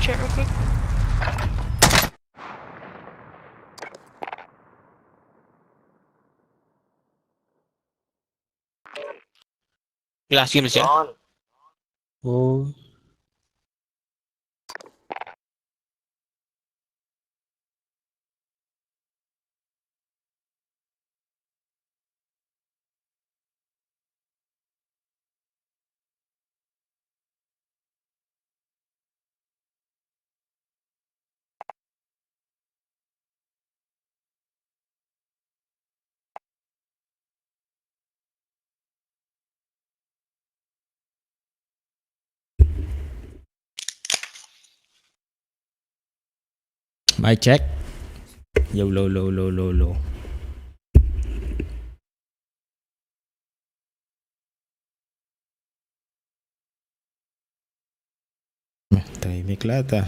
share real quick. Last game na siya. Oh. Mic check. Yo, low, low, low, low, low. Tahimik lahat ah.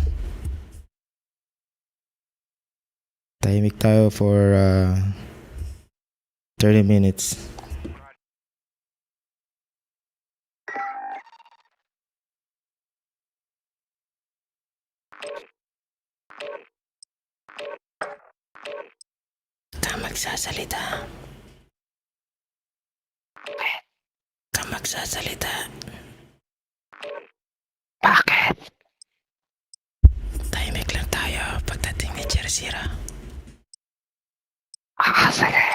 Tahimik tayo for 30 minutes. Ka magsasalita. Ka magsasalita. Bakit? Tahimik lang tayo pagdating ni Jersira. Sige.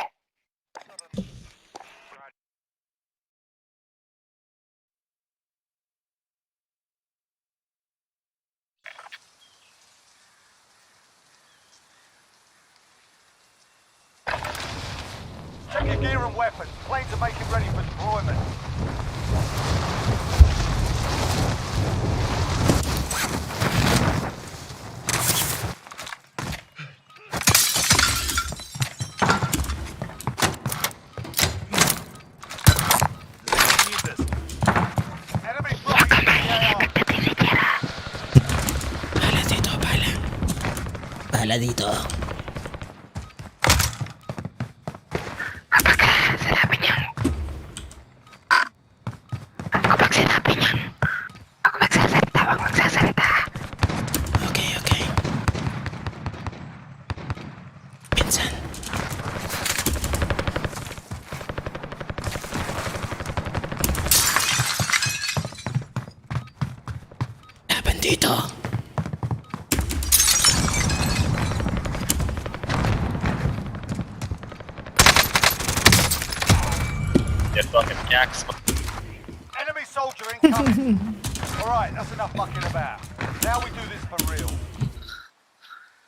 Check your gear and weapons. Planes are making ready for deployment. Enemy flying in the AR. Bahala dito, bahala. Bahala dito. Ako magsasalita, wag magsasalita. Okay, okay. Pinsan. Laban dito. Yes, fucking jacks. Enemy soldier incoming. Alright, that's enough mucking about. Now we do this for real.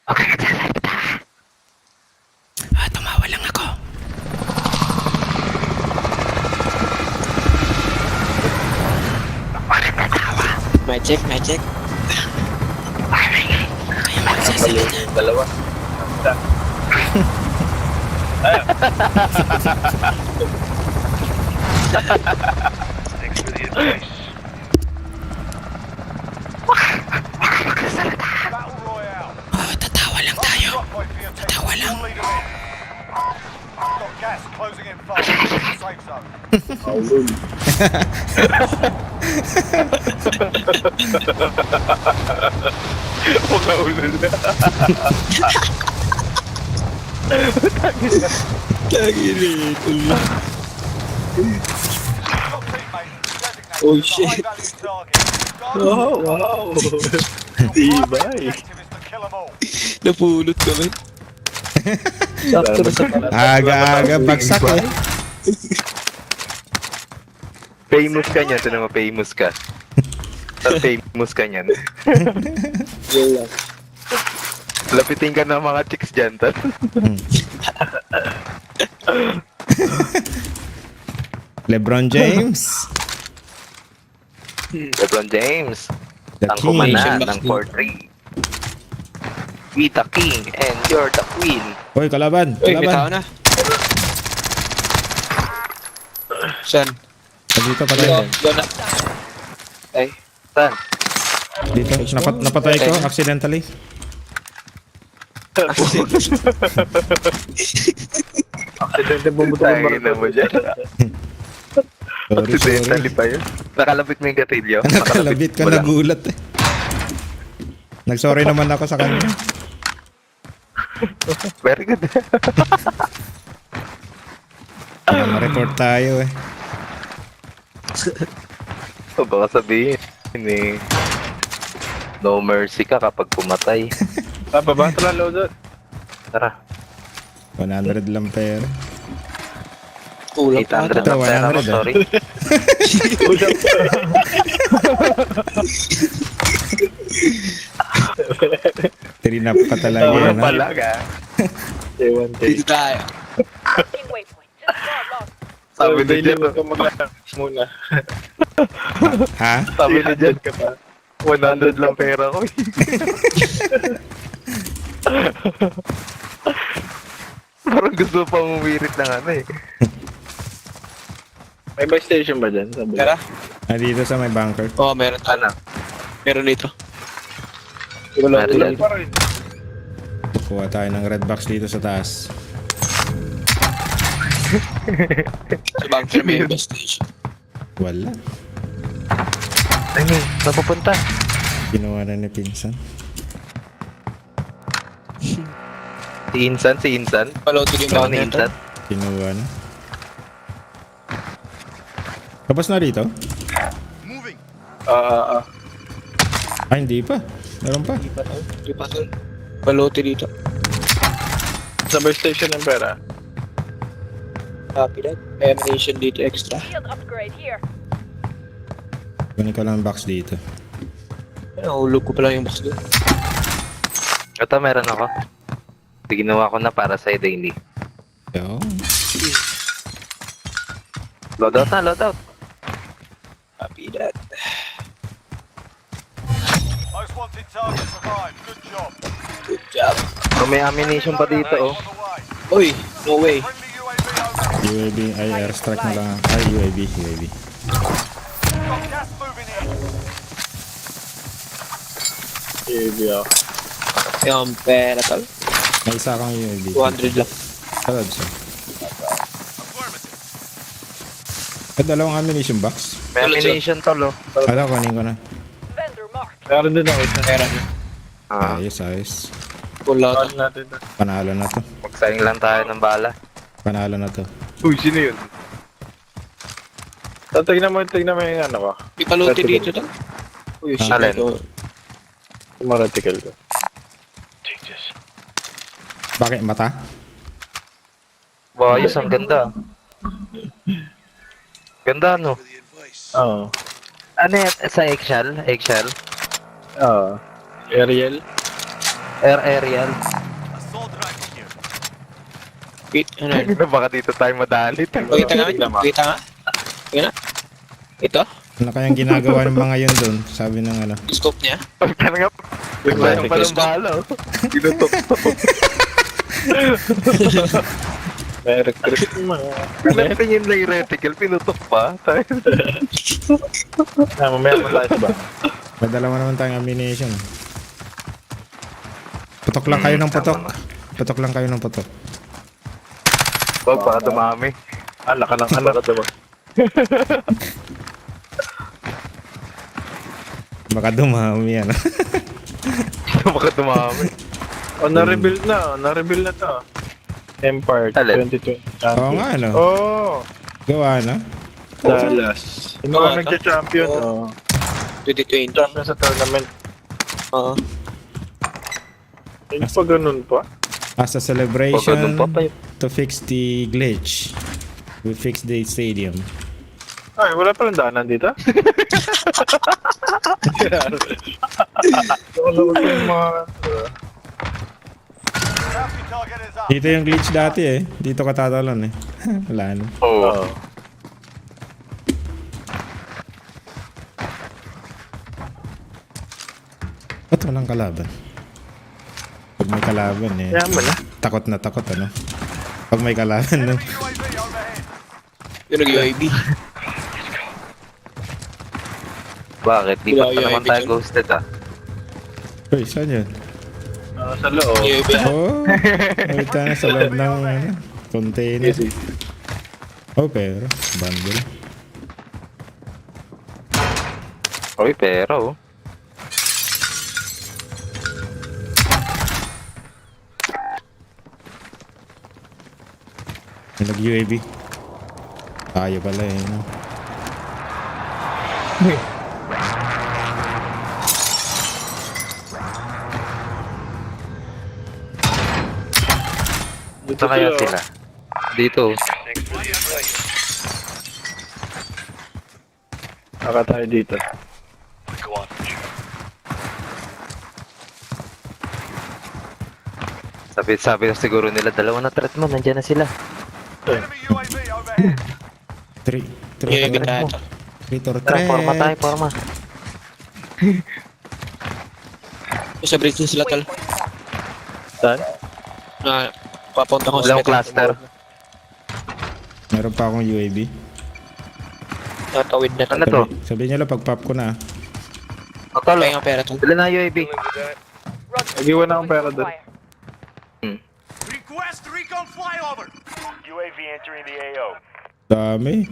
Huwag ka nagsasalita. Tumawa lang ako. Huwag ka natawa. Magic. Kaya magsasalita. Dalawa. Battle Royale. Tatawa lang tayo. Drop point for your team. Tatawa lang. All leader in. Got gas closing in fast. Safe zone. Huwag na ulul. Tagilit. Top teammate designated Oh, as a shit. high-value target. Oh, wow. Your primary Tibay. objective is to kill them all. Napulot kami. Sakto na sa pala. Aga-aga bagsak eh. Famous ka niyan, tinan mo, famous ka. Famous ka niyan. Yun lang. Lapitin ka ng mga chicks dyan, tan. LeBron James. LeBron James, The ang King. kumana ng 4-3. We the king and you're the queen. Hoy, kalaban. Uy, may tao Kalaban. na. Saan? Dito patay. Doon na. Ay, saan? Dito. Napatay ko accidentally. Accident na bumuto ng baril mo dyan. Sorry, Accidentally sorry. pa yun. Nakalabit mo yung gatilyo. Nakalabit ka, mo lang. nagulat eh. Nagsorry naman ako sa kanya. Very good. Kaya ma-report tayo eh. O baka sabihin eh, no mercy ka kapag pumatay. Tama ba? Tara, load. Tara. 100 lang pera. Kulang pa 800 ata. lang pera ko, 100 sorry. Trinap ka talaga Tama yan ha. Pala ka. Ewan Dito tayo. Marking waypoint. Just got lost. Sabi ni daily Jen, mo ka muna. Ha? sabi ni Jen, ka pa. 100 lang pera ko. Parang gusto pa umuwirit ng ano eh. May buy station ba dyan? Sabi Tara. Dito sa may bunker. Oo, meron tayo. Ano? Meron dito. Wala Meron pa rin. Kuha tayo ng red box dito sa taas. Sa bunker may best stage. Wala. Ay, saan pupunta? Ginawa na ni Pinsan. Si Insan. Palotin yung Ikaw ni bunker. Insan. Kinuha na. Tapos na rito? Hindi pa. Meron pa. Di pa tol. Palotin dito. Sa buy station ng pera. Copy that. May ammunition dito extra. Shield upgrade here. Kunin ko lang ang box dito. Nahulog ko pa lang yung box doon. Ito, meron ako. Ginawa ko na para sa daily. Yo. Loadout na, loadout. Copy that. Most wanted target survived. Good job. Good job. Kung may ammunition pa dito, oh. On the way. Uy, no way. Friendly UAV over. UAV, ay airstrike na lang. Ay, UAV. Got gas moving in. Ibig Yung pera tol. May isa kang UAV. 200 lang. Salad siya. At dalawang ammunition box. May ammunition tol, oh. Kunin ko na. Vendor marked. Meron din ako isa. Meron. Ah, Ayos. Wala Saan to. natin to? Panalo na to. magsaing lang tayo ng bala. Panalo na to. Uy, sino yun? So, tignan mo yung ano ko. May palotin dito tol. Uy, shit. Alin? ito. Yung mga reticle ko. Bakit mata? Ayos, ang ganda. Ganda, no? Oo. Ano yan? Sa eggshell? Eggshell? Oo. Ariel. Aerial? Wait, ano yun? Baka dito tayo madali. Wait nga. Wait nga. Tingnan. Ito? Ano kayang ginagawa ng mga yun doon? Sabi ng ano. Scope niya. Pagka nga, bigla pa ng bala, oh. Tinutok. May recruit mga. Pinatingin lang yung reticle, pinutok pa. Mamaya mo tayo ba? May dalawa naman tayong ammunition. Putok lang kayo ng putok. Putok lang kayo ng putok. Wag, baka dumami. Ala ka ng anak diba? Baka dumami yan. Baka dumami. Oh, na-rebuild na. Na-rebuild na to. Empire Alin? 2020. Oo nga, ano? Oh! Gawa na. Dallas. Yung mga nagcha-champion. Oh. 2020. Champion sa tournament. Oo. Hindi pa ganun pa. As a Baka celebration dun pa pa yun. to fix the glitch. We fixed the stadium. Ay, wala pa lang daanan dito? Wala ko yung mga... Bounty target is up. Dito yung glitch dati eh. Dito ka tatalon eh. Wala na. Oo. Oh. Ba't walang kalaban? Pag may kalaban eh. Kaya mo na. Takot na takot ano. Pag may kalaban no? Enemy UAV overhead. Yung nag-UAV. Bakit? Di pa naman tayo ghosted, ah. Uy, saan yun? Sa loob. UAV. Oh, may tayo sa loob ng ano, container. Easy. Oh, pero bundle. Uy, pero, oh. Nag-UAV. Tayo pala eh, no? Saan kaya sila? Dito. Saka tayo dito. Sabi na siguro nila, dalawa na threat mo, nandiyan na sila. Enemy UAV overhead. 3 UAV na ito. Tara, forma tayo, forma. Sa bridge na sila tol. Saan? Na papunta ko Walang cluster. Meron pa akong UAV. Tatawid na tol. Ano to? Sabihin nyo lang pag pop ko na. Tol, Kaya nga pera tol. dala na UAV. Nag-iwan akong pera doon. Request recon flyover. UAV entering the AO. Dami.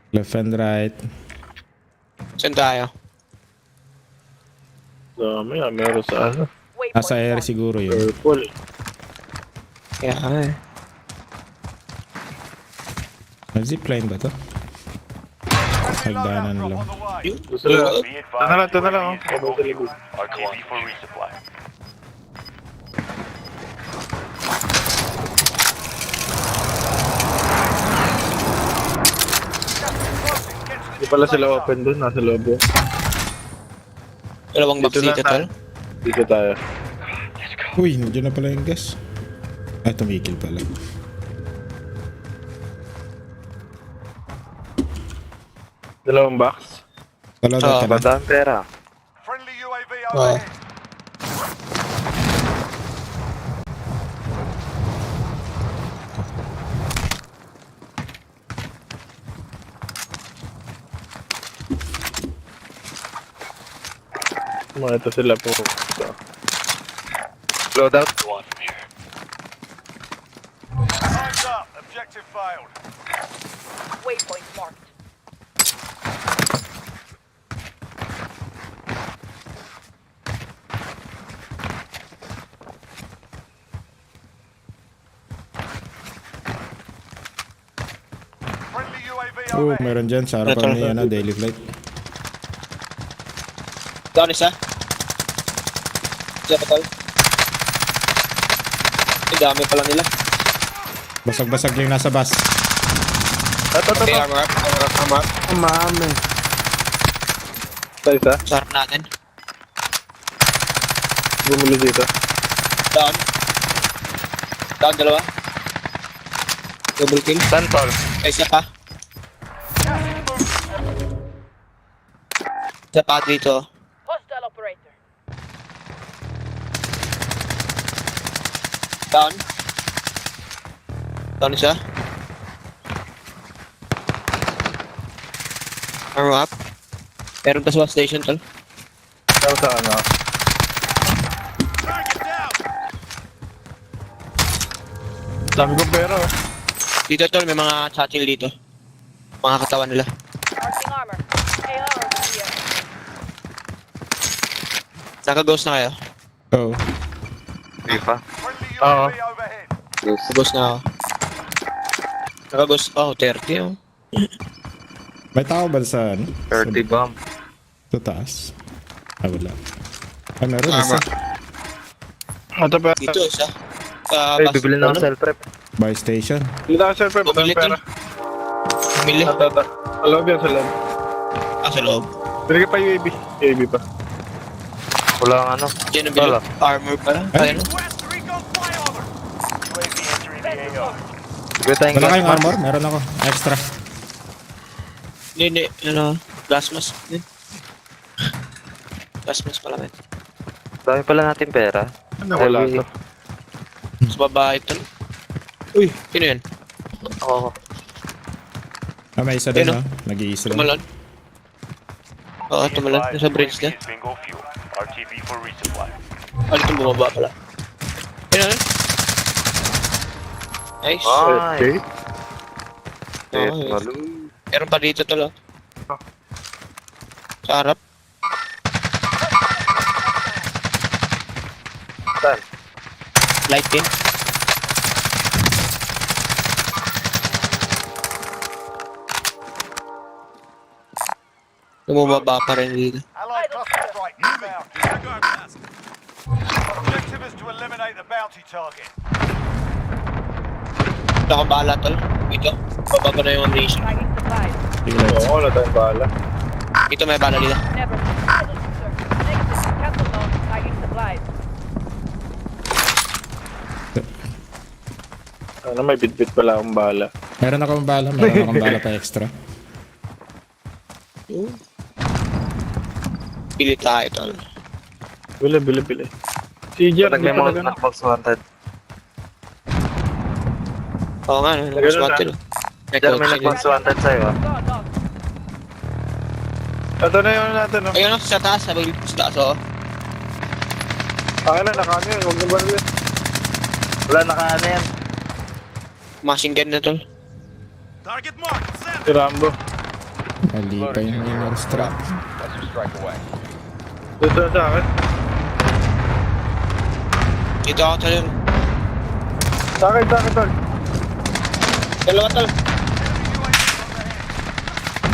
Left and right. Saan tayo? Dami ah, meron sa ano. Nasa air siguro yun. Purple. Kaya eh. Zipline ba to? Nagdaanan lang. Gusto na. Ito na lang oh. Kabang taligod. RTV for resupply. Hindi pala sila open doon. Nasa loob yun. Dalawang box Dito na dito tayo. tol. Dito tayo. Uy, nandiyan na pala yung gas. Ay, tumikil pala. Dalawang box. Tala na, tala. Badaan pera. Friendly UAV overhead. Mga ito sila po. Loadout. Time's up. Objective failed. Waypoint marked. Friendly UAV Oh, overhead. meron dyan sa harapan ni ano, daily flight. Down isa. Isa pa tol. Ang dami pala nila. Basag-basag yung nasa bus. Okay, armor up. Armor up. Mami. Ito isa. Sarap natin. Bumuli dito. Down. Down dalawa. Double kill. Saan, tol? Ay, isa pa. Isa pa dito. Hostile operator. Down. Down isa. Armor up. Meron pa sa station tol. Ito sa ano. Target down. Dami kong pera oh. Dito tol, may mga satchel dito. Mga katawan nila. Marking armor. AR over here. Naka-ghost na kayo. Oh. Hindi pa. Friendly Oo. UAV overhead. Naka-ghost na ako. Naka-ghost. Oh, 30 oh. May tao ba sa ano? 30 bomb. Sa taas? Ah, wala. Ah, meron isa. Armor. Ito pa. Dito isa. Sa Ay, bus. bibili na ako self-rep. Buy station. Dito ako sir, pera. Bumili Pera. Bumili. Ito. Sa loob yan, sa loob. Ah, sa loob. Binigay pa UAV. UAV pa. Wala ang ano. Diyan na bili. Wala. Armor pala. Ayun. Request recon flyover. UAV entering the AO. Bigyan tayong Wala gas kayong mask. armor? Meron ako. Extra. Hindi. Ano? Gas mask. Yun. Gas mask pala men. Dami pala natin pera. Ano wala LV. to? Sa babae ito. Uy, sino yun? Oo. Ah, may isa din, Ayun, no? Nag-iisa lang. Tumalon. Oo, tumalon. Nasa bridge na. Bingo fuel. RTV for resupply. Ah, dito bumaba pala. Ayun. Nice. Okay. Yes, Okay. malu. Meron pa dito tol. Sa harap. Saan? Light pin. Lumababa pa rin dito. Allied cluster strike inbound. Objective is to eliminate the bounty target. Wala akong bala tol. Dito. Bababa na yung ammunition. Tagging supplies. Sige, let's. Oo, wala tayong bala. Dito may bala dito. Never. Sir. Negative. Cancel zone. Tagging supplies. Ano, may bit-bit pala akong bala. Meron akong bala pa extra. Pili tayo tol. Bili. Si Jer, Pag may talaga mga box wanted. Oo nga, mas wanted. Jer, may nag-box wanted sa'yo. Go, dog. Ito na yun natin, no? Ayun sa taas, sa taas oh. Akin na, nakaano yun. Huwag na ba rin? Wala nakaano yan. Machine gun na tol. Si Rambo. Mali pa yung minor strap. Dito na sa akin. Dito ako tol yun. Sa akin, tol. Dalawa tol.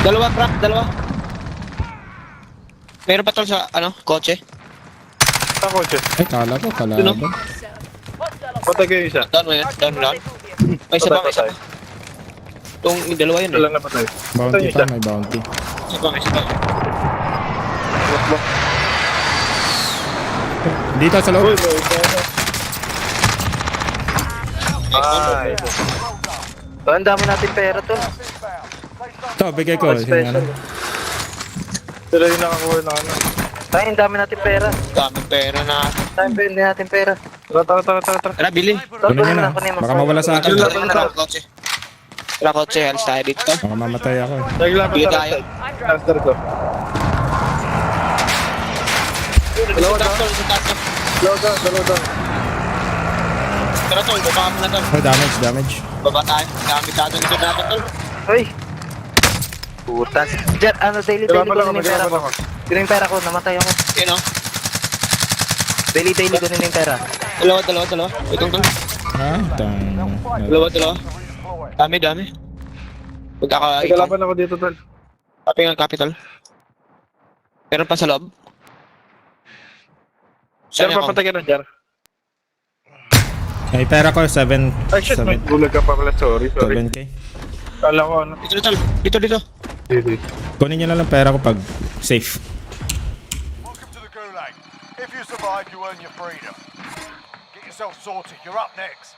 Dalawa crack, dalawa. Meron pa tol sa kotse. Sa kotse. Ay, kala ko, kalaban. Hostile Patay kayo isa. Down mo yan, down mo lang. May isa pa, may isa pa. Itong dalawa yun Ito eh. lang na patay. Bounty pa, may bounty. Isa pa, may isa pa. Dito sa loob. Ay. So, ang dami natin pera to. Ito, bigay ko. Special. Sila yung nakakuha na ano. Tayo, ang dami natin pera. Daming pera na. Tayo, hindi natin pera. Tara. Tara, bili. Kunin nyo na. Baka mawala sa akin. Tara, kotse. Tara, kotse. Alis tayo dito. Baka mamatay ako. Naglaban Bili sa tayo. right side. Master ko. Dalawa down, tol. Sa taas, tol. Dalawa down. Tara, tol. Baba mo na, tol. Oh, damage. Baba tayo. Dami tayo dito natin, tol. Hoy! Putas. Jer, daily Kailangan ko lang yung pera ko. Yun yung pera ko, namatay ako. Yun o. Daily ko yung pera. Dalawa. Itong tol. Ha? Dalawa. Dami. Magkaka... Naglaban ako dito, tol. Copy nga, copy, tol. Meron pa sa loob. Jer, Saan ako? papatay ka na, Jer. May pera ko, 7. Ay, shit, may gulag ka pa pala. Sorry. 7K. Kala ko ano. Dito, tol. Dito. Kunin nyo na lang pera ko pag safe. Welcome to the Gulag. If you survive, you earn your freedom. Get yourself sorted. You're up next.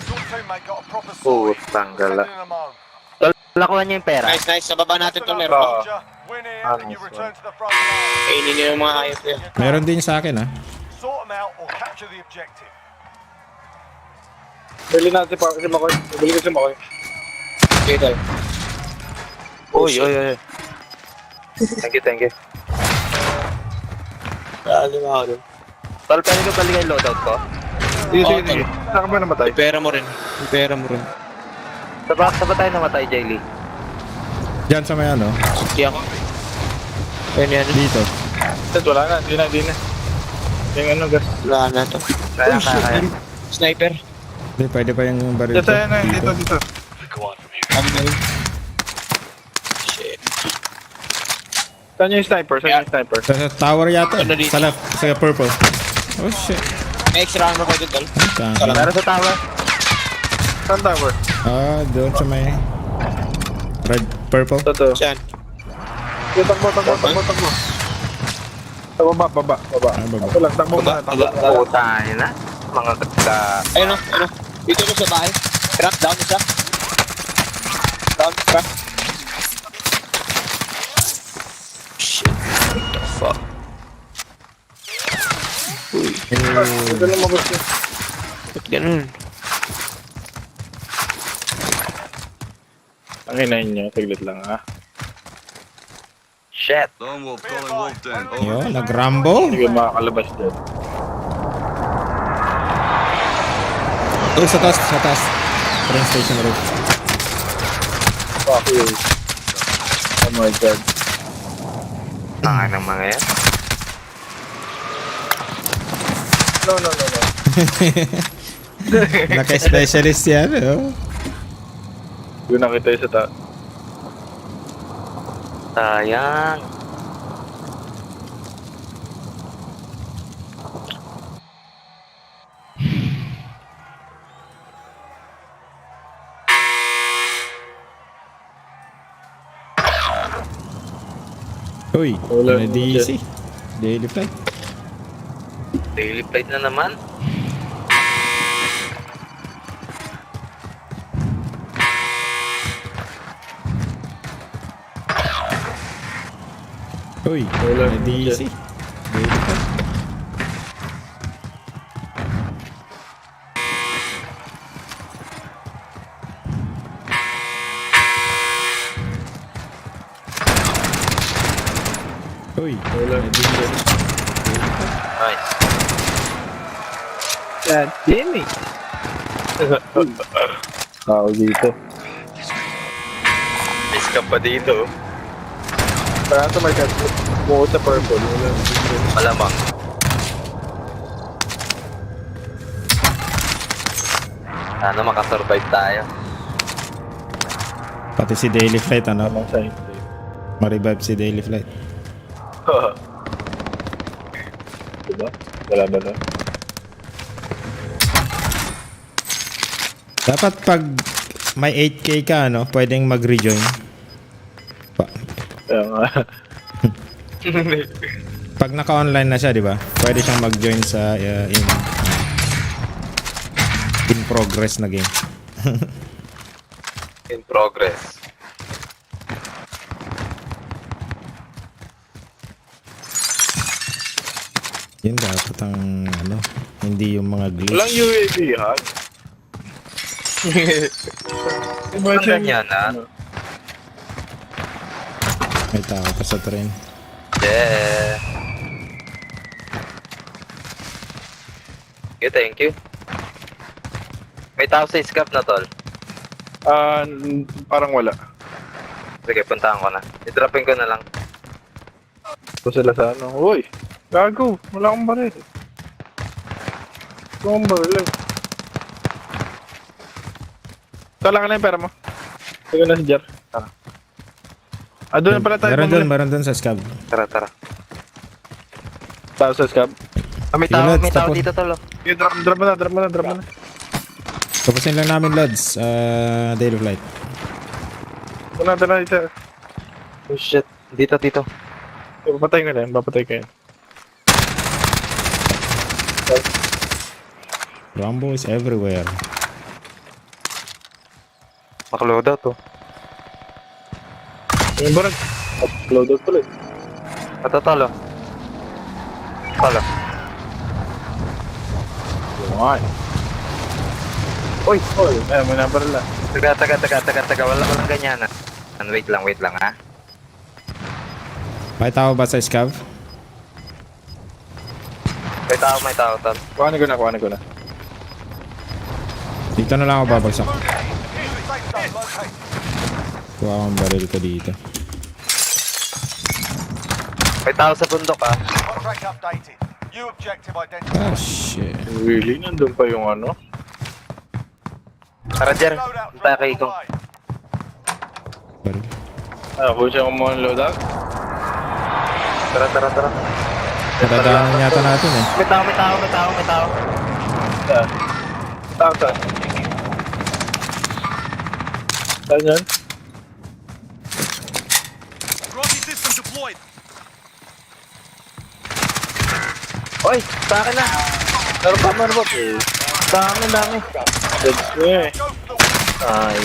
Your teammate got a proper sword. Tanggala. Sending them home. Nakuha niyo yung pera. Nice. Sa baba natin, tol. Listen Meron up, pa. soldier. Win here and you return to the front line. Kainin nyo yung mga ayos nyo. Meron din sa akin, ha? Sort them out or capture the objective. Bili natin si Makoy. Bili ko si Makoy. Okay, tol. Uy. Thank you. Dali mo ako dun. Tol, pwede ko balik yung loadout ko? Sige. tol. Saan ka ba namatay? May pera mo rin. Saba tayo namatay, Jaylee. Diyan sa may ano. Hindi ako. Ayun yan. Dito. Shit, wala na. Hindi na. Yung ano, gas. Wala na to. Kaya. Sniper. Hindi, pwede pa yung baril Dito, yan na. Dito. Kami na rin. Shit. Saan yung sniper? Sa tower yata. Ano dito? Sa left. Sa purple. Oh, shit. May extra armor ko dun, tol. Tangin. Meron sa tower. Saan tower? Ah, doon sa may red, purple. Totoo. Saan? Takbo. Baba. Ah, baba. Ako lang, takbo muna. Tayo na. Mga kagka. Ayun o. Dito mo sa bahay. Crack down isa. Crack. Shit. What the fuck? Uy. Ito lang mabos yun. Ba't ganun? Ang hinahin niya, saglit lang ha. Shit. Yo, nag-rambo. Hindi ka makakalabas dyan. Oh, sa taas. Train station road. Fuck you. Oh my god. Tangan ng mga yan. No. Naka-specialist yan, oh. Doon nakita yung sa Sayang. Uy, Wala na naman DC. Daily flight. Daily flight na naman. Uy, Wala na naman DC. Daily flight. Uy, Wala. na DC. Nice. Yan, yan eh. Tao dito. Miss ka pa dito. Parang ito may cut. Buko sa purple. Wala. Malamang. Sana makasurvive tayo. Pati si Daily Flight, ano? Tamang sign. Ma-revive si Daily Flight. Diba? Wala ba na? Dapat pag may 8k ka, ano, pwedeng mag-rejoin. Kaya nga. Pag naka-online na siya, di ba? Pwede siyang mag-join sa in progress na game. In progress. Yun dapat ang ano, hindi yung mga glitch. Walang UAV ha? Ang ganyan na. May tao pa sa train. Yeah. Okay, thank you. May tao sa scap na tol. Parang wala. Sige, puntahan ko na. I-dropping ko na lang. Ito sila sa ano. Uy! Gago! Wala akong baril. Wala akong baril eh. Tala ka na yung pera mo. Sige na si Jar. Tara. Doon na pala tayo. Meron doon sa scab. Tara, tara. Tao sa scab. May Sige, tao, Lods, may tao tapos. dito tol. Oh. Sige, drop mo na. Tapusin lang namin, Lods. Daily Flight. Una na dito. Oh shit. Dito. Papatay ko na yan. Rambo is everywhere. Makaloadout to. Yung barag. Upload out pala eh. Ito tolo. Tolo. Yun. Uy! May nabaril lang. Taga. Walang ganyan na. Wait lang ha. May tao ba sa scab? May tao tol. Kuhanin ko na. Dito na lang ako babagsak. New safe zone located. Kuha akong baril ko dito. May tao sa bundok ha. Contract updated. New objective identified. Ah, shit. Really? Nandun pa yung ano? Tara Jer. Loadout Punta drop kay on the Ikaw. way. Baril. Kung siya kumuha ng loadout? Tara. Nadadaanan yata natin eh. May tao. Saan? Saan yan? Oy, sa akin na. Meron pa. Dami. That's me. Go for the Ay.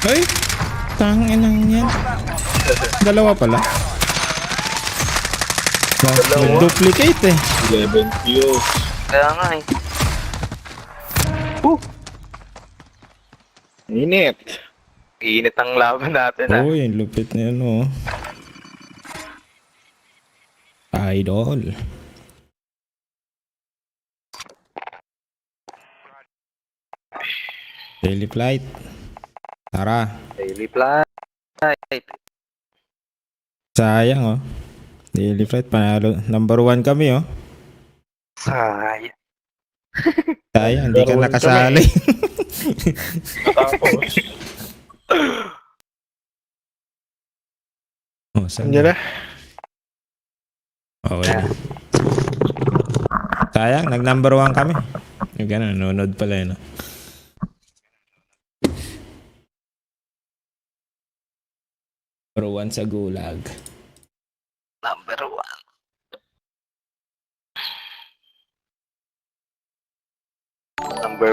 Ay! Tangin lang yan. Dalawa pala. May duplicate eh. 11 kills. Kaya nga eh. Init. Init ang laban natin ha. Oh, yung lupit na yun oh. Idol. Daily flight. Tara. Daily flight. Sayang oh. Daily flight panalo. Number 1 kami oh. Sayang. Sayang, hindi ka Number one nakasali. Tapos. Oh, saan Andiyan na. Okay na. Sayang, nag-number 1 kami. Yung gano'n, nunod pala yun. Number 1 sa gulag. Number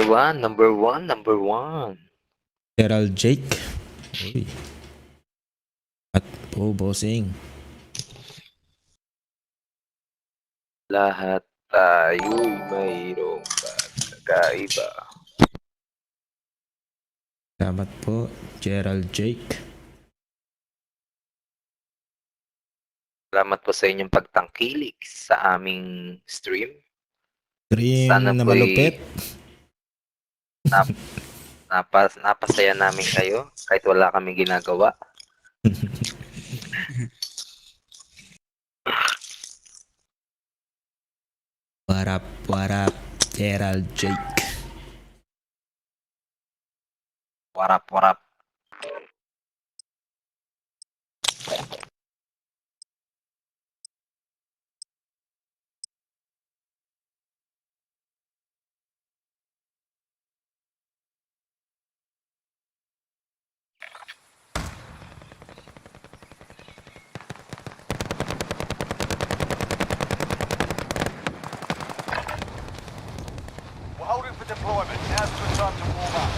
1. Number one. Gerald Jake. Uy. At po, bossing. Lahat tayo'y mayroong pagkakaiba. Salamat po, Gerald Jake. Salamat po sa inyong pagtangkilik sa aming stream. Dream Sana na po'y malupit. napasaya namin kayo kahit wala kami ginagawa. What up, Gerald Jake. Warap. We're holding for deployment. Now's the time to warm up.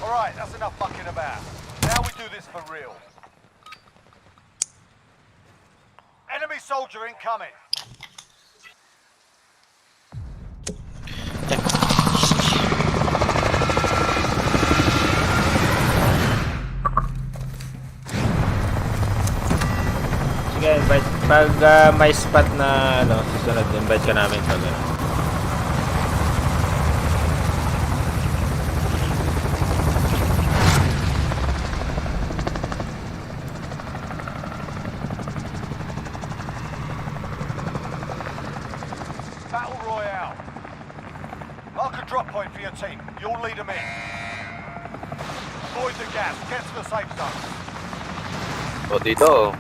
Alright, that's enough fucking about. Now we do this for real. Enemy soldier incoming. Sige, invite. Pag may spot na susunod, invite ka namin pag Battle Royale. Mark a drop point for your team. You'll lead them in. Avoid the gas. Get to the safe zone. O dito.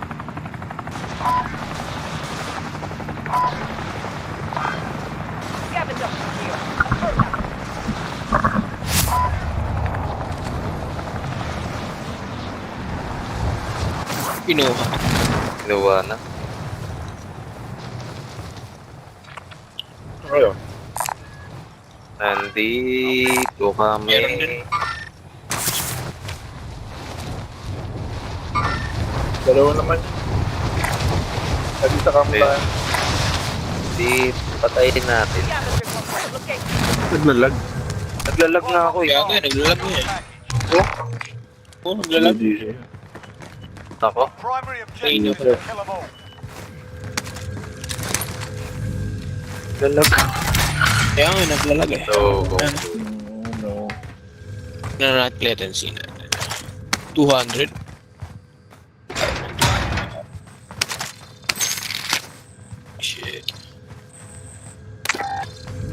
Scavenger here. Affirmative. Kinuha na. Ayun. Nandito kami. Dalawa naman. Lagi sa kamutaan. Di patayin natin. Scavenger confirmed location. Naglalag. Naglalag na ako eh. Naglalag mo eh. Oh, naglalag. Ako. Primary objective is to kill them all. Naglalag. Kaya nga naglalag eh. So, go. No. Na-rat latency na. 200. Shit.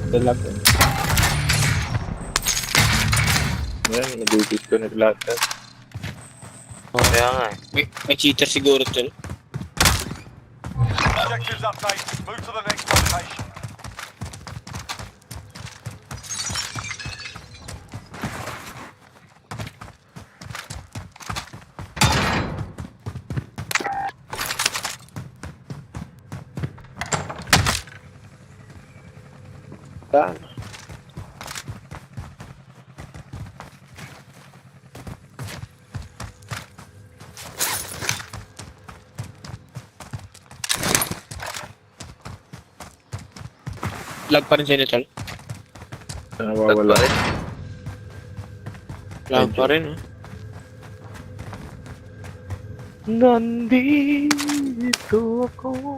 Naglalag eh. Yan, nag-disconnect lahat. Kaya nga eh. May cheater siguro tol. Objectives updated. Move to the next location. Saan? Lag pa rin sa inyo tol. Nawawala. Lag pa rin. Lag pa rin. Nandito ako.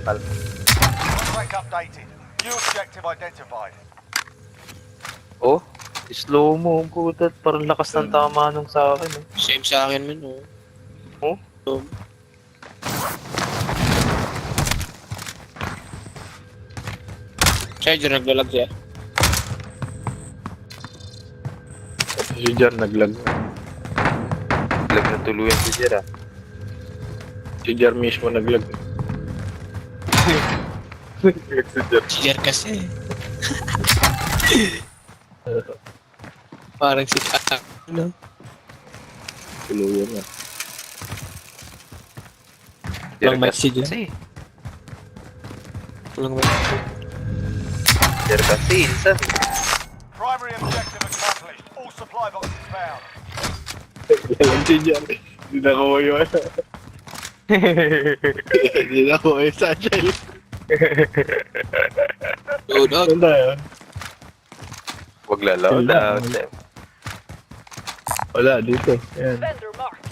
Contract updated. New objective identified. Oh, slow mo, putat. Parang lakas ng tama nung sa akin. Eh. Same sa akin man oh. Oh? Charger, naglalag siya. Si Jar naglag. Lag na tuluyan si Jera. Si Jar mismo naglag. Si Jar. Si Jer kasi. Parang si ano? Tuluyan na. Walang mic si Jer. Kasi. Walang mic. Jera kasi, insan. Primary objective accomplished. All supply boxes found. Si Jar. Hindi na ko yun. Hindi na ko yun sa Shell. Load out. Saan tayo? Huwag lalaw Wala. na. Wala, dito. Ayan. Vendor marked.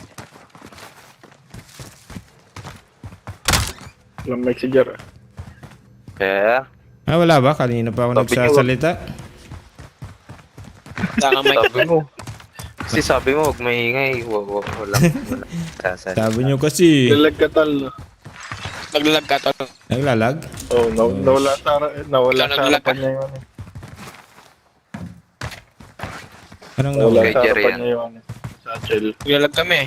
Walang mic si Jar. Kaya, Ah, wala ba? Kanina pa ako Sabi niyo, nagsasalita. Saka mic. sabi mo. Kasi sabi mo, huwag maingay. Walang sasalit. Sabi nyo kasi, Nilag ka tal. Naglalag ka to. naglalag? Oh, nawala sa Naglag ka. harapan niya yun. Anong Nawala Okay, nawala? sa Jerry harapan yan. niya yun. Sa Shell. Naglalag kami.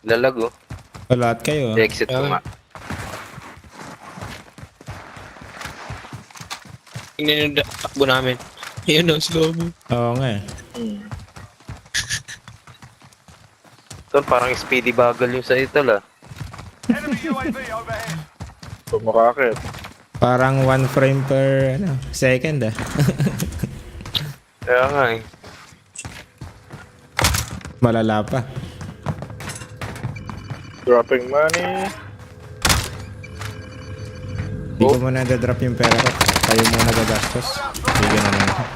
Lalago. Lahat kayo. I-exit ko nga. Tingnan yung takbo namin. Yun o, slow mo. Oo nga eh. Tol, parang speedy bagal yung sa ito la. Enemy UAV overhead. Pumakakit. Parang 1 frame per second ah. Kaya nga eh. Malala pa. Dropping money. Hindi ko muna drop yung pera ko. Kayo muna gagastos. Bigyan na naman.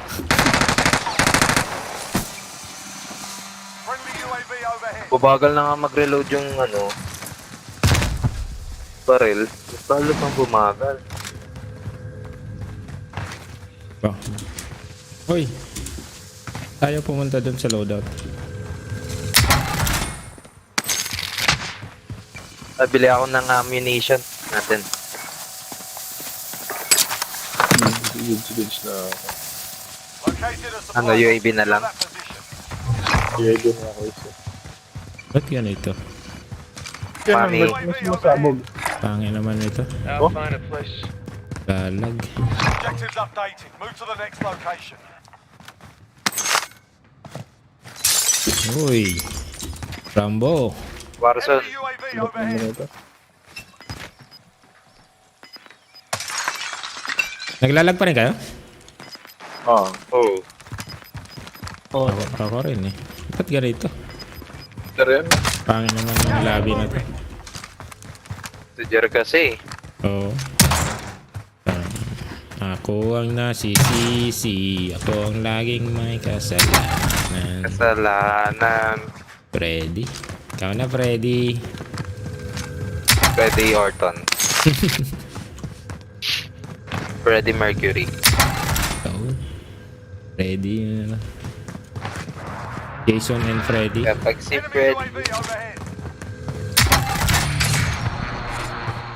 Friendly UAV overhead. Bubagal na nga mag-reload yung ano. Barrel. Mas lalo pang bumagal. Oh. Hoy. Tayo pumunta dun sa loadout. Nabili ako ng ammunition natin. Goods na. Located a supply Ano, UAV na box lang? near that position. Yeah, doon ako isa. Ba't ganito? Yan ang Mami. mas masabog. Pangin naman ito. Oh? Lalag. Objectives updated. Move to the next location. Uy. Rambo. Warzone. Enemy UAV Ano overhead. ito? Naglalag pa rin kayo? Ah, Oh. Ako rin eh. Ba't ganito? pero yan. Pangin naman yung lobby na to. Si Jer kasi. Oo. Ako ang nasisisi. Ako ang laging may kasalanan. Kasalanan. Freddy. Ikaw na, Freddy. Freddie Orton. Freddie Mercury. Ikaw. Freddy. Ano. Jason and Freddy. Kapag si Enemy Fred, UAV overhead.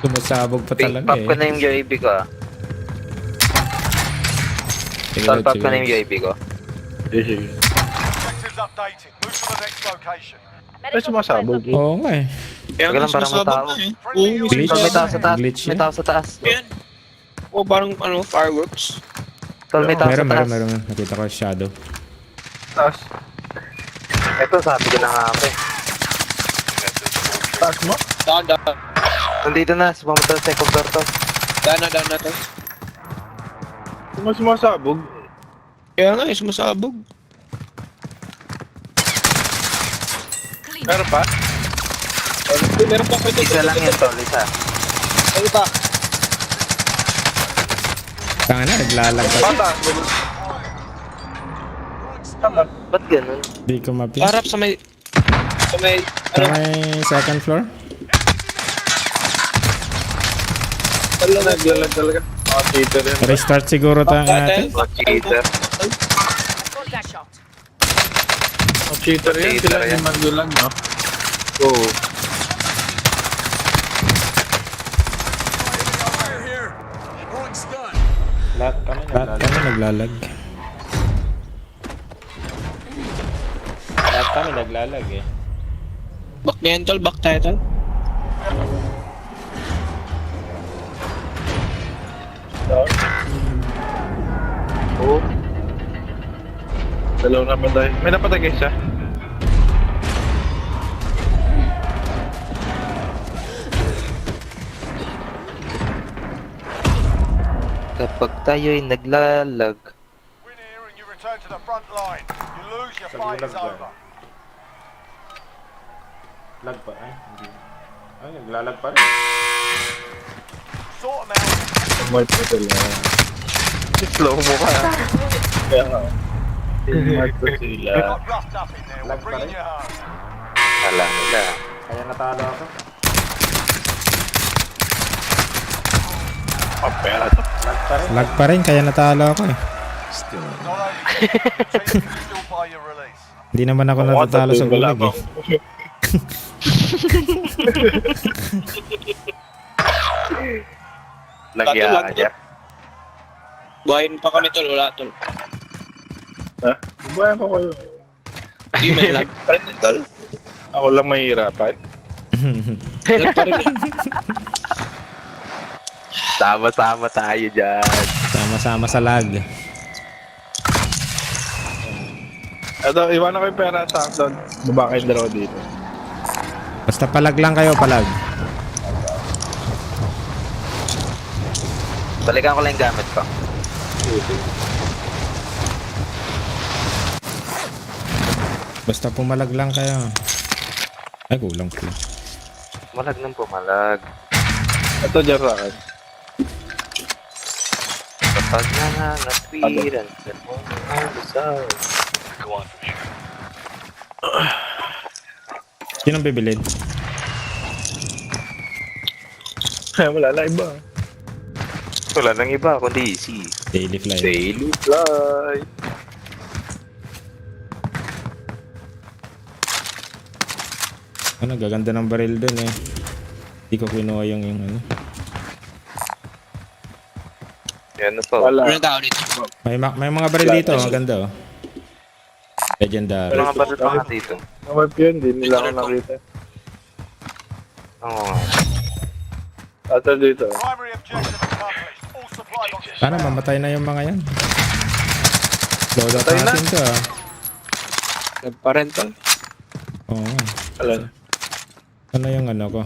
Sumasabog pa pink talaga pop ko na eh. yung UAV ko ah. Sige, Salt pop sige. ko na yung UAV ko. Sige. Objectives updated. Move to the next location. Ay, sumasabog. Oo nga eh. Kaya Wag lang, parang sumasabog matao. na eh. Friendly Oo, Glitch. Tol, may sumasabog tao sa na taas. Glitch May yan. tao sa taas. eh. Yan. Oo, parang ano, fireworks. Tol, may tao sa taas. Meron. Nakita ko shadow. Taas. Ito, sabi ko na nga ako eh. Taas mo? Daan. Nandito na, pumunta sa second floor to. Daan na to. Sumasabog. Kaya nga eh, sumasabog. Meron pa? Meron pa pwede. Isa lang yan, Tol, isa. Ano pa? Tanga na, naglalag pa. Bata. Tama. Ba't ganun? Di ko mapin. Harap sa may... Sa may... Sa may second floor? Naglalag talaga. Ah, cheater yan. Restart siguro tayo natin. Oh, cheater. Contact shot. Oh, cheater yan. Cheater Sila yan. yung naglalag, no? Oo. Lahat kami Lahat kami naglalag. Lahat kami naglalag eh. Back na yan, tol. Back tayo, tol. Oo. Dalaw naman tayo. May napatay guys siya. Kapag tayo'y naglalag, Win here and you return to the front line. You lose, your fight is over. Lag pa ay. Hindi. Ay, naglalag pa rin. Sort them out. Smart pa sila. slow mo ka. Kaya nga. Smart pa sila. You've got rust up in there. We're Lag pa bringing rin. you home. Kala nila. Kaya natalo ako. Oh, pera to. Lag pa rin. Lag pa rin, kaya natalo ako eh. Not only the team can still buy your release. Hindi naman ako natatalo sa bulag eh. Nagyaya. Buhayin pa kami, tol. Wala, tol. Ha? Buhay pa kayo. Hindi may lag pa rin, tol. Ako lang mahihirapan. Lag pa rin. Sama-sama tayo dyan. Sama-sama sa lag. Ito, iwanan ko yung pera sa doon. Baba kayong dalawa dito. Basta palag lang kayo, palag. Balikan ko lang yung gamit ko. Basta pumalag lang kayo. Ay, kulang pala. Malag ng pumalag. Ito, dyan sa akin. Kapag nananatwiran sa mga lusal. Sinong bibilin? Wala na iba. Wala nang iba kundi si Daily fly. Daily Fly. Ano, gaganda ng baril dun eh. Hindi ko kinuha yung ano. Yan na pa. Wala. Walang tao dito. May mga baril dito, ang ganda oh. Legendary. Mga baril pa nga dito. Namap yun, di nila ako nakita. Oo. Ito dito. Primary objective accomplished. All supply boxes. Sana mamatay na yung mga yan. Load out Patay na. natin to ah. Lag pa rin, tol. Oo nga. Alam. Ano yung ano ko?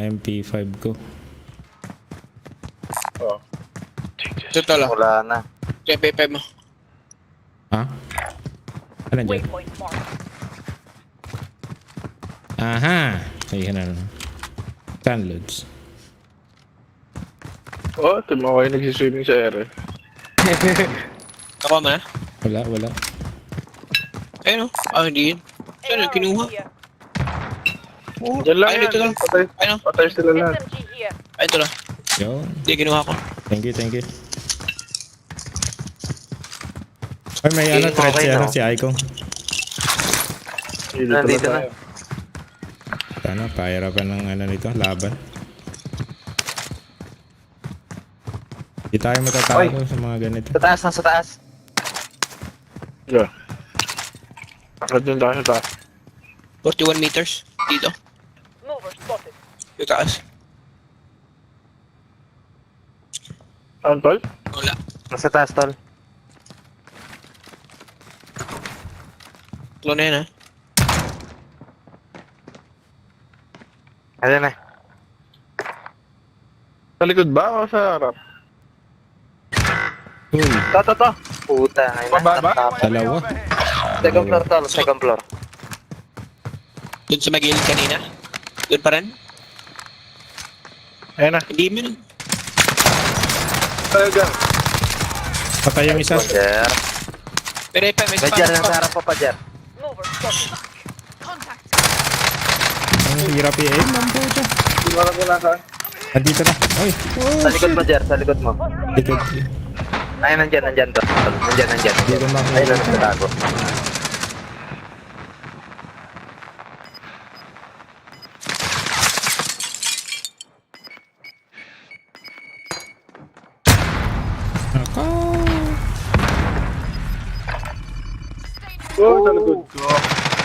MP5 ko. Oh. Ito, tol. Wala na. MP5 mo. Ha? Ano dyan? Waypoint mark. Aha! Ayun na. Downloads. Oh, ito mga kayo nagsiswimming sa ere. Ako mo na? Wala. Ayun, oh. Ah, hindi yun. Saan yung kinuha? Here. Diyan lang Ayun, yan. ito lang. Patay, Ayun, oh. patay sila lahat. SMG here. Ay, ito lang. Yun. Hindi, kinuha ko. Thank you. Ay, may ano, Okay, threat si, no? ano, si Ikaw. Nandito na. Sana, pahirapan ng ano nito, laban. Hindi tayo matatalo sa mga ganito. Sa taas na, sa taas. Yeah. Agad yung tayo sa taas. 41 meters. Dito. Mover spotted. Yung taas. Ang tol? Wala. Nasa taas, tol. Tulo na yan, ha? Ayan na. Sa likod ba o sa harap? Uy, To. Puta. Ayun na. Pababa? dalawa. Second floor, tol. Second floor. Doon sa magilid kanina. Doon pa rin. Ayan na. Hindi mo na. Tayo dyan. Patay yung isa. Roger. Pero may May spam jar na pa. sa harap pa pa, jar. Mover spotted. Contact. Ang hirap i-aim, ang puta. Hindi mo lang kailangan. Nandito na. Ay, Sa likod mo, jar. Sa likod mo. likod. Ay, nandyan, tol. Nandyan. Hindi ko makita. Ayun na, nagtatago. Oh, sa likod ko.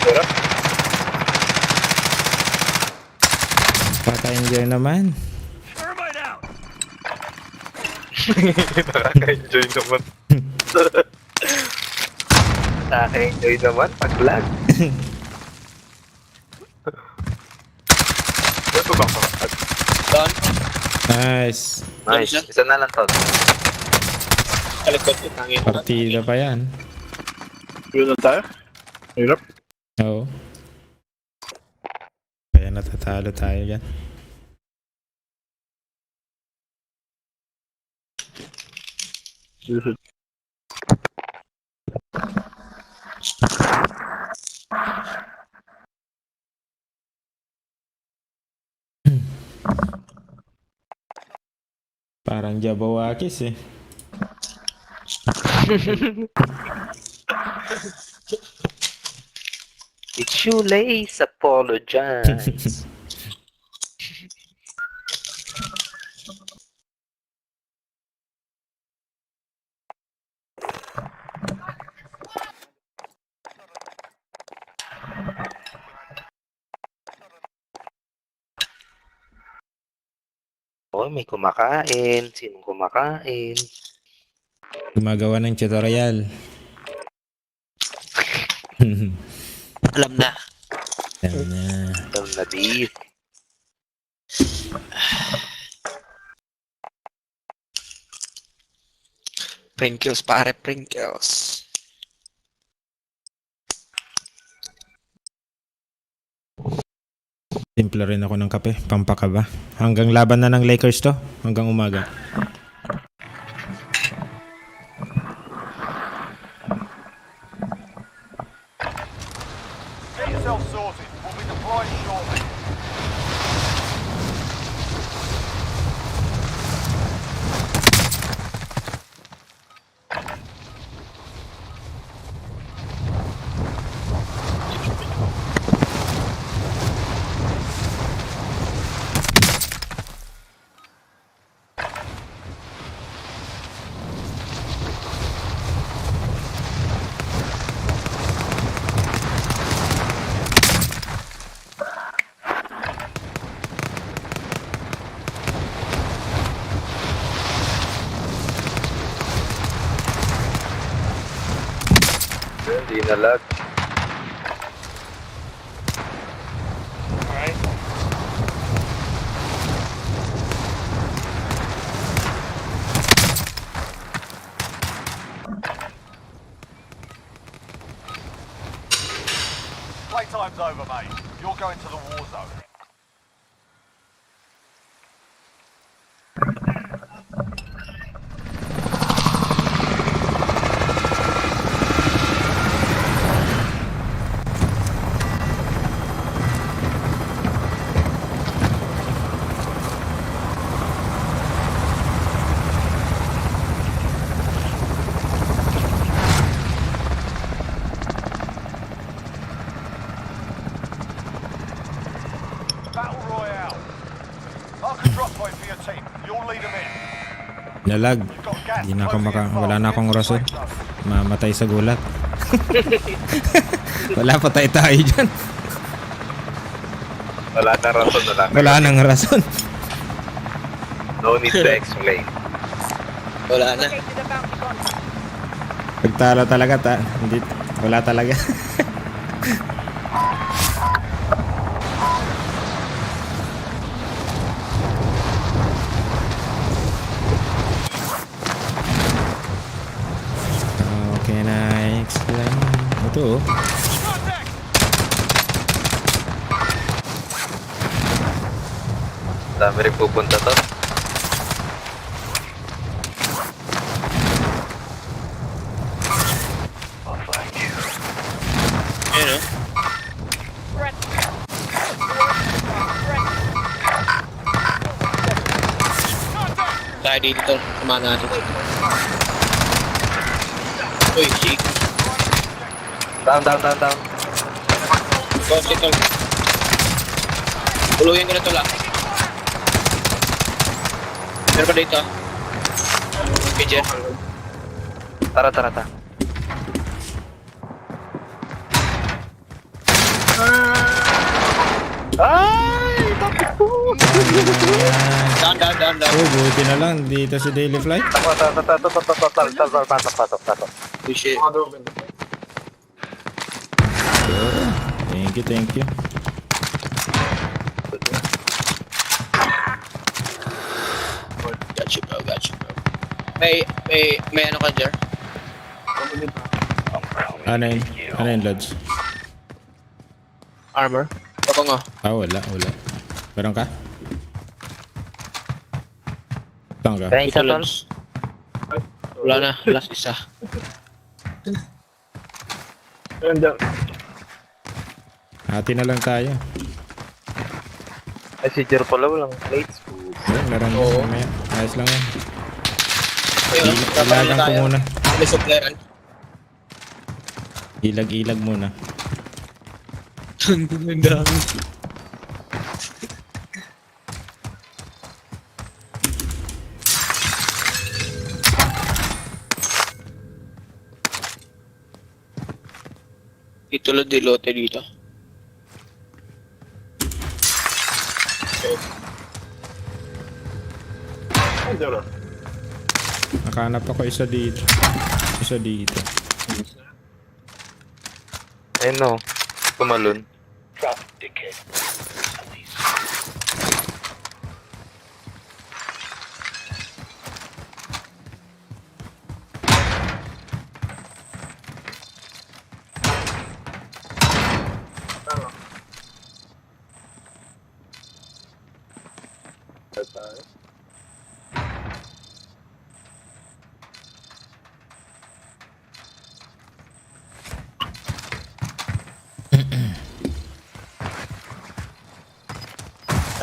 Pero, Paka-enjoy naman. Nakaka-enjoy naman. Nakaka-enjoy naman pag lag. ito ba ko? Doon. Nice. Nice. Isa na lang to. Sa likod ko. Tangin. Partida pa yan. Yun lang tayo? Hirap. Oo. Kaya natatalo tayo dyan. Parang Jabawakis eh. It's shoelace, apologize. Oh, may kumakain. Sinong kumakain? Gumagawa ng tutorial. Alam na. Yan na. Alam na di. Prinkles, pare, prinkles. Simple rin ako ng kape. Pampakaba. Hanggang laban na ng Lakers to. Hanggang umaga. Get yourself sorted. We'll be deploying shortly. Hindi na lag. Playtime's over, mate. You're going to the war zone. Battle Royale. Mark a drop point for your team. You'll lead them in. Nalag. You've got gas. Hindi na ako closing in wala fast. na akong Get to the rason. safe zone. Mamatay sa gulat. Wala pa tayo dyan. Wala na rason na lang. Wala nang rason. No need to explain. Wala na. Located a bounty contract. Pagtalo talaga hindi, wala talaga. How can I explain? Ito oh. Dami rin pupunta to. Ayun o. Threat. Threat. Tayo dito. Samahan natin. Uy, shake. Down. Go, sit on. Puluhin ko na ito lang. Meron pa dito. Okay, Jen. Tara, tara, tara. Ay! Tapos ko! Down. Oh, buti na lang. Dito si Daily Fly. Tatok. Oh shit. Thank you. Got you, bro. May ano ka, Jar? Ano yun, Lods? Armor? Ako nga. Wala. Meron ka? Saan ka? Kaya isa tol. Wala na, last isa. Hati na lang tayo. Ay, si Jer pala walang plates. Meron Oo. mamaya. Ayos lang yan. Ayun, Ilagan ko muna. May supleran. Ilag muna. Ang dami. Itulad dilote dito. Nakahanap ako isa dito. Ayun no. Tumalon.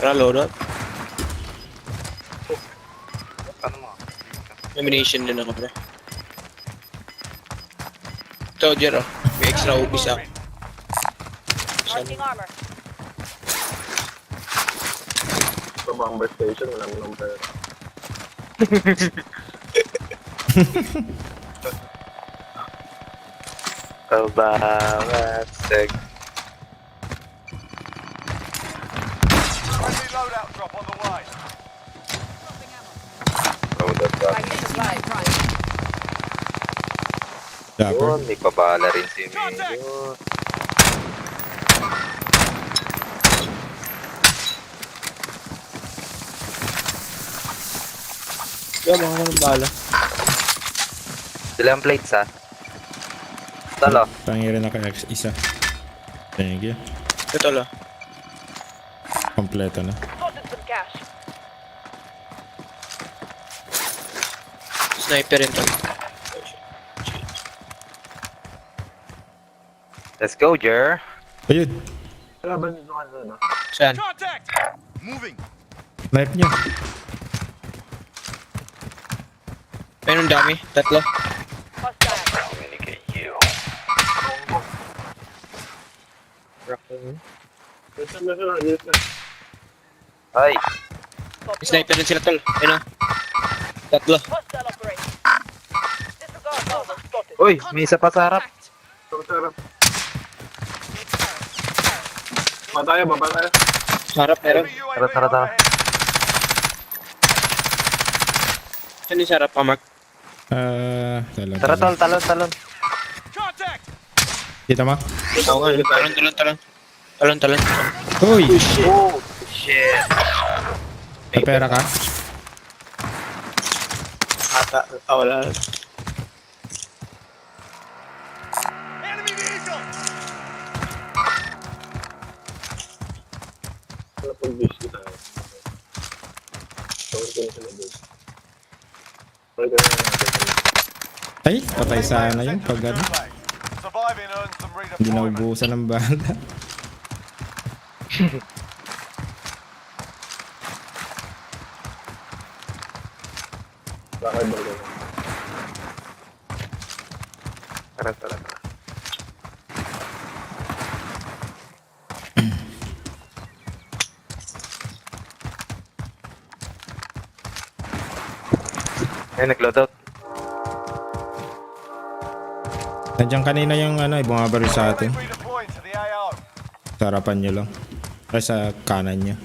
Tara, load up. May munition din ako, pre. Ito, Jer, oh. May extra ubis ako. Marking armor. Sa bomber station, wala mo ng pera. Mammartek. Friendly loadout drop on the way. Package supply. Dapper. Yun, may pabala rin si Mayo. Kaya mga ka ng bala. Ilang plates ha? Talo. Pangirin ako isa. Thank you. Ito lang. Kompleto na. Spotted some cash. Sniper rin to. Let's go, Jer. Ayun. Saan? Contact! Moving. Knife niyo. Meron dami. Tatlo. Hostile. Ay, May sniper rin sila, tol. Ayun, oh. Tatlo. Hostile operation. Disregard cover. Spotted. uy, may isa pa sa harap. Ba tayo? Harap meron. Enemy UAV Tara. overhead. Saan yung sarap, Mark? Talon. Tara, talon. Contact! Kita mo? Oo nga. Talon. Uy! Oh, shit. May pera ka? Wala. Enemy vehicle! Ay, patay sana yun pag ano. Surviving earns some Hindi redeployment. naubusan ng bala. Tara. Ay, nag-loadout. Nandiyan kanina yung ano, bumabaril sa atin. Redeploying to the AO. Sa harapan nyo lang. Ay, sa kanan nyo.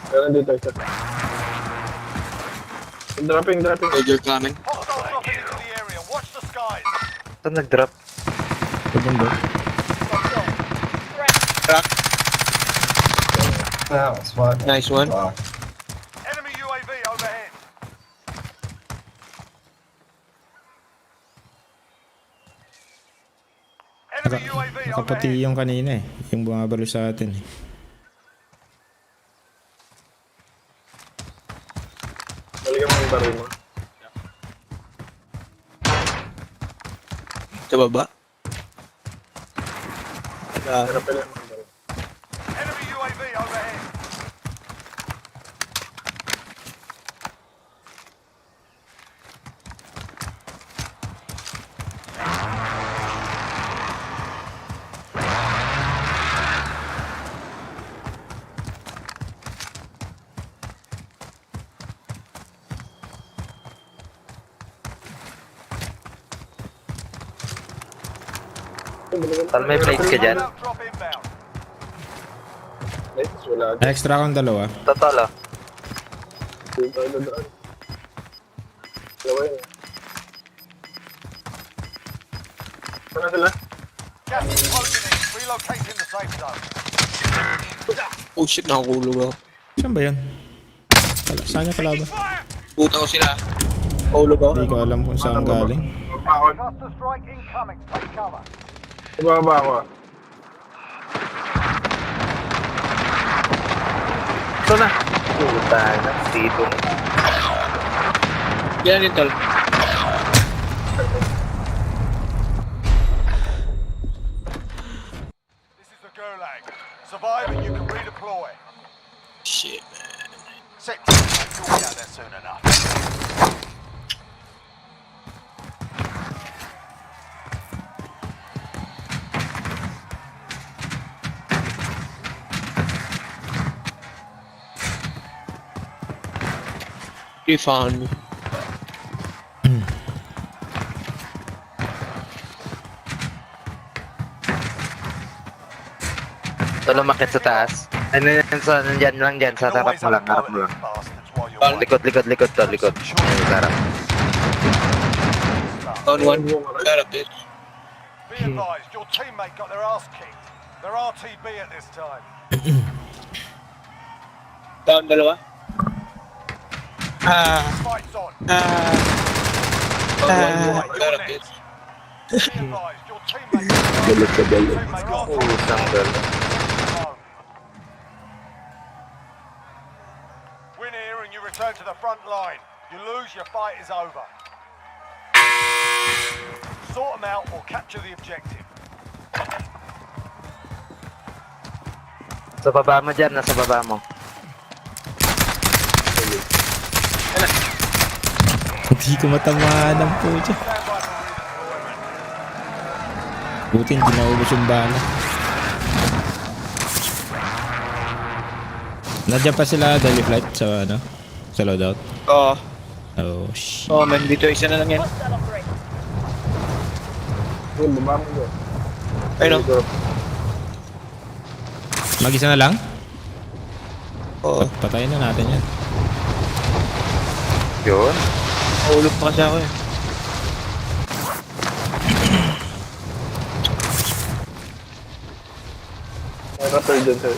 Meron dito isa. Dropping. Major coming. Hostiles dropping into the area. Watch the skies. Saan nag-drop? Sa bundok. Nice one. Enemy UAV overhead. Enemy UAV Nakaputi overhead. yung kanina eh. Yung bumabaril sa atin eh. Balikan mo yung baril mo. Sa baba. Pero pala mo yung baril. Enemy UAV overhead. Saan may plate ka dyan? Loadout drop inbound. Nice, wala. Extra akong dalawa. Total ah. Dito tayo dadaan. Dalawa yun. Saan na sila? Gas is closing in. Relocating the safe zone. Oh shit, nakakulog ako. Saan ba yun? Saan niya kalaban? Puta ko sila. Kulog ako. Hindi ko alam kung saan galing. Bakon. Cluster strike incoming. Take cover. Ibaba ako ah. Ito na. Puta na. Dito na. Yan din tol. This is the Gulag. Survive and you can redeploy. Shit, man. Set team. You'll be out there soon enough. They found me. Ito lumakit sa taas. Ano yan? So, nandyan lang dyan. Sa harap mo lang. Harap mo lang. Likod to. Likod. Ayun, sa harap. Down one. Shut up, bitch. Be advised, your teammate got their ass kicked. They're RTB at this time. Down dalawa. Fight's on. Down one. Shut up, bitch. Be advised, your teammate got Pusang gal. Win here and you return to the front line. You lose, your fight is over. Sort them out or capture the objective. Sa baba mo dyan. Nasa baba mo. Hindi ko matamaan ng puto. Stand by for redeployment. Buti hindi naubos yung bala. Nandiyan pa sila daily flight sa ano? Sa loadout. Oo. Oh shit. Oh man, dito isa na lang yan. Hostile operator. Yung baba mo doon. Ayun o. Mag-isa na lang? Oo. Patayin na natin yan. Yun. Ulog pa kasi ako eh. May rapper dyan sir.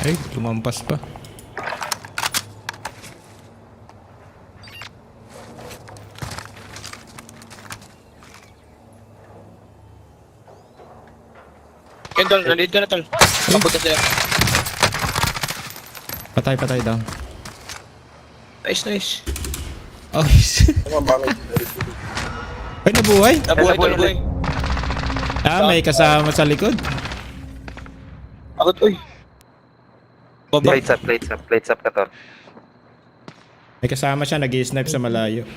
Ay, lumampas pa. Yan tol, nandito na tol. Papunta sila. Patay down. Nice. Oh, Tama ba may ay, nabuhay? Nabuhay. May kasama sa likod. Akot, uy. Baba. Plates up ka to. May kasama siya, nag-i-snipe sa malayo.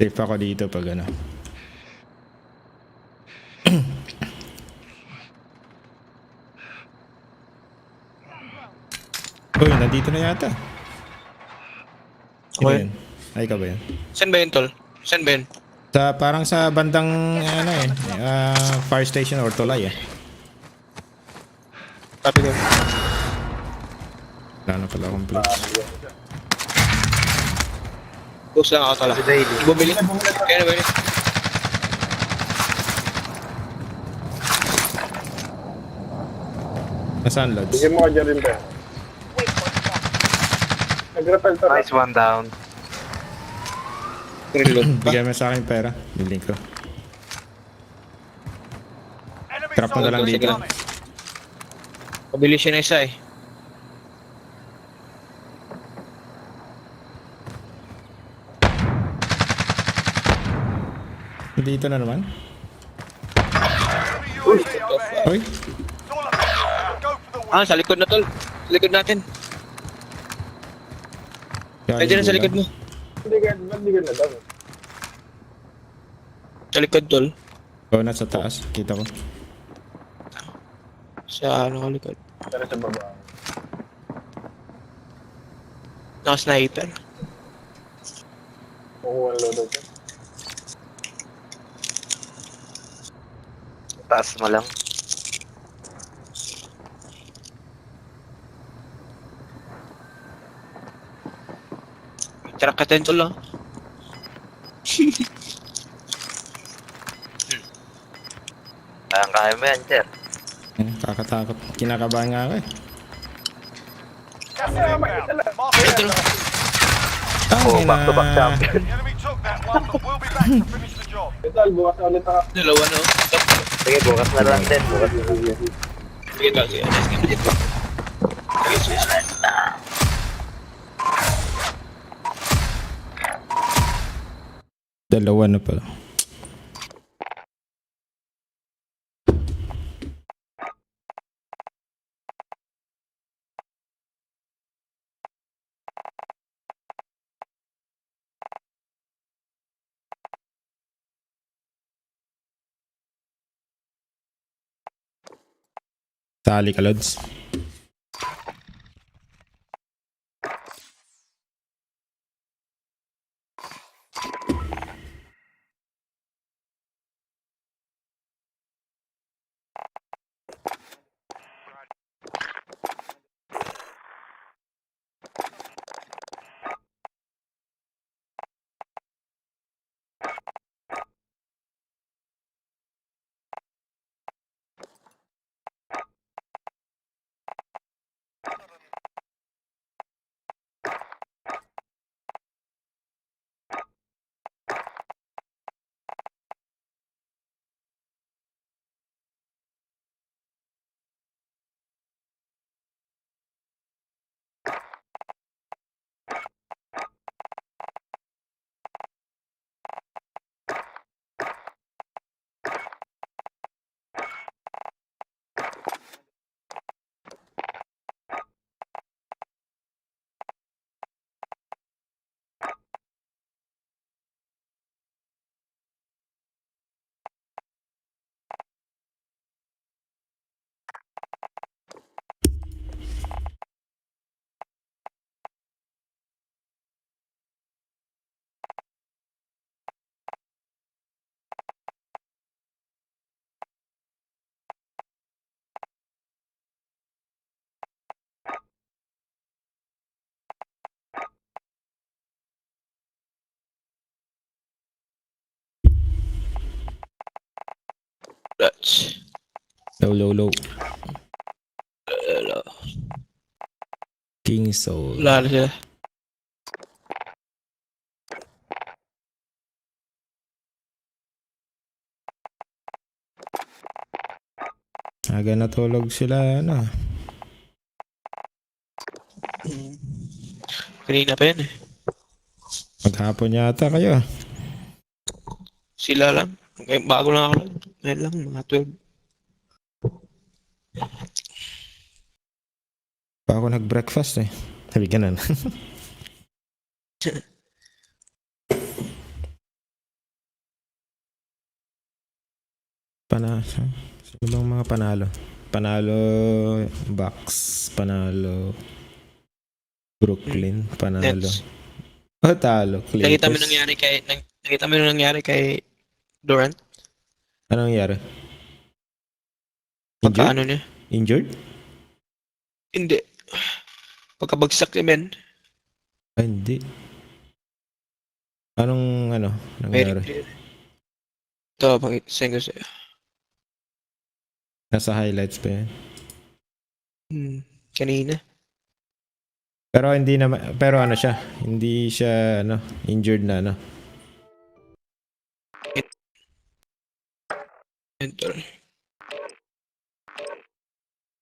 Safe ako dito pag ano. Uy, nandito na yata. Sino Okay. yun? Ay, ikaw ba yun? Saan ba yun, tol? Saan ba yun? Parang sa bandang ano eh, fire station or tulay eh. Copy ko. Wala na pala akong plate. Close lang ako, tol. Bumili. Kaya na ba yun? Nasaan, Lods? Bigyan mo ka dyan rin, pera. Wait for drop. Nag-repel to. Nice, one down. Reload pa. Bigyan mo sa akin pera. Biling ko. Enemy Trap mo na lang soldiers dito. incoming. Pabili siya na isa eh. Dito na naman. Enemy UAV overhead. Uy, It's all up to you now. Go for the win. Ah, sa likod na, tol. Sa likod natin. Pwede na sa likod mo. Hindi ka na daw. Sa likod, tol. Oo, nasa taas. Kita ko. Sa ano ka likod. Pero sa baba. Naka-sniper. Kukuha ang loadout ko. Taas mo lang. Track ka tayo, tol, ah. Kaya mo yan, sir. Kakatakot. Kinakabahan nga ako eh. Gas is inbound. Mark Ayun, it. tol. Oh, back to back champion. The enemy took that one, but we'll be back to finish the job. Ito, bukas na ulit ako. Dalawa, no? Sige, bukas na lang din. Bukas na lang. Sige, tol. Sige, nice game dito. Sige, sige. Dalawa na pala. Sali ka, Lods. That's... Low, low, low. Wala. King Soul. Wala na siya. Aga natulog sila, ano. Kanina pa yan eh. Maghapon yata kayo. Sila lang. Okay, bago lang ako. Ngayon lang, mga 12. Pa ako nag-breakfast eh. Sabi ka na. Sino bang mga panalo? Panalo Bucks, panalo Brooklyn, panalo. Nets. Oh, talo. Nakita mo Clippers. yung nangyari kay Durant? Anong nangyari? Pagkaano niya? Injured? Hindi. Pagkabagsak niya, men. Ah, hindi. Anong Very nangyari? clear. Ito, pakisend ko sa'yo. Nasa highlights pa yan. Kanina. Pero hindi naman, pero ano siya, hindi siya injured na Enter.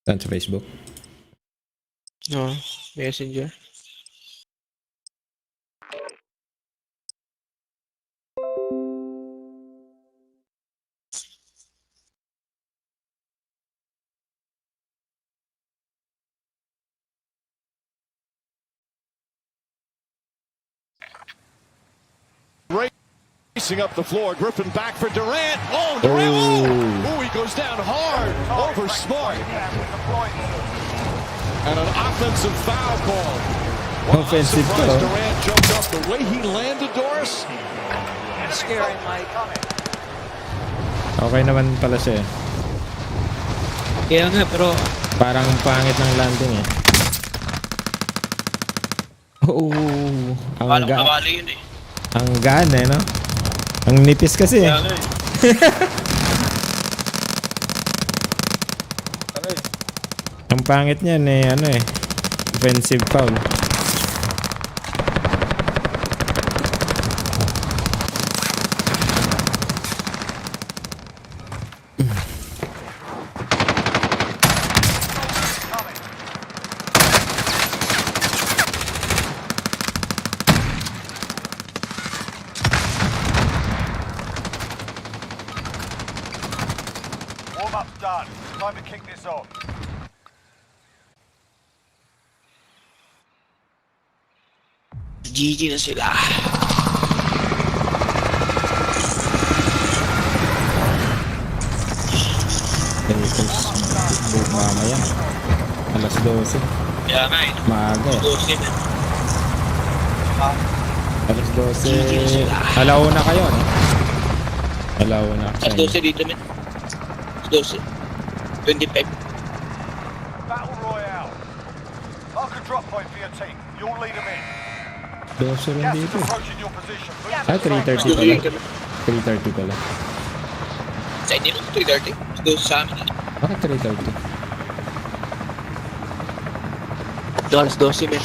Saan sa Facebook? No, messenger. Racing up the floor, Griffin back for Durant. Oh, Durant! Oh, he goes down hard over Smart. And an offensive foul call. Well, Offensive I'm surprised foul. Durant jumped up the way he landed, Doris. Scary, Mike. Okay naman pala siya eh. Kaya nga, pero Parang pangit ng landing eh. Oh, parang kawali yun eh. ang gaan eh, no? Ang nipis kasi eh. Kaya nga eh. Ang pangit niyan eh, offensive foul. Warm-up's done. Time to kick this off. GG na sila. Lakers, mamaya. Alas 12. Kaya nga eh. Maaga eh. 12 na. Alas 12. Alauna kayo, no? Alauna Alas kayo. 12 dito, men. Alas 12. 25. Battle Royale. Mark a drop point for your team. You'll lead them in. 12 rin Gas is dito. approaching your position. Move Ay, to the 3:30 safe pala. 3:30 pala. Sa inyo nung 3:30. Alas 12 sa amin. Bakit 3:30? Alas 12, men.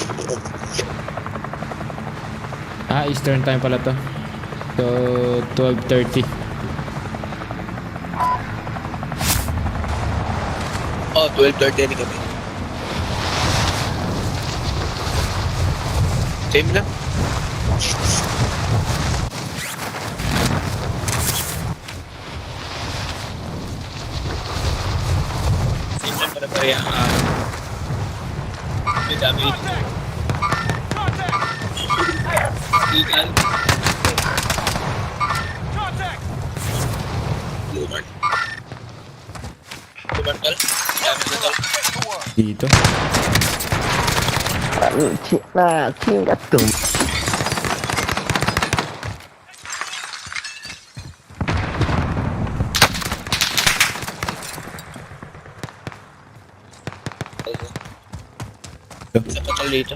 Ah, Eastern time pala to. So, 12:30. Oh, 12:30 din kami. Same lang. Same lang para pareha ang araw. May dami ito. Ikan. Luman. Luman pal. Dami na tol. Dito. Isa pa tol dito.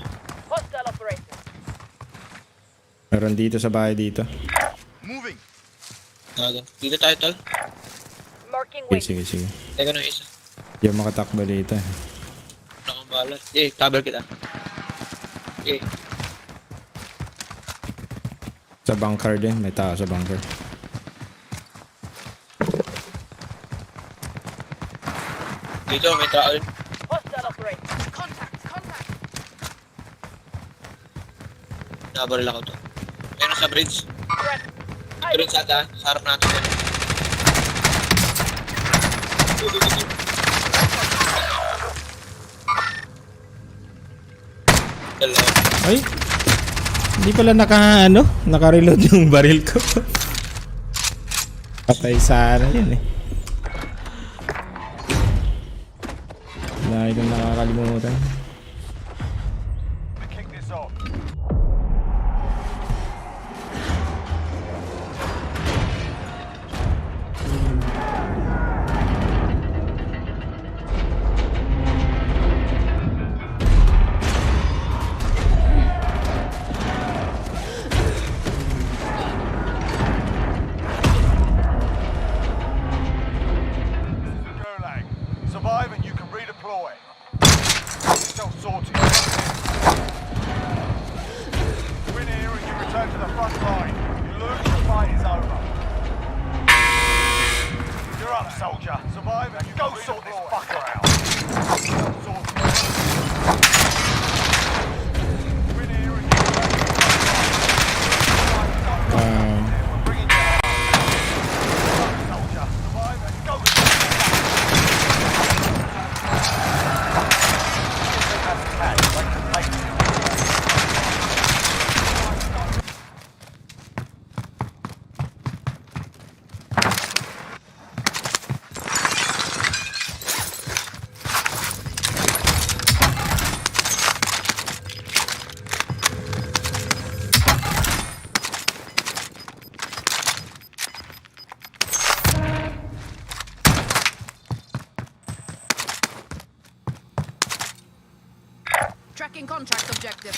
Hostile operator. Meron dito sa bahay dito. Aga. Dito tayo tol. Marking Okay, wing. sige, sige. Teka nung isa. Yung makatakbo dito. Wala kang balat. Cover kita. Sa bunker din. May tao sa bunker. Dito may tao rin. Hostile operator. Nabaril ako to. Meron sa bridge. Threat. Bridge ata. Sa harap natin. Dalawa. Ay! Hindi pala naka-reload yung baril ko. Patay sana yun eh. Lagi kong nakakalimutan. We kick this off. Gulag. Survive and you can redeploy. Self-sorting. Win here and you return to the front line. You lose, the fight is over. You're up, soldier. Survive and you go sort this fucker out. Self-sorting. Win here and you return to the front line. We're bringing you home. You're up, soldier. Survive and go sort this Tracking contract objective.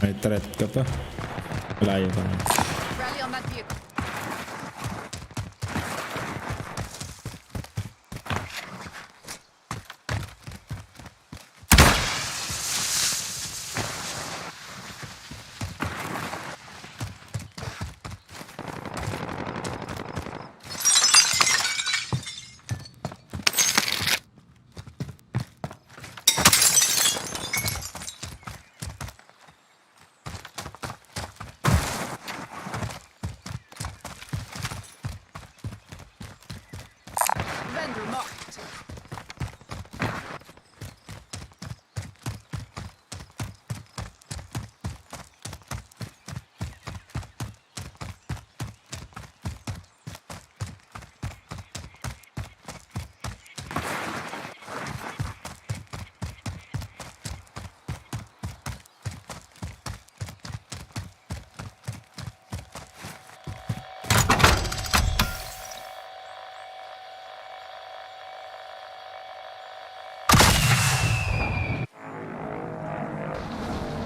May threat ka pa. Malayo pa na. Rally on that vehicle. Vendor marked.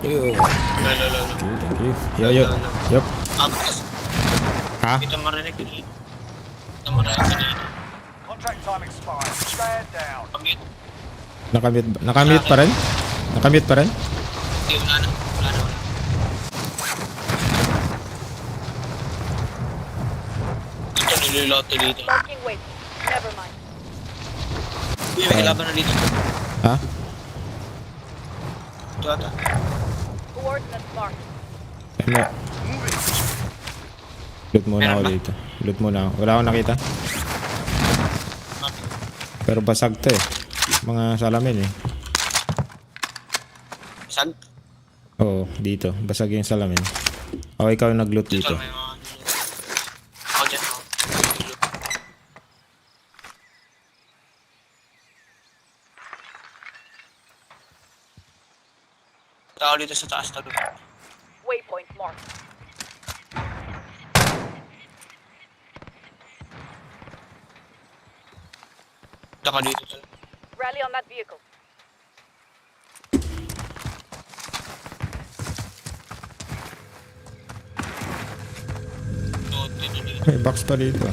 Yo. Lalo. Thank you. Yo. Yup. Tapos, Ha? ito marinig kanina. Ito marinig kanina. Contract time expired. Stand down. Pamit. Nakamute pa rin? Nakamute pa rin? Hindi, wala na. Wala na. Ito, nililoto dito. Marking wait. Never mind. Uy, may laban na dito. Ha? Ito ata. Coordinates marked. Ano? Loot muna Meron ako ba? dito. Loot muna ako. Wala akong nakita. Pero basag to eh. Mga salamin eh. Saan? Oo, dito. Basag yung salamin. O, ikaw yung nag-loot Dito, dito. may mga... Ako dyan. Tao dito sa taas tabi. Waypoint marked. Taka dito talaga. Rally on that vehicle. Dito. May box pa dito.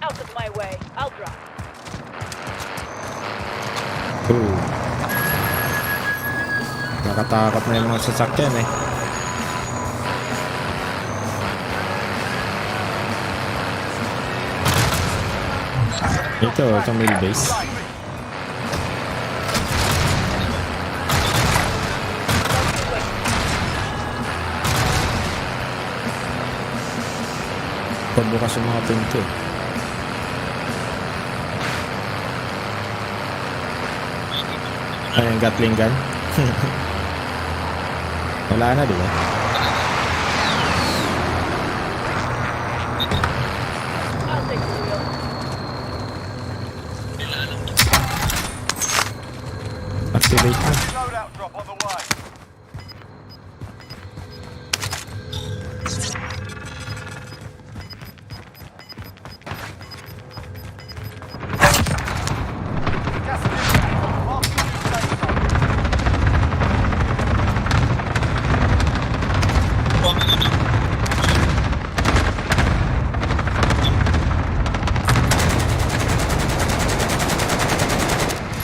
Out of my way. I'll drive. Oo. Nakatakot na yung mga sasakyan eh. Ito, itong mill base. Pagbukas yung mga pinto eh. Ayun, Gatling gun. Wala na, di ba? I'll take the wheel. Activate na. Loadout drop on the way. Gas is inbound.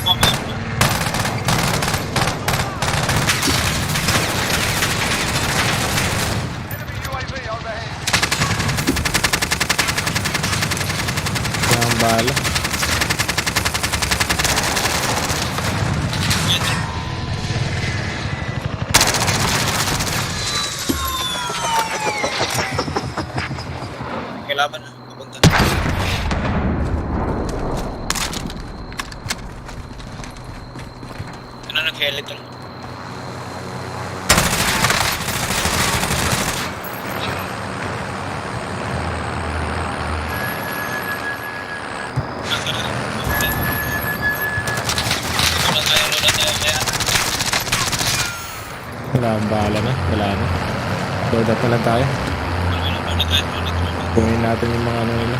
Marking new safe zone. Enemy UAV overhead. Kaya ang bala. Kailaban na. Papunta. Ano nag-helmet to? Wala ang bala na. Wala na. Load up na lang tayo. Kunin natin yung mga ano nila.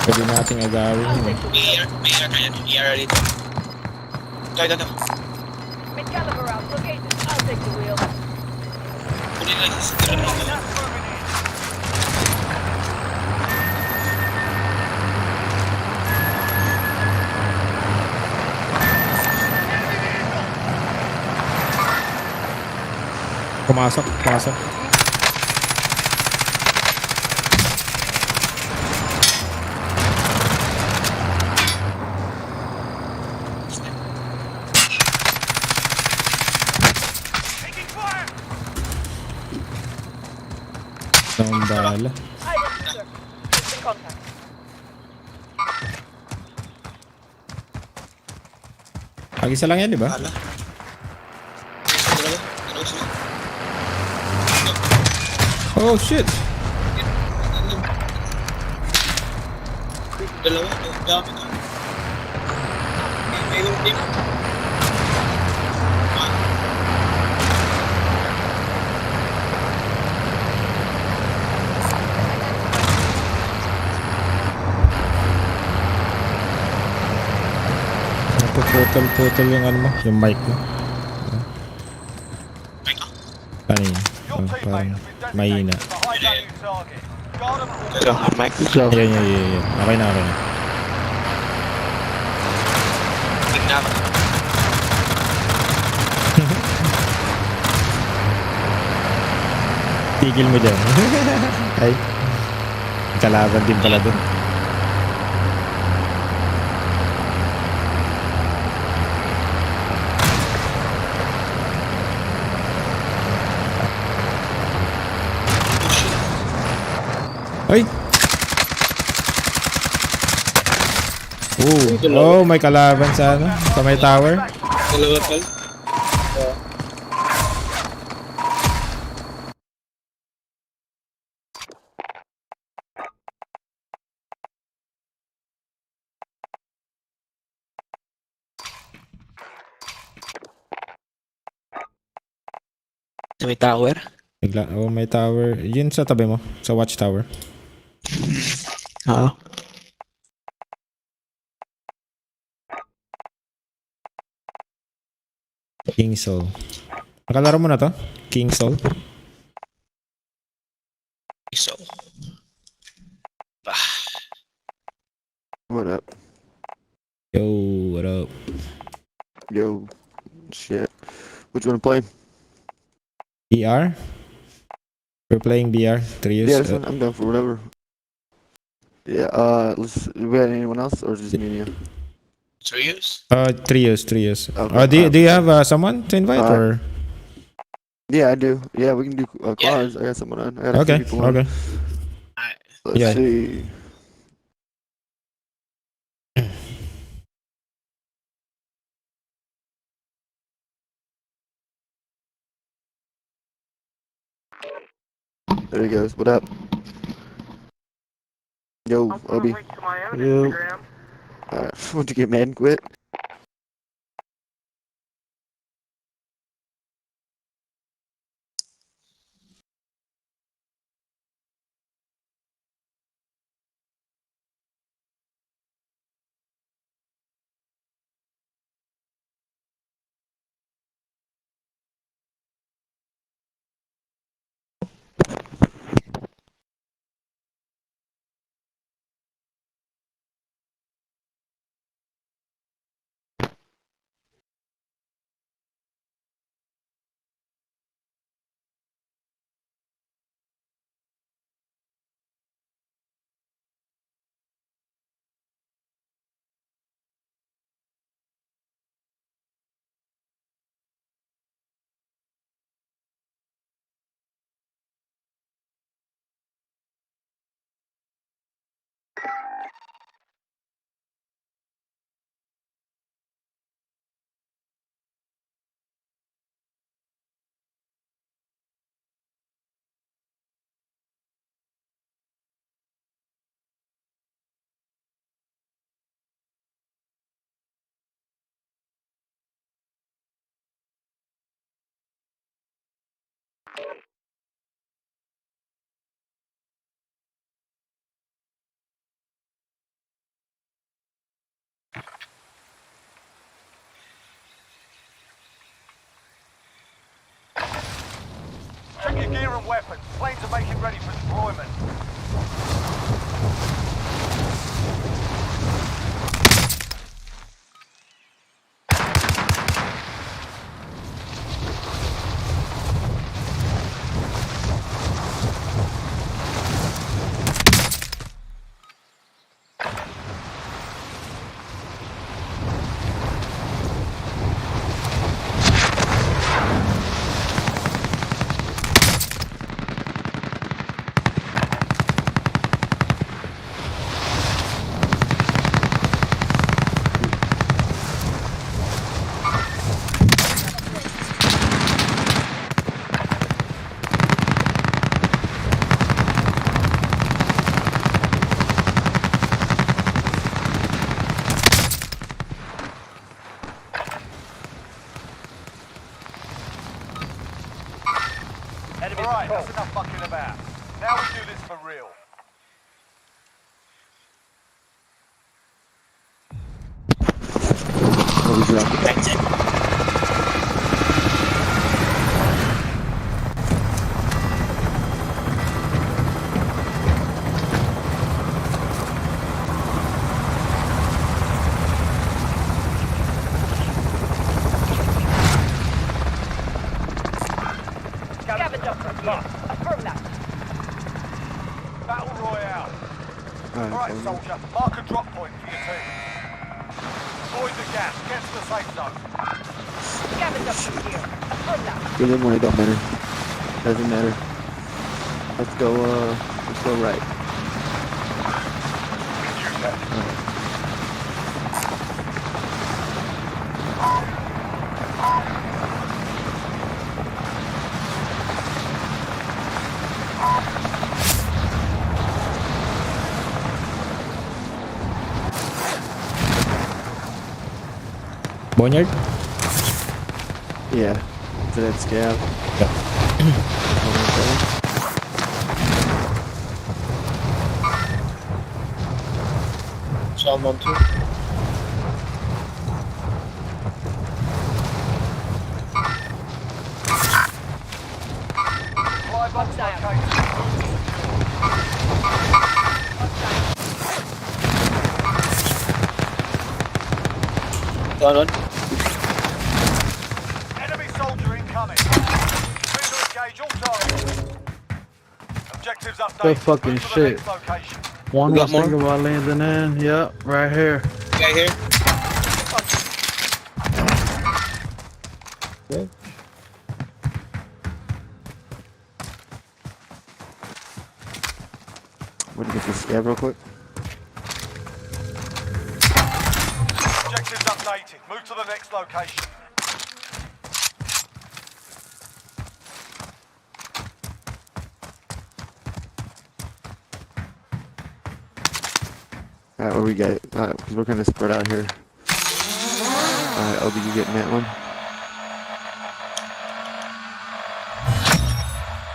Pwede nating agawin yun eh. May AR kaya. AR dito. Ito. Mid-caliber round located. I'll take the wheel. Kunin lang yung siguro nito. Gas moving in. Pumasok. Taking fire. Ang bala. I will sir. In contact. Isa lang yan, di ba? Hala. Oh shit! Dalawa. Dami na. May team. Napuputol-putol yung ano mo, yung mic mo. Kanina. Your teammate Parang has been mahina. designated as a high-value target. Guard them all. Ito, mic slow. Yan. Okay na. Tignan ako. Tigil mo dyan. Ay. Kalaban din pala dun. Ay! Oh, may kalaban sa ano? Sa may tower. Dalawa pal. Sa may tower. Oh, may tower. Yun sa tabi mo. Sa watchtower. Oo. King Soul. Nakalaro mo na to? King Soul? So. Bah. Yo, shit. What you wanna play? BR? We're playing BR. Trios. Yeah, I'm down for whatever. Yeah, we got anyone else or just me and you? Serious? Trios. Okay, Do you have someone to invite or? Yeah, I do. Yeah, we can do Yeah. quads. I got someone on. I got a few Okay. people on. Okay. Alright. Let's Yeah. see. There he goes. What up? Yo, Obi. Yo. What'd you get mad and quit? Check your gear and weapons. Planes are making ready for deployment. Alright, that's enough fucking about. Now we do this for real. Obi dropped. Scavenger from here. Affirm that. Battle Royale. Alright, Alright, soldier. Mark a drop point for your team. Avoid the gas. Get to the safe zone. Scavenger from here. Affirm that. Good one, it don't matter. Doesn't matter. Let's go right. Boneyard? Yeah. To that scav. Someone too. Fly box down. located. Gone on. incoming. Clear to engage all targets. Objectives updated. Good fucking Move to the shit. next location. One We was got more? thinking about landing in. Yep, right here. Guy here. Let me get this scab real quick. Objectives updated. Move to the next location. Alright, what we got? Alright, because we're kind of spread out here. Alright, Obi, you getting that one?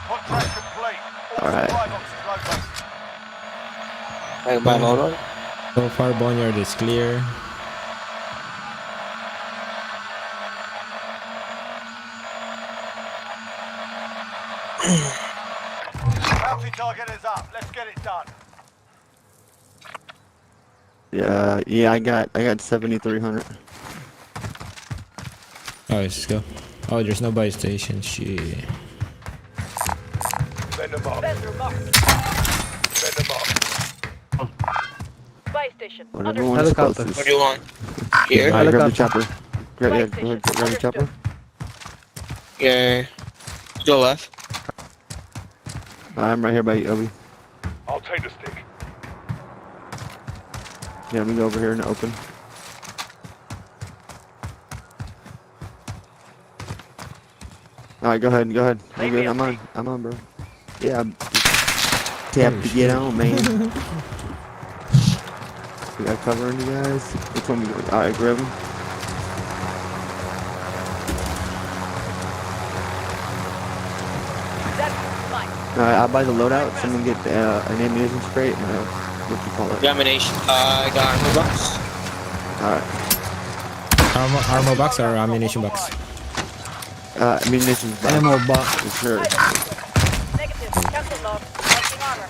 Contract complete. All Alright. supply boxes located. I can buy an auto. So far, Boneyard is clear. Bounty target is up. Let's get it done. Yeah, I got 7,300. Oh, let's go. Oh, there's no buy station. Shit. Vendor mark. Vendor marked. Vendor mark. Buy station. Whatever Understood. one is Helicopter. closest. What do you want? Here? Alright, grab the Helicopter. chopper. Grab, yeah, go ahead, grab the chopper. Yeah. To the left. I'm right here by you, Obi. I'll take the stick. Yeah, let me go over here in the open. Alright, go ahead. You good? I'm on, bro. Yeah, I'm tap to get on, man. We got cover on you guys. Which one? Alright, grab him. That's mine. Alright, I'll buy the loadout. Someone get an ammunition spray and what do you call it? Examination. I got armor box. Alright. Armor box or ammunition box? Ammunition box. Ammo box. For sure. Negative. Cancel log. Marking armor.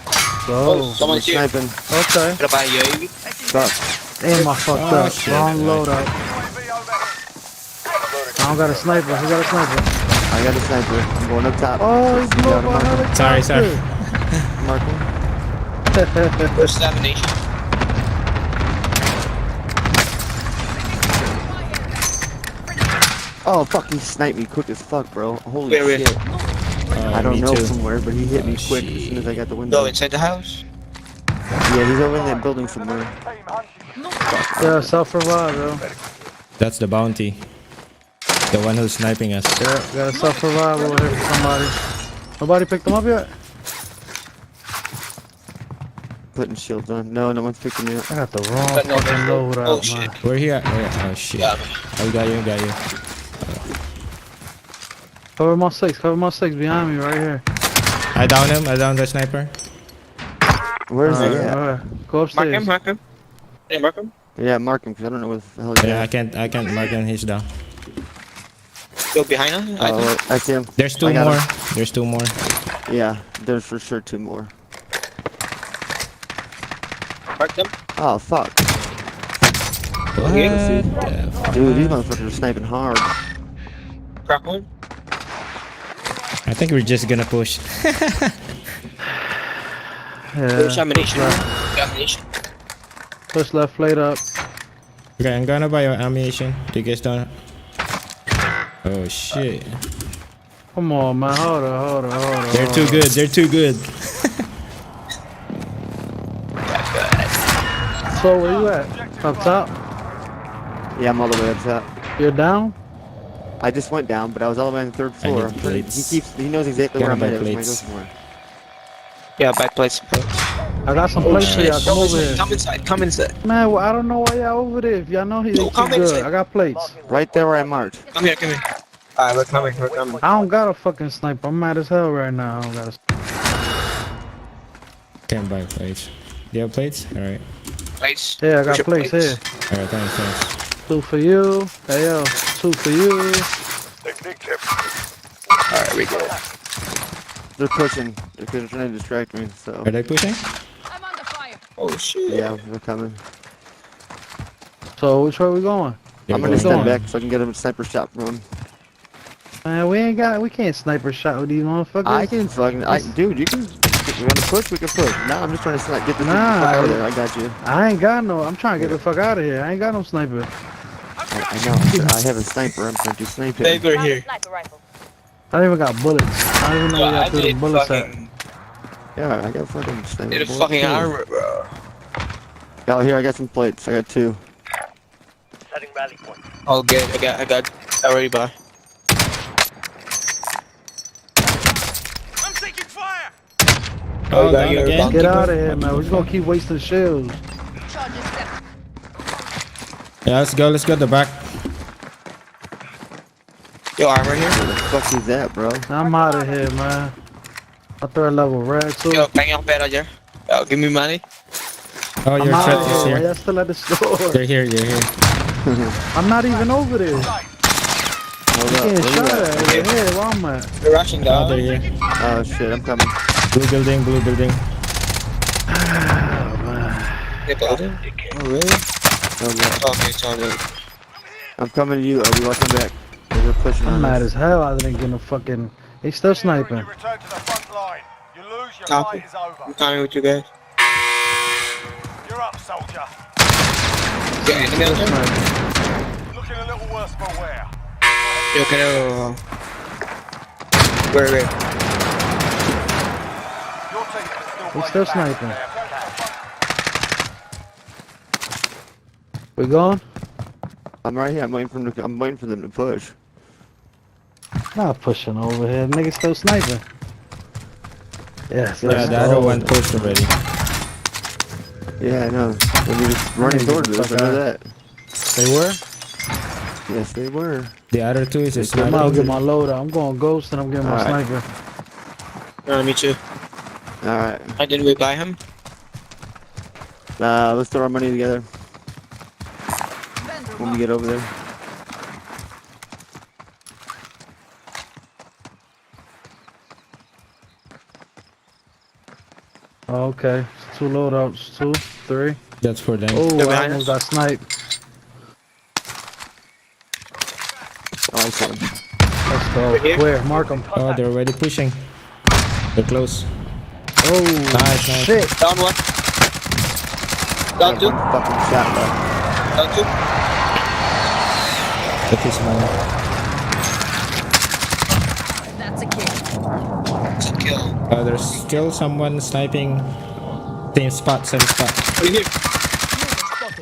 Oh, Go. someone's here. Sniping. Okay. Gotta buy a UAV. Stop. Damn, I fucked Oh, up. shit. Wrong loadout. UAV overhead. I don't got a sniper. Who got a sniper? I got a sniper. I'm going up top. Oh, he's You got low him, behind Mark. the Sorry, sorry. Mark him. Where's examination? Oh, fuck, he sniped me quick as fuck, bro. Holy Where, where? shit. Oh, I don't me know too. from where, but he hit me Oh, quick shit. as soon as I got the window. Go inside the house. Yeah, he's over in that building somewhere. Team hunting. Yeah, self-revive, bro. That's the bounty. The one who's sniping us. Yeah, got a self-revive over here for somebody. Nobody picked them up yet? Putting shields on. No, no one's picking me up. I got the wrong Got no fucking info. loadout, Oh man. shit. Where he at? Oh shit. Yeah. I got you. Cover my six behind me right here. I down him. I down the sniper. Where's he Alright, at? alright. Go Mark upstairs. him, mark him. Hey, mark him. Yeah, mark him, because I don't know where the hell he's Yeah, at. I can't mark him. He's down. Go behind him. I Oh, think. wait, I see him. There's two I got more. him. There's two more. Yeah, there's for sure two more. Mark them. Oh, fuck. What? Okay. the Dude, these motherfuckers are sniping hard. Crack one. I think we're just gonna push. Yeah. Examination. Examination. Push left plate up. Okay, I'm gonna buy your ammunition. Do you guys don't? Oh shit. Come on, man. Hold on. They're too good. They're too good. So where you at? Up top? Yeah, I'm all the way up top. You're down? I just went down, but I was all the way on the third I floor. need I'm pretty, plates. he knows exactly where Gotta I'm buy at every time I go plates. somewhere. Yeah, buy plates. I got some Oh plates for shit. y'all. Come over here. Come inside. Come inside. Man, well, I don't know why y'all over there. If y'all know he's No, too come good. inside. I got plates. Right there where I marked. Come here. Come here. Alright, we're coming. We're coming. I don't got a fucking sniper. I'm mad as hell right now. I don't got a Can't buy plates. Do you have plates? Alright. Plates. Yeah, I got Where's your plates here. Alright, thanks. 2 for you. Hey, yo. 2 for you. Technique tip. Alright, we go. They're pushing. They're trying to distract me, so. Are they pushing? I'm under fire. Oh shit. Yeah, they're coming. So which way we going? They're I'm gonna going stand down. back so I can get a sniper shot from him. Man, we can't sniper shot with these motherfuckers. I can fucking, dude, you can. If you want to push, we can push. Nah, I'm just trying to get this Nah, fuck out of there. I got you. I ain't got no. I'm trying to get the fuck out of here. I ain't got no sniper. I know. I have a sniper. I'm trying to snipe him. Paper Found a here. sniper rifle. I don't even got bullets. I don't even know where I y'all threw the need bullets at. fucking, Yeah, I got fucking sniper. need a bullets, fucking too. armor, bro. Oh, here, I got some plates. I got 2. All good. I got already by. I'm taking fire! Oh, got down your again. bounty. Get out of here, man. We're just gonna keep wasting shells. Charges set. Yeah, let's go. Let's go to the back. Yo, armor here. Where the fuck is that, bro? I'm out of here, man. I third level red too. Yo, pang yung pera dyan. Yo, give me money. Oh, I'm your out threat of is here. Why here. y'all still at the store? You're here. You're here. I'm not even over there. Hold up. Getting Where you shot at? at over here. Where I'm at? We're rushing Oh, down. they're here. Oh shit, I'm coming. Blue building. Blue building. They're building? Oh, really? Oh, yeah. Okay, it's all good. I'm coming to you. Obi, watch my back. They're pushing I'm on mad us. as hell. I didn't get no fucking. They still sniping. You return to the front line. You lose, your Copy. fight is over. I'm coming with you guys. You're up, soldier. Yo, enemy out there? Looking a little worse for wear. Yo, can I... Where? Your team is still They still fighting back. sniping. Return to the front. We going? I'm right here. I'm waiting for them to push. Not pushing over here. Niggas still sniping. Yes. Yeah, let's the go. other one pushed already. Yeah, I know. They're just running towards us. I know that. They were? Yes, they were. The other two is a I'm out sniper. get my loader. I'm going ghost and I'm getting my Alright. sniper. Me too. Alright. I didn't we buy him? Let's throw our money together when we get over there. Oh, okay. 2 loadouts. 2, 3. That's for them. Oh, They're I behind almost got sniped. Oh, I see them. Let's go. Right here? Where? Mark them. Oh, they're already pushing. They're close. Oh, Nice. shit. Down one. Down two. Fucking shot left. Down two. That is mine. That's a kill. It's a kill. There's still someone sniping. Same spot. Right here.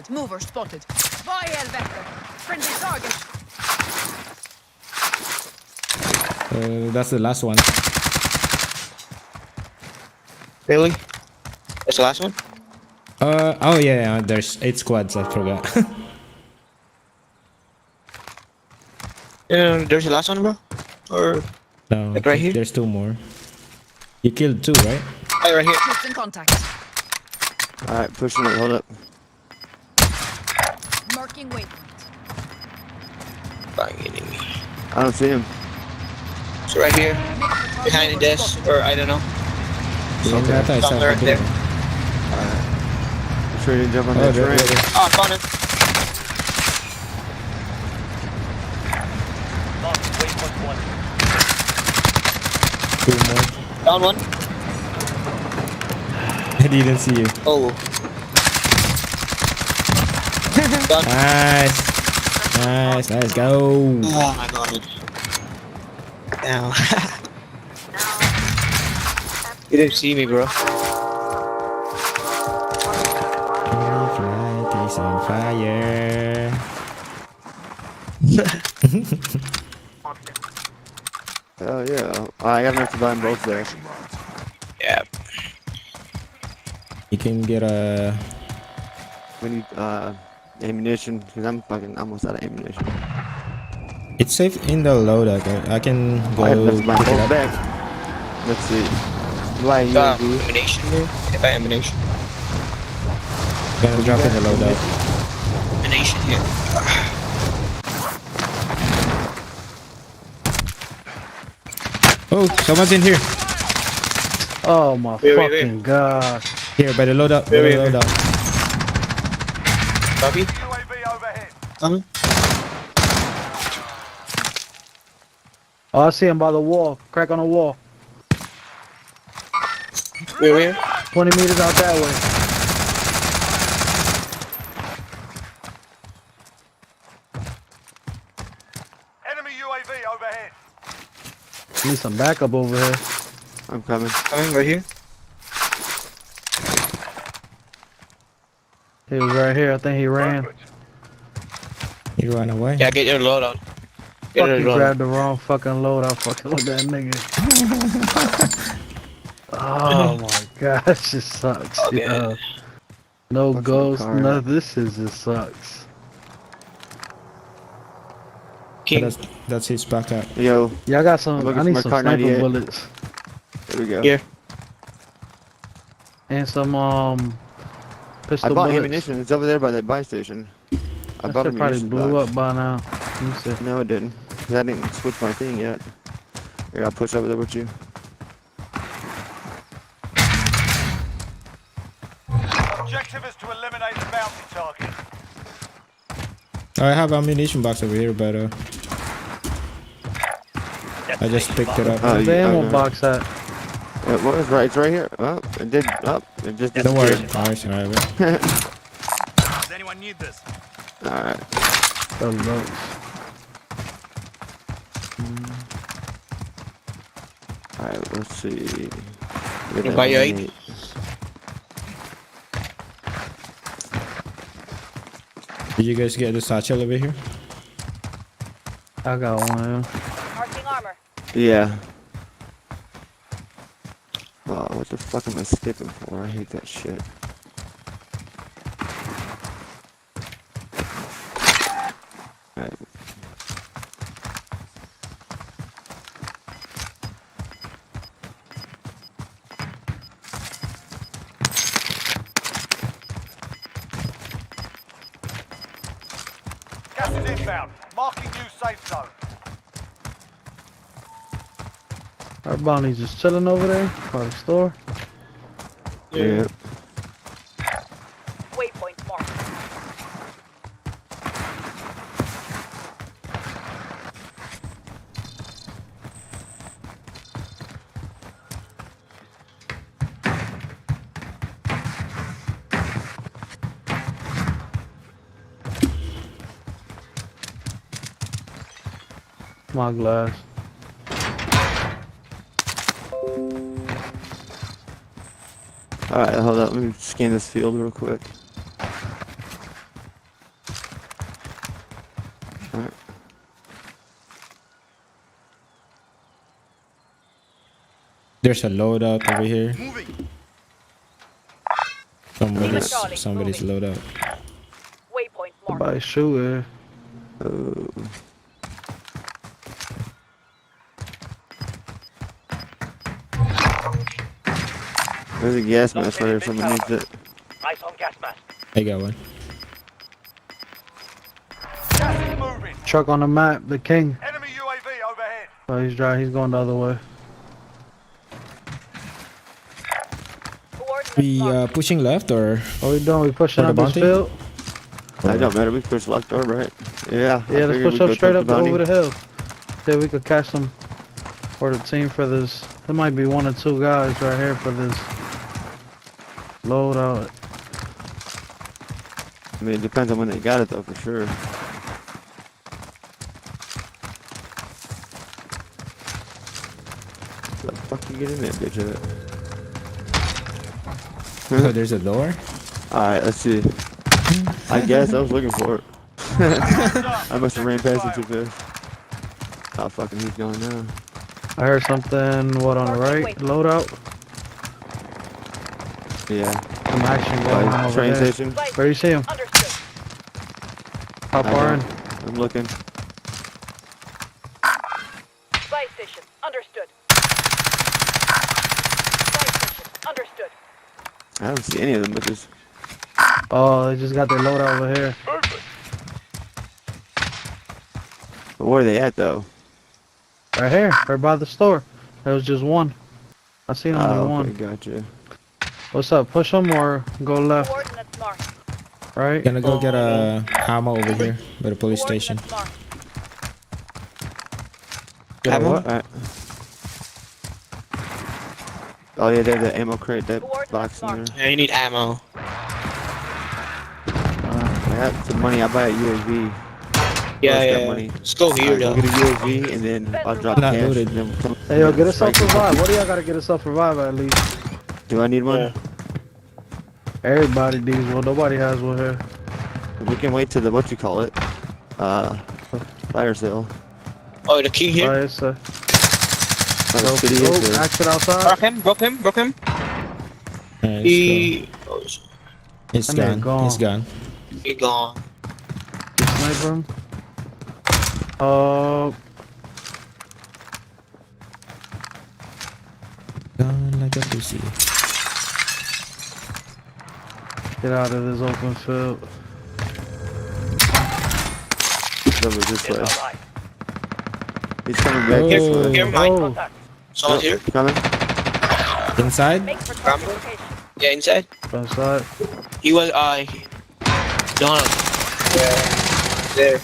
Mover spotted. Vad i helvete? Friendly target. That's the last one. Really? That's the last one? Oh yeah, there's 8 squads, I forgot. There's the last one, bro? Or... No, Like right here? there's 2 more. You killed 2, right? Hey, right here. Troops in contact. Alright, pushing it. Hold up. Marking waypoint. Bang enemy. I don't see him. So right here. Behind the desk. Or I don't know. Yeah, I thought I saw Somewhere right something. there. I'm trying to jump on Oh, that they're train. ready. Ah, I found him. Two more. Down one. I didn't see you. Oh. Done. Nice, go. Oh my god. Ow. You didn't see me, bro. Flight is on fire. Oh yeah. I got enough to buy them both there. Yeah. You can get a. We need ammunition because I'm fucking almost out of ammunition. It's safe in the loadout. I can go I have enough to buy pick it both up. back. Let's see. Why you Got do? ammunition, bro. If I have ammunition. Gonna drop in the loadout. Ammunition here. Oh, someone's in here. Oh my Wait. fucking god. Here by the loadout. By the Wait. loadout. Copy. UAV overhead. Coming. Oh, I see him by the wall. Crack on the wall. Where? 20 meters out that way. Enemy UAV overhead. Need some backup over here. I'm coming. Coming right here. He was right here. I think he ran. You run away. Yeah, get your load out. Get Fuck, your you load out. grabbed the wrong fucking load. I fucking with that nigga. Oh my gosh, this sucks. Okay. Yeah. No What's in the ghost, car? no. This is just sucks. King. That's his backup. Yo, Yeah, I got I'm some. looking I for need my some car sniper 98. bullets here we go. Here. and some pistol I bought bullets. ammunition. It's over there by that buy station. I That bought shit probably ammunition blew box. up by now. Let me see. No, it didn't. 'Cause I didn't switch my thing yet. Here, I'll push over there with you. Objective is to eliminate the bounty target. I have ammunition box over here, but I just picked it up. Oh, Where's the yeah, ammo okay. box at? It was right. It's right here. Oh, it did. Oh, it just Don't worry. disappeared. Alright, I have it. Does anyone need this? Alright. Those notes. Alright, let's see. You buy your ID? Did you guys get the satchel over here? I got one. Yeah. Marking armor. Yeah. Oh, what the fuck am I skipping for? I hate that shit. Alright. Gas is inbound. Marking new safe zone. Our bounty's just chilling over there by the store. Yeah. Waypoint marked. My glass. Alright, hold up. Let me scan this field real quick. Alright. There's a loadout over here. Somebody's loadout. Waypoint marked. Somebody shooting. Oh. There's a gas mask right here. Someone needs it. Eyes on gas mask. I got one. Gas is moving. Truck on the map. The king. Enemy UAV overhead. Oh, he's dry. He's going the other way. Coordinates We marked. pushing left or? What we doing? We pushing For up the this bounty? field? It don't matter. We push left or right. Yeah. Yeah, let's push up straight up over the hill. Yeah, we could catch them for the team for this. There might be one or two guys right here for this loadout. I mean, it depends on when they got it though, for sure. The fuck you get in there, bitch? Oh, there's a door. Alright, let's see. I guess I was looking for it. I must have ran past it too fast. Oh, fucking, he's going now. I heard something, what, on the right? Loadout? Yeah. Some action going on By over train there. station. Where you see him? Understood. How far in? I'm looking. Buy station. Understood. Buy station. Understood. I don't see any of them bitches. Oh, they just got their loadout over here. But where are they at though? Right here, right by the store. There was just one. I seen only Oh, one. okay, gotcha. What's up? Push them or go left? Coordinates marked. Right? Gonna go get a ammo over here by the police station. Coordinates marked. Get a Ammo? what? Alright. Oh yeah, there's the ammo crate, that Coordinates box in there. marked. Yeah, you need ammo. I got some money, I'll buy a UAV. Yeah, Got yeah. money. Let's go here, Alright, go though. get a UAV and then I'll drop Not cash. loaded. And then Hey, yo, get a strike self-revive. What do y'all gotta get a self-revive at least? Do I need one? Yeah. Everybody needs one. Nobody has one here. We can wait till the what you call it. Fire sale. Oh, the king here? Alright, it's The city is there. action outside. Broke him. Alright, let's He... Oh, go. It's That man gone. It's gone. gone. he gone. Sniper him. Gone like a pussy. Get out of this open field. It's over this way. He's coming back this way. Here, mine. Oh, Someone's here. Coming? Inside? Make for target location. Yeah, inside. outside. He was, Donald. Yeah. There.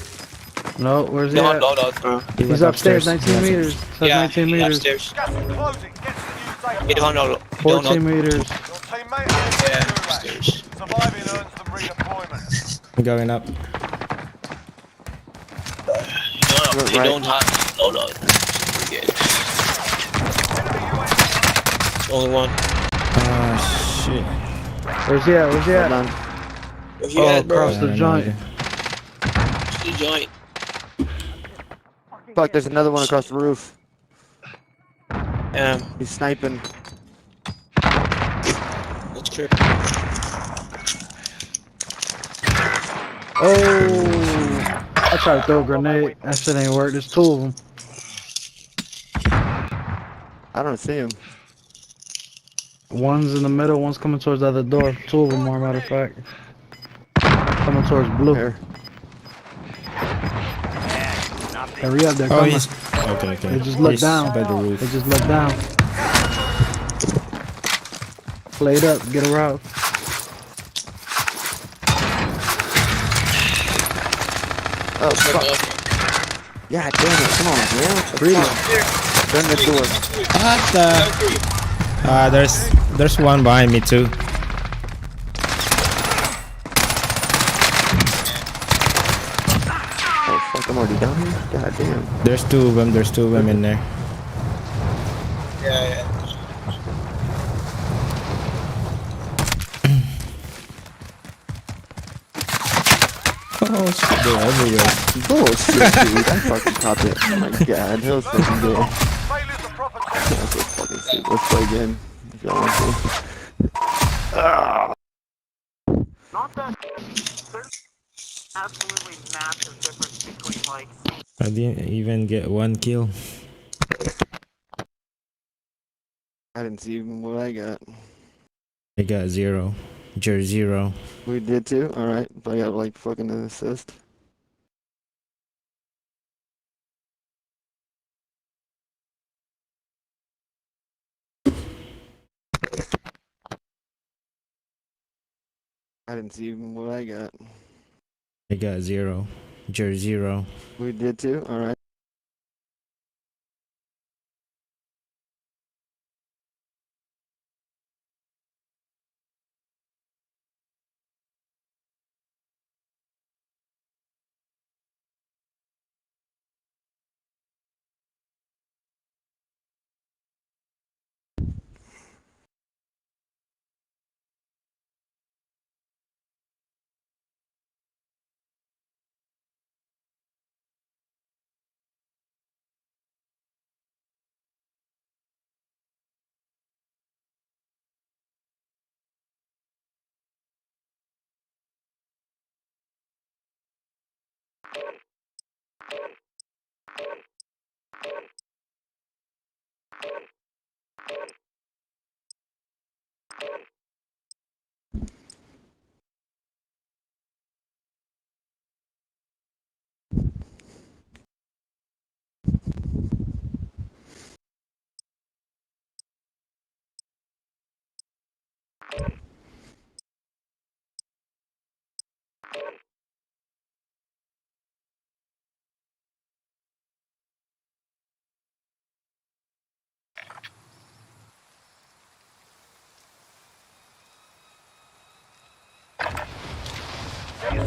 No, where's he Donald, at? Donald, bro. He He's went upstairs, upstairs. 19 Yes. meters. Says Yeah, 19 he meters. upstairs. Gas is closing. Get to the new safe Hey, zone. Donald. 14 meters. Your teammate is Yeah, in the gulag. upstairs. Surviving earns them redeployment. I'm going up. Donald, they Right. don't have... Donald. Forget. Only one. Ah, shit. Where's he at? Where's he Hold at? on. Where's he Oh, at, bro? across the I don't joint. know. The joint. Fuck, there's another one across the roof. He's sniping. That's true. Oh, I tried to throw a grenade. That shit ain't work. There's two of them. I don't see him. One's in the middle. One's coming towards the other door. Two of them, more matter of fact. Coming towards blue. Here. Hurry up, they're Oh, coming. he's... Okay. They just look He's down. by the They roof. just look down. Played up. Get around. Oh, fuck. Yeah, damn it. Come on, man. Breathe. Turn the door. What the... there's one behind me too. Oh, fuck. I'm already down here? God damn. There's two of them. There's two of them in there. Yeah. Oh shit, they're everywhere. Bullshit, dude. I fucking caught it. Oh my god. That was fucking good. Failure to proper That's a fucking shit. Let's play again. If y'all want to. Not that there's absolutely massive difference between like I didn't even get one kill. I didn't see even what I got. I got 0. You're 0. We did too? Alright. But I got like fucking an assist. I didn't see even what I got. I got 0. You're 0. We did too? Alright.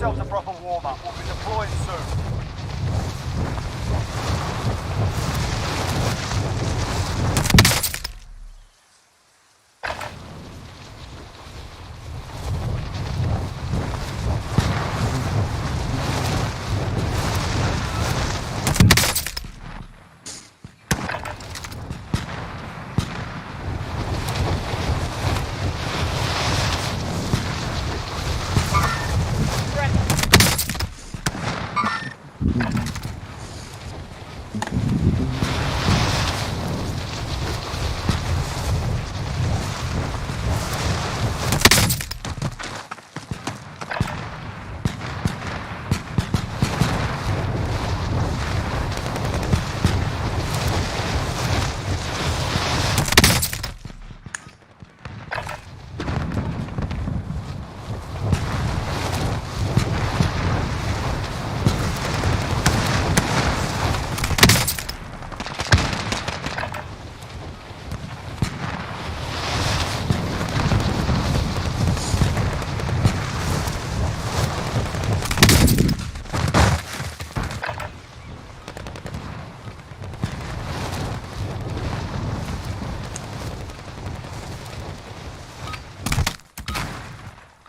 yourselves a proper warm-up. We'll be deploying soon.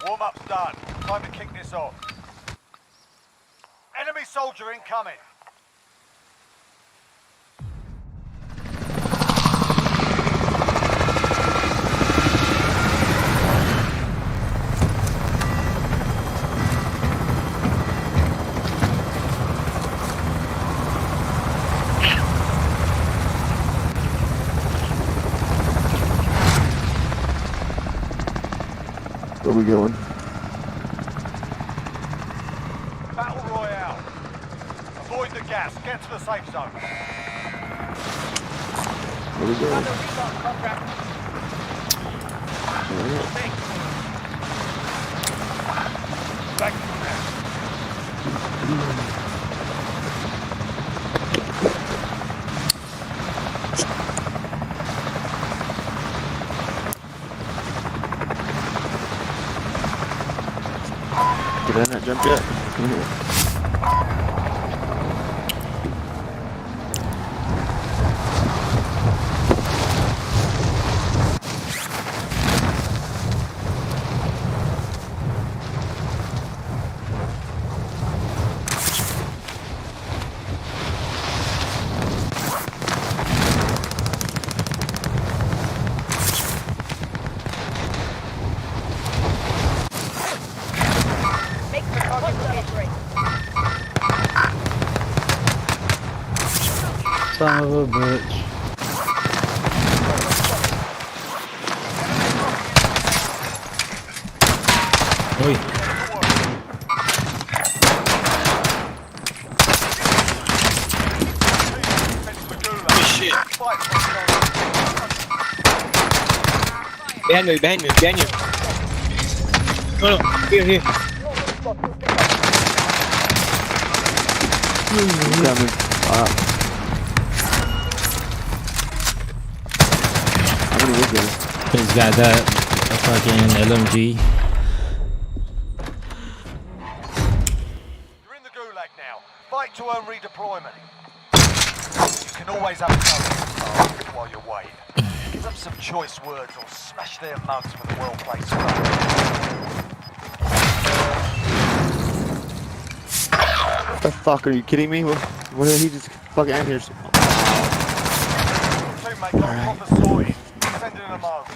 Warm-up's done. Time to kick this off. Enemy soldier incoming. Where we going? Battle Royale. Avoid the gas. Get to the safe zone. Where we going? Back to Did I not jump yet? Son of a bitch. Uy, Oh shit. Behind me, behind me, behind you. No, no, here. Coming. How many is there? he's got that fucking LMG. You're in the gulag now. Fight to earn redeployment. You can always have a go while you wait. Give them some choice words or smash their mugs with a well-placed strike. What the fuck? Are you kidding me? What did he just fucking out here? Teammate got proper sorted. Send in a mug.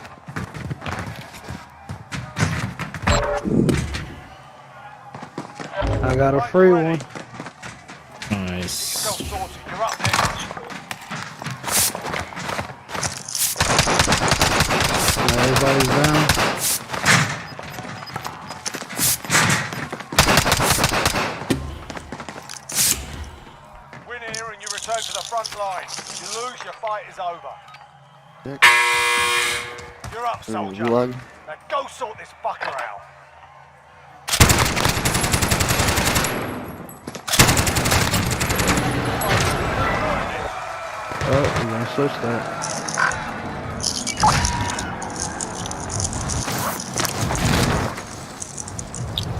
I got a free one. Nice. Self-sorted. You're up next. Everybody's down. Win here and you return to the front line. You lose, your fight is over. You're up, soldier. Gulag. Now go sort this fucker out. Oh, we're gonna switch that.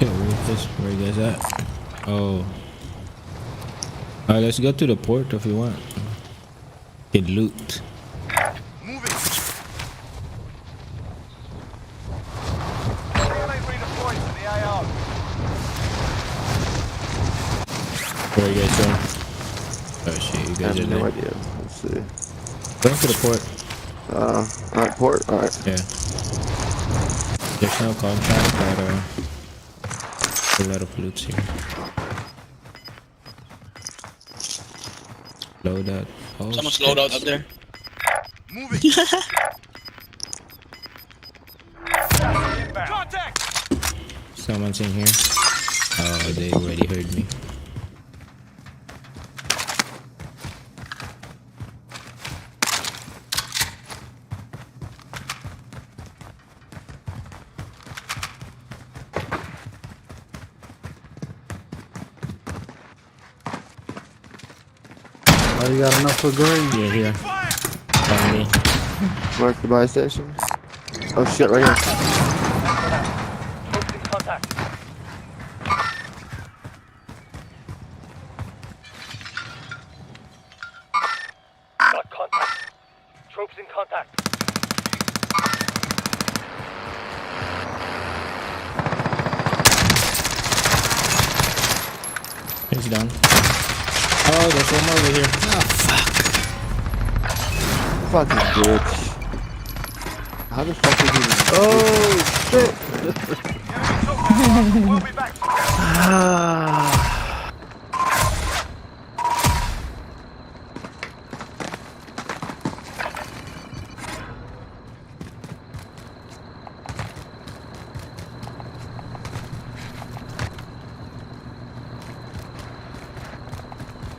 With this. Where you guys at? Oh. Alright, let's go to the port if you want. Get loot. Moving. Teammate redeployed to the AO. Where you guys going? Oh shit, you I guys are have no there. idea. Let's see. Going to the port. Alright, port. Alright. Yeah. There's no contract, but a lot of loot here. Load out. Oh, Someone's shit. load out up there. Moving. Contact. Someone's in here. Oh, they already heard me. Oh, you got enough for green? Yeah, here. On me. Mark the buy station. Oh shit, right here. Troops in contact. Got contact. Troops in contact. He's down. Oh, there's one more over here. Oh, fuck. Fucking bitch. How the fuck did he even... Oh shit! We'll be back.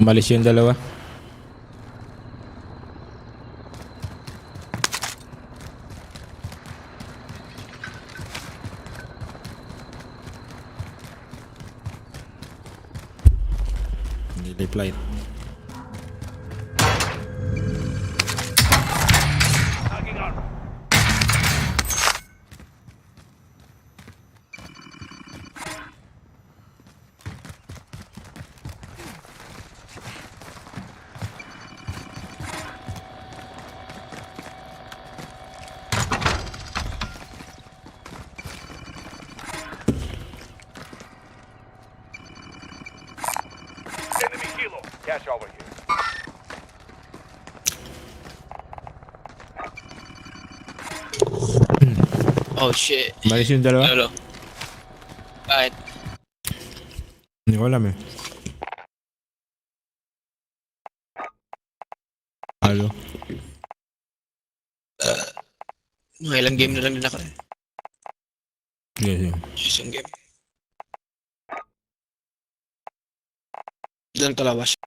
Umalis yung dalawa. Hindi replied. Hanging on. Enemy kilo. Cash over here. Oh shit. Umalis yung dalawa? Hello. Kahit. Hindi ko alam eh. Halo. Mga ilang game na lang din ako eh. Yes, yeah. Isang game. Diyan talawas.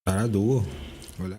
Tara, duo. Wala.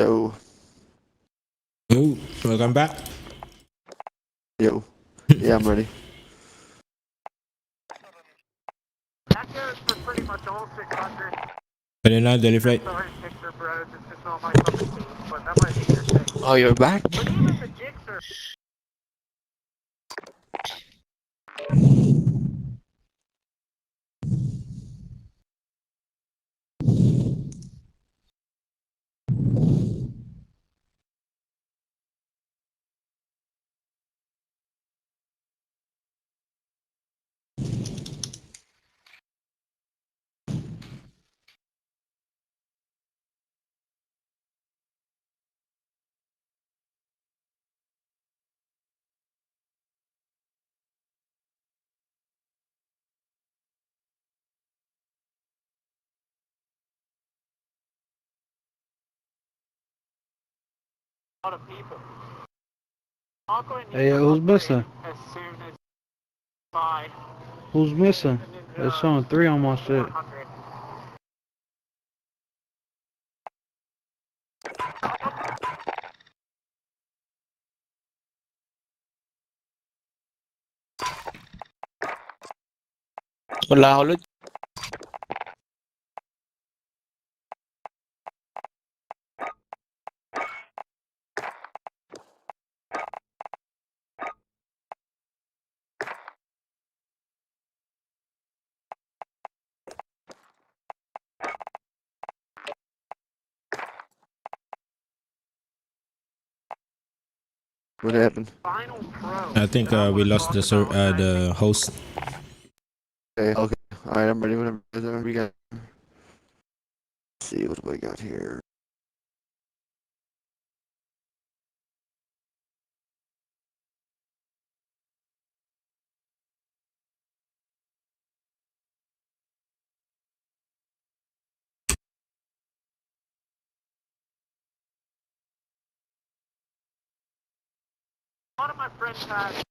Yo. Oh, welcome back. Yo. Yeah, I'm ready. That goes for pretty much all 600. Pwede na, daily flight. Sorry, picture, bro. This is not my cup of tea, but that might be your thing. Oh, you're back? But even the jigs are... A lot of people. I'll go in Hey, who's missing? as soon as by Who's missing? It's showing 3 on my shit. 100. Wala ako ulit. What happened? Final pro. I think we lost the host. Okay. Okay. All right. I'm ready. Whatever we got. Let's see what do I got here. One of my friends has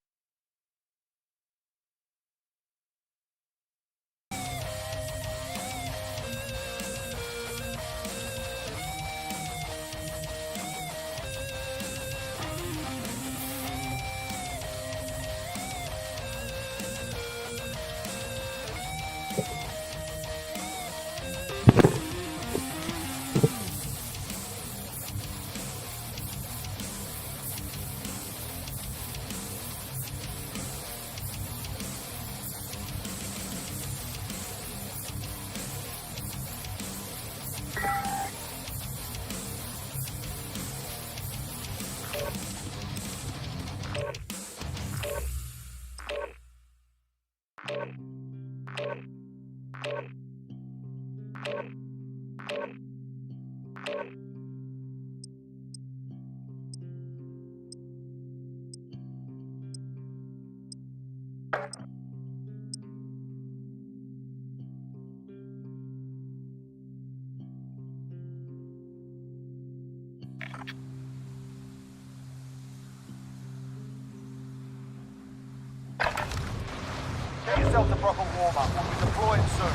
Get yourself a proper warm-up. We'll be deploying soon.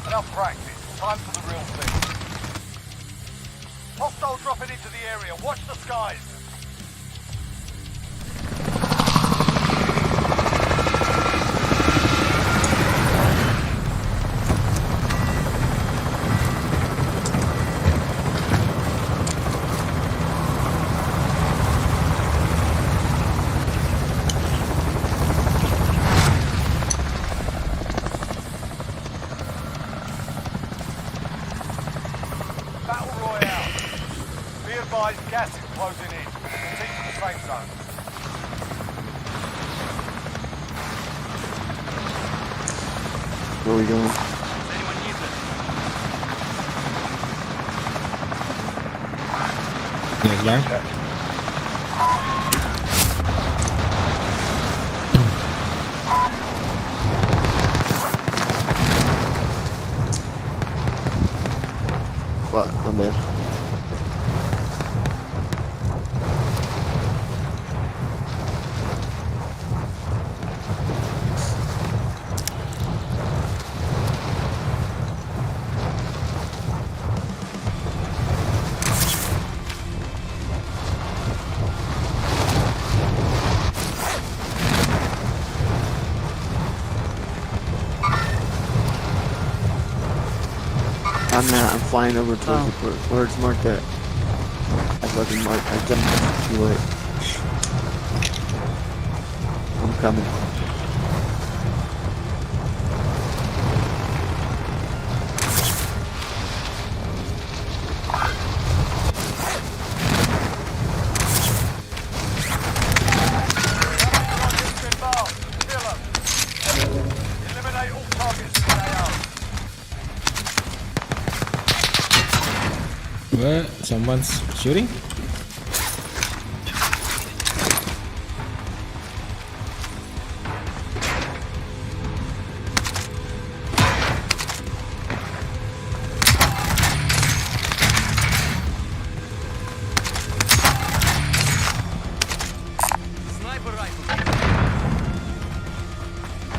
Enough practice. Time for the real thing. Hostile dropping into the area. Watch the skies. Battle Royale. Be advised, gas is closing in. Proceed to the safe zone. Where are we going? Next guy. What? I'm in. I'm not. I'm flying over towards the port. Where's Mammartek? I fucking marked. I jumped too late. I'm coming. Eliminate all targets in the AO. What? Someone's shooting?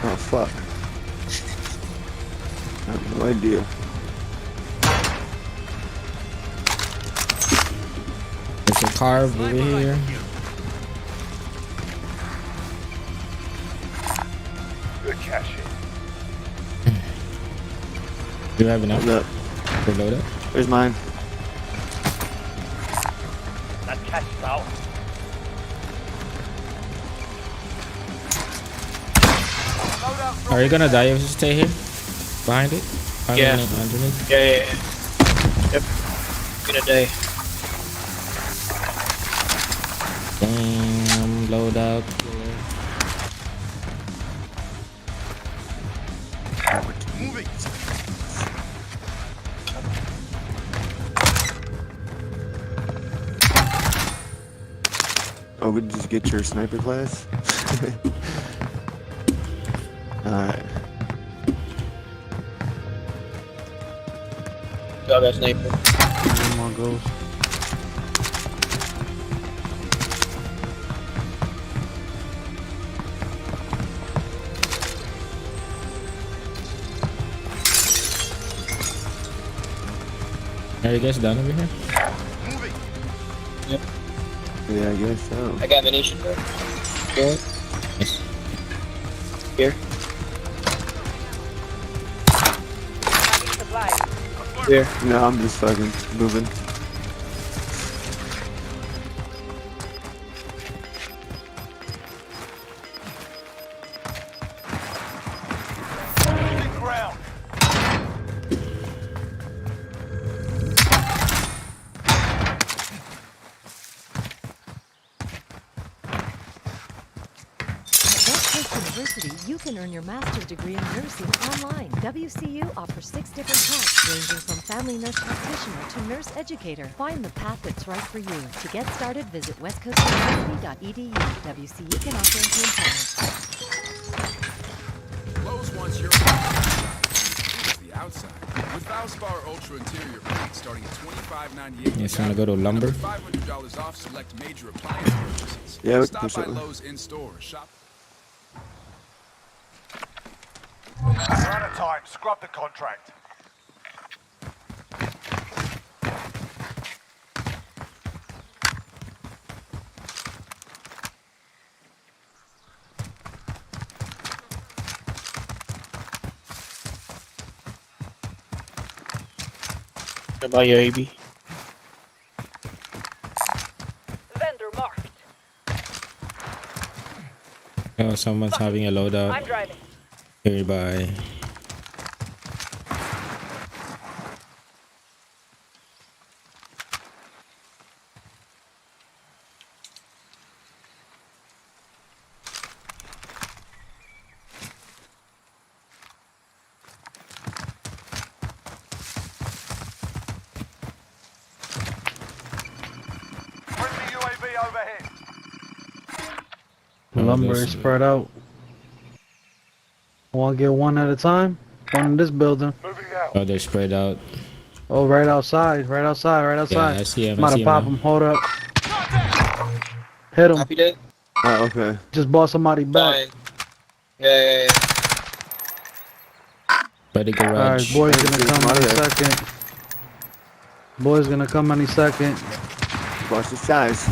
Oh fuck. I have no idea. There's a car over here. Good cash in. Do you have enough? Hold up. Reload it. Where's mine? That cash is out. Are you gonna die if you stay here? Behind it? Yeah. Underneath? Yeah. Yep. Gonna die. Damn, load up. Moving. Oh, we just get your sniper class? Alright. Got that sniper. One more goes. Are you guys done over here? Moving. Yeah, I guess so. I got ammunition though. Here. Yes. Here. Supplies. Here. No, I'm just fucking moving. Losing ground. At West Coast University, you can earn your master's degree in nursing online. WCU offers 6 different paths, ranging from family nurse practitioner to nurse educator. Find the path that's right for you. To get started, visit westcoastuniversity.edu. WCU can offer employment. Lowe's wants your the outside. With Valspar Ultra Interior Paint starting at $25.98. Yes, wanna go to lumber? $500 off select major appliance purchases. Yeah, we can Stop push by it. Lowe's in-store. Shop. We're out of time. Scrub the contract. What about your AB? Vendor marked. Oh, someone's having a loadout I'm driving. nearby. Friendly UAV overhead. The lumber is spread out. Want to get one at a time? One in this building. Moving out. Oh, they're spread out. Oh, right outside. Right outside. Right Yeah, outside. I see him. I'm I about see to him. pop now. him. Hold up. Hit him. Copy that? Oh, okay. Just bought somebody back. Fine. Yeah. By the Alright, garage. boy's Hey, gonna this is come any Mammartek. second. Boy's gonna come any second. Watch the size.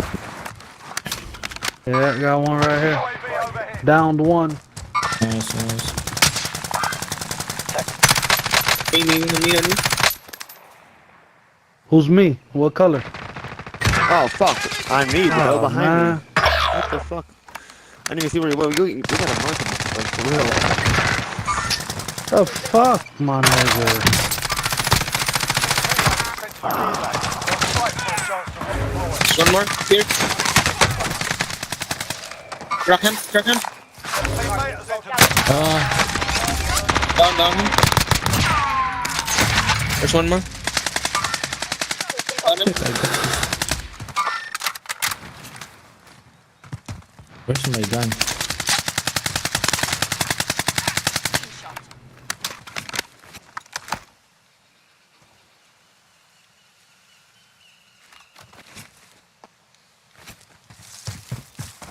Yeah, got one right here. UAV overhead. Downed one. Nice. Me. Who's me? What color? Oh fuck! I'm me, bro. Oh, Behind man. me. What the fuck? I didn't even see where you were. We got a mark, like for real. The fuck, my nigga. One more here. Crack him. Down him. There's one more. On him. Where's my gun?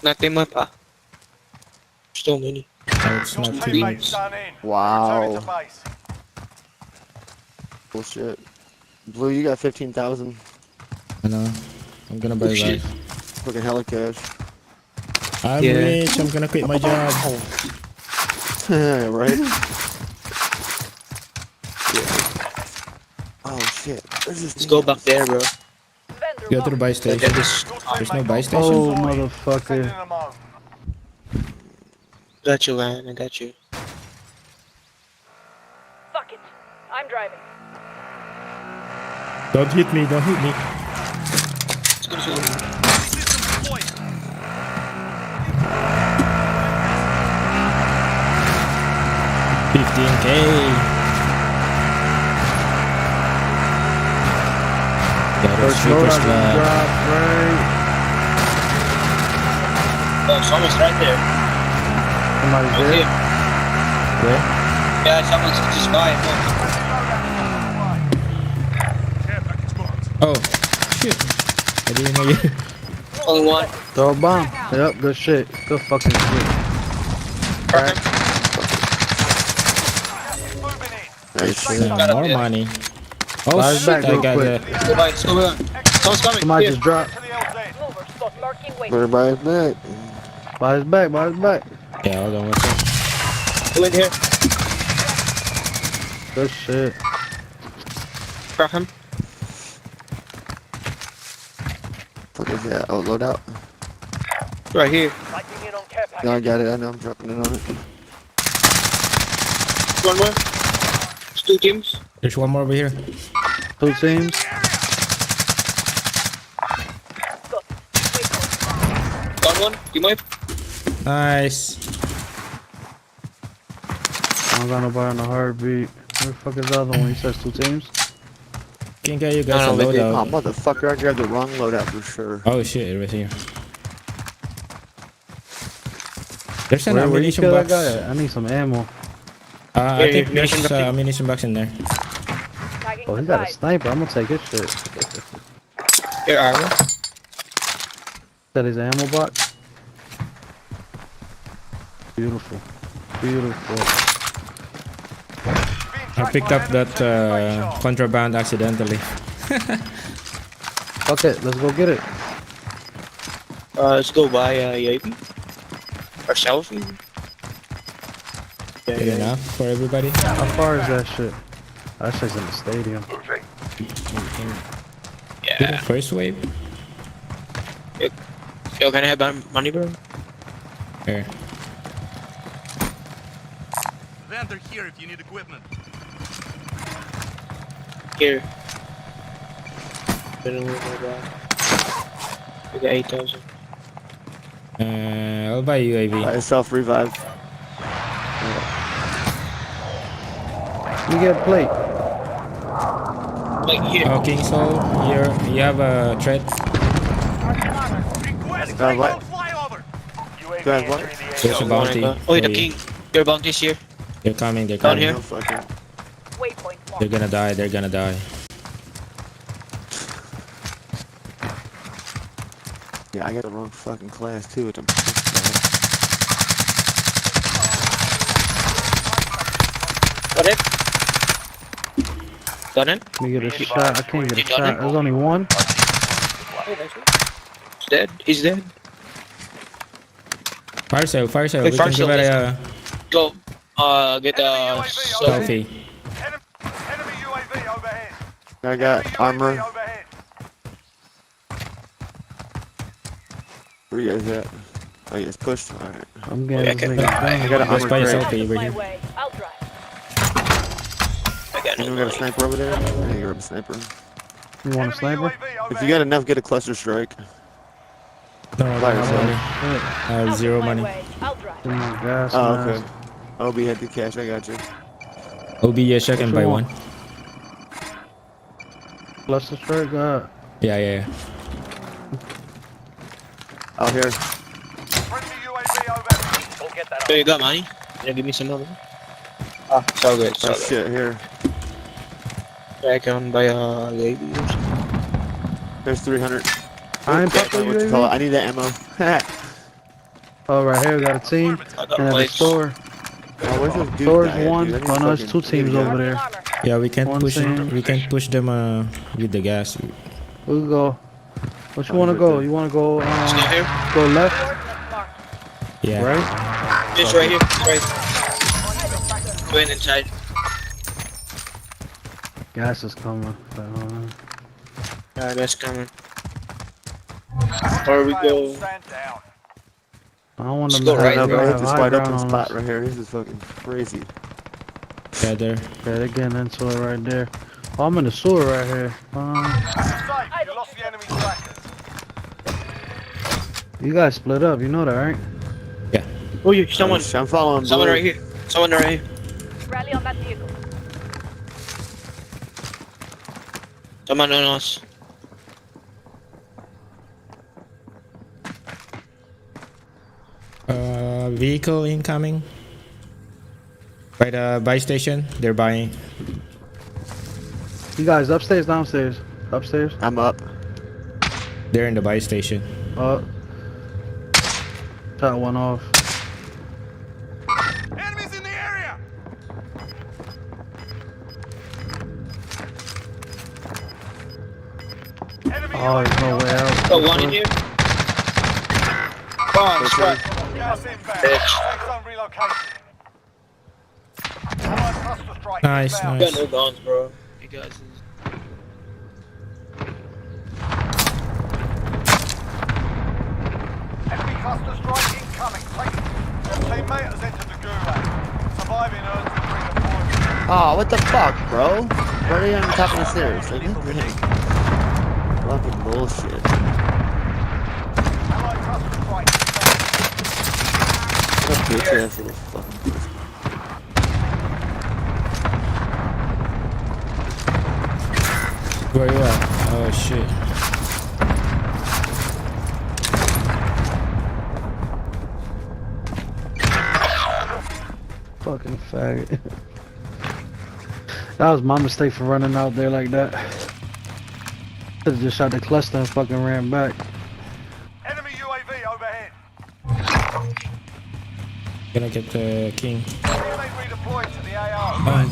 Natin mo pa. So many. Oh, it's not two Teammates teams. done in. Wow. Returning to base. Bullshit. Blue, you got 15,000. I know. I'm gonna buy that. Fucking hella cash. I'm rich. I'm gonna quit my job. Right? Yeah. Oh shit. Let's go back there, bro. Go to the buy station. There's no buy station. Oh, motherfucker. Got you, man. I got you. Fuck it. I'm driving. Don't hit me. Don't hit me. Let's go to the 15K. First loadout just dropped, right? Oh, it's almost right there. Somebody's Right there. here. Where? Yeah, someone's just by it. Oh, shit. I didn't know you. Only one. Throw a bomb. Yep, good shit. Good fucking shit. Perfect. Nice shit. More money. Oh, Buy us back shit. I real got quick. it. Go by. Let's go by. Someone's coming. Somebody Here. just dropped. Mover, spot marking, wait. Everybody's back. Buy his back, buy his back. Yeah, hold on one second. Go in here. Good shit. Crack him. Fuck is that? Oh, loadout. Right here. Taking in on care package. No, I got it. I know. I'm dropping it on it. One more. It's two teams. There's one more over here. Two teams. Got one. Team wipe. Nice. I don't got nobody on the heartbeat. Where the fuck is the other one? He says two teams. Can get you guys a Oh, loadout. motherfucker. I grabbed the wrong loadout for sure. Oh shit, it was here. There's an Where you ammunition kill that box. guy at? I need some ammo. I think there's ammunition box in there. Oh, he got a sniper. I'm gonna take his shit. Here, armor. That his ammo box. Beautiful. Beautiful. I picked up that contraband accidentally. Fuck it, let's go get it. Let's go buy UAV. Or selfie. Good enough for everybody. How far is that shit? That shit's in the stadium. Yeah. First wave. Yo, can I have money, bro? Here. Vendor here if you need equipment. Here. We got 8,000. I'll buy UAV. Buy yourself revive. You get a plate. Like here. Oh, King Soul, you have a threat. Got what? Got what? There's a bounty. Oh, for the you. king. Your bounty's here. They're coming, they're Down coming. here. No fucking. Waypoint marked. They're gonna die, they're gonna die. Yeah, I got the wrong fucking class too. With them. Got it. Got it. Let me get a shot. I can't get a shot. There's only one. He's dead. He's dead. Fire sale, fire sale. Wait, We fire can give sale, it a Go. Get selfie. Enemy UAV overhead. I got armor. UAV overhead. Where you guys at? Oh, you guys pushed? Alright. I'm getting this nigga I down. got an Let's armor buy crate. yourself over here. I'll drive. I got no Anyone got a money. sniper over there? Yeah, you grab a sniper. You want a sniper? If you got enough, get a cluster strike. No, I Buy don't have money. yourself. I have zero money. I'll drive. Give me a gas Oh, mask. okay. OB had the cash, I got you. OB, yeah, check and What buy you one. want? Cluster strike, Yeah, yeah, yeah. Out here. Friendly UAV overhead. We'll get that So you got money? Yeah, give me some money. Ah, it's all good. It's all Oh good. shit, here. I can buy a lady or something. There's 300. I ain't Yeah, fucking what you UAV. call it? I need that ammo. Oh, right here we got a team. I got And at the plates. store. Oh, where's this dude Store's guy at, one. dude? I need Oh no, it's fucking- two teams yeah. over there. Yeah, we can't One push thing. them. We can't push them with the gas. We'll go. What you Oh, wanna right go? there. You wanna go It's not here. go left? Yeah. Right? It's right here. It's right. Going inside. Gas is coming. Yeah, that's coming. Where we go? Stand down. I don't want Let's them go to right, I have, know, but I hit have this high wide ground open on spot us. right here. This is fucking crazy. Yeah, there. Yeah, they're getting into it right there. Oh, I'm in the sewer right here. Safe. You lost the enemy trackers. You guys split up, you know that, right? Yeah. Oh, you, someone. I'm following Someone blue. right here. Someone right here. Rally on that vehicle. Someone on us. Vehicle incoming. By the buy station, they're buying. You guys upstairs, downstairs? Upstairs? I'm up. They're in the buy station. Shot one off. Enemies in the area. Enemy Oh, there's no way out. Got one in here. Bomb, strike. gas inbound. Bitch. Safe zone relocation. Allied cluster strike Nice, inbound. nice. Got no guns, bro. You guys is... Enemy cluster strike incoming. Take it. Your teammate has entered the gulag. Surviving earns them redeployment. Oh, what the fuck, bro? Why are you on top of the stairs? Like, what the heck? Fucking bullshit. Allied cluster strike inbound. What a bitch ass little fucking. Where you at? Oh shit. Fucking faggot. That was my mistake for running out there like that. Should've just shot the cluster and fucking ran back. Enemy UAV overhead. Gonna get the king. Teammate redeployed to the AR.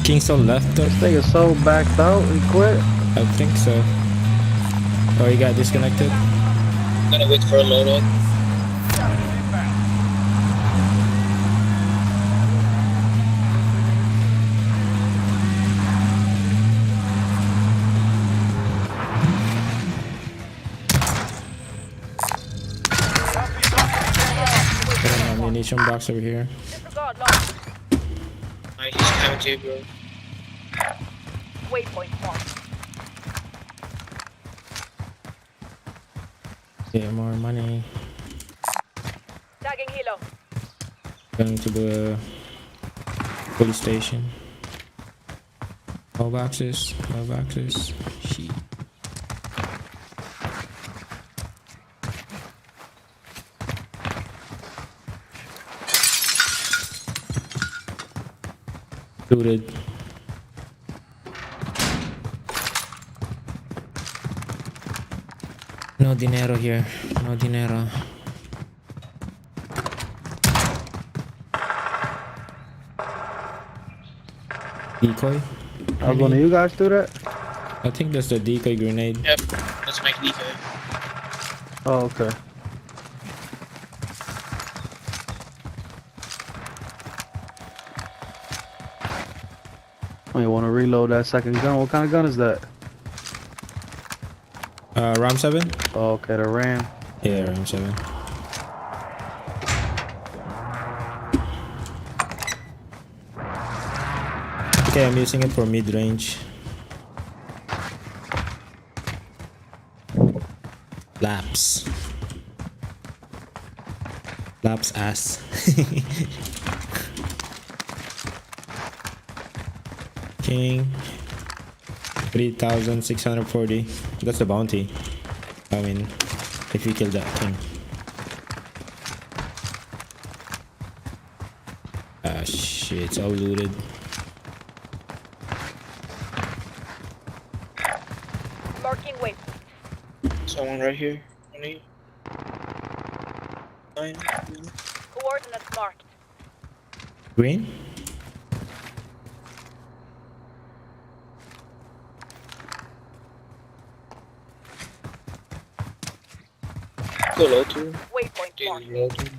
King still left though? This thing is so backed out, he quit. I think so. Oh, he got disconnected? Gotta wait for a loadout. Got an ammunition box over here. Disregard loss. Alright, he's coming to you, bro. Waypoint marked. Yeah, more money. Tagging helo. Going to the police station. No boxes. No boxes. Shit. Looted. No dinero here. No dinero. Decoy? I was one of you guys do that? I think that's the decoy grenade. Yep, let's make DK. Oh, okay. Oh, you want to reload that second gun? What kind of gun is that? Ram 7? Oh, okay, the Ram. Yeah, round 7. Okay, I'm using it for mid-range. Laps. Laps ass. King. 3,640. That's the bounty. I mean, if we kill that king. Ah shit, it's all looted. Marking waypoint. Someone right here. 9. Coordinates marked. Green? Go low too. Waypoint marked. Low too.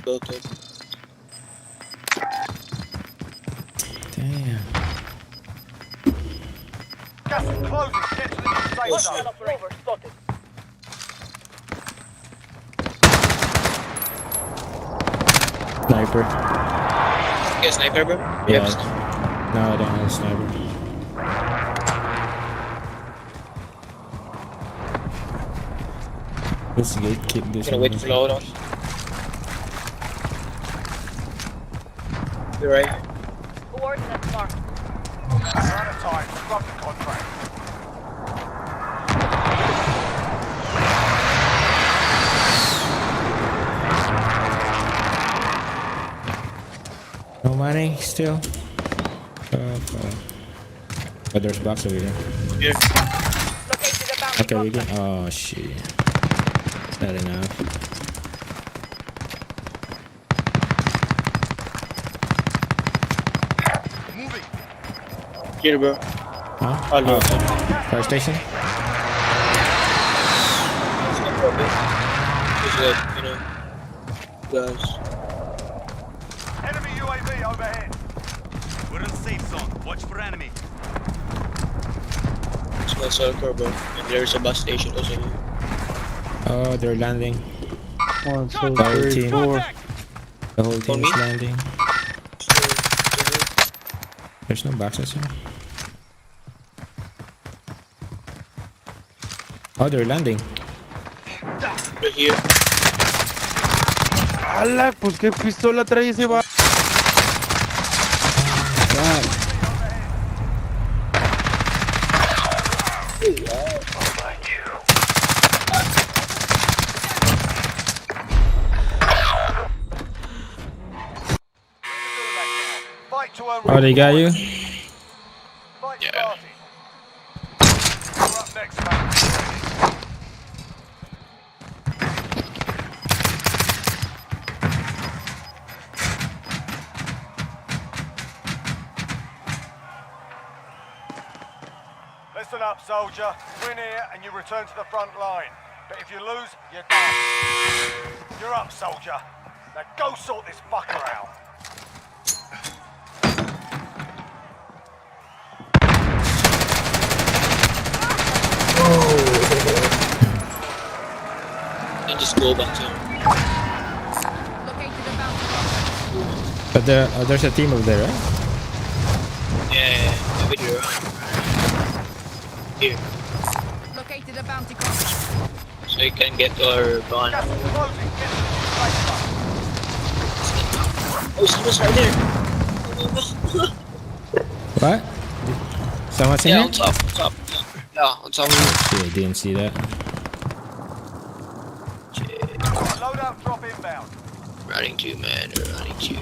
Low too. Damn. Gas is closing. Get to the new safe zone. Rover spotted. Sniper. You got a sniper, bro? Yeah. No, I don't have a sniper. This gate keep this. Gonna wait for load on. You're right. Coordinates marked. We're out of time. Scrub the contract. No money still. But there's box over here. Here. Located a bounty Okay, we contract. can. Oh shit. Not enough. Moving. Here, bro. Huh? Hello. Fire station? It's no problem. Just like, you know, guys. Enemy UAV overhead. We're in safe zone. Watch for enemy. Small circle, bro. And there's a bus station also here. Oh, they're landing. 1, 2, The whole 3, team. 4. The whole team me? is landing. There's no boxes here. Oh, they're landing. Right here. ¡Hala! Pues qué pistola trae ese va. God. Fight to earn. Oh, they got you? Fight Yeah. started. You're up next, mate. Listen up, soldier. Win here and you return to the front line. But if you lose, you're done. You're up, soldier. Now go sort this fucker out. And just go back to him. Located a bounty contract. But there's a team over there, right? Yeah, maybe you're right. Here. Located a bounty contract. So you can get our gun. Gas is closing. Get to the new safe zone. Oh, someone's right there. What? Someone's in Yeah, here? on top. Yeah, on top of you. Shit, I didn't see that. Loadout drop inbound. Running to, man. They're running to.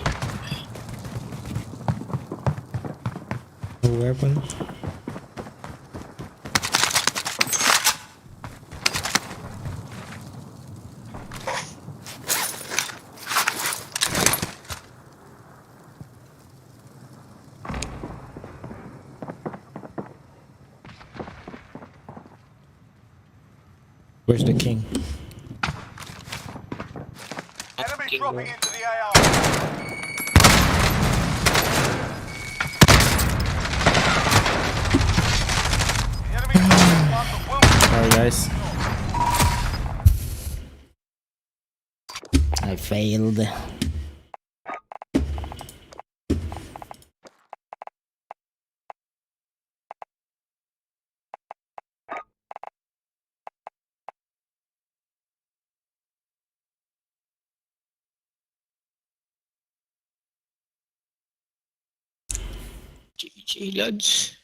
No weapon. Where's the king? Enemy dropping into the AR. guys. I failed. GG, lads.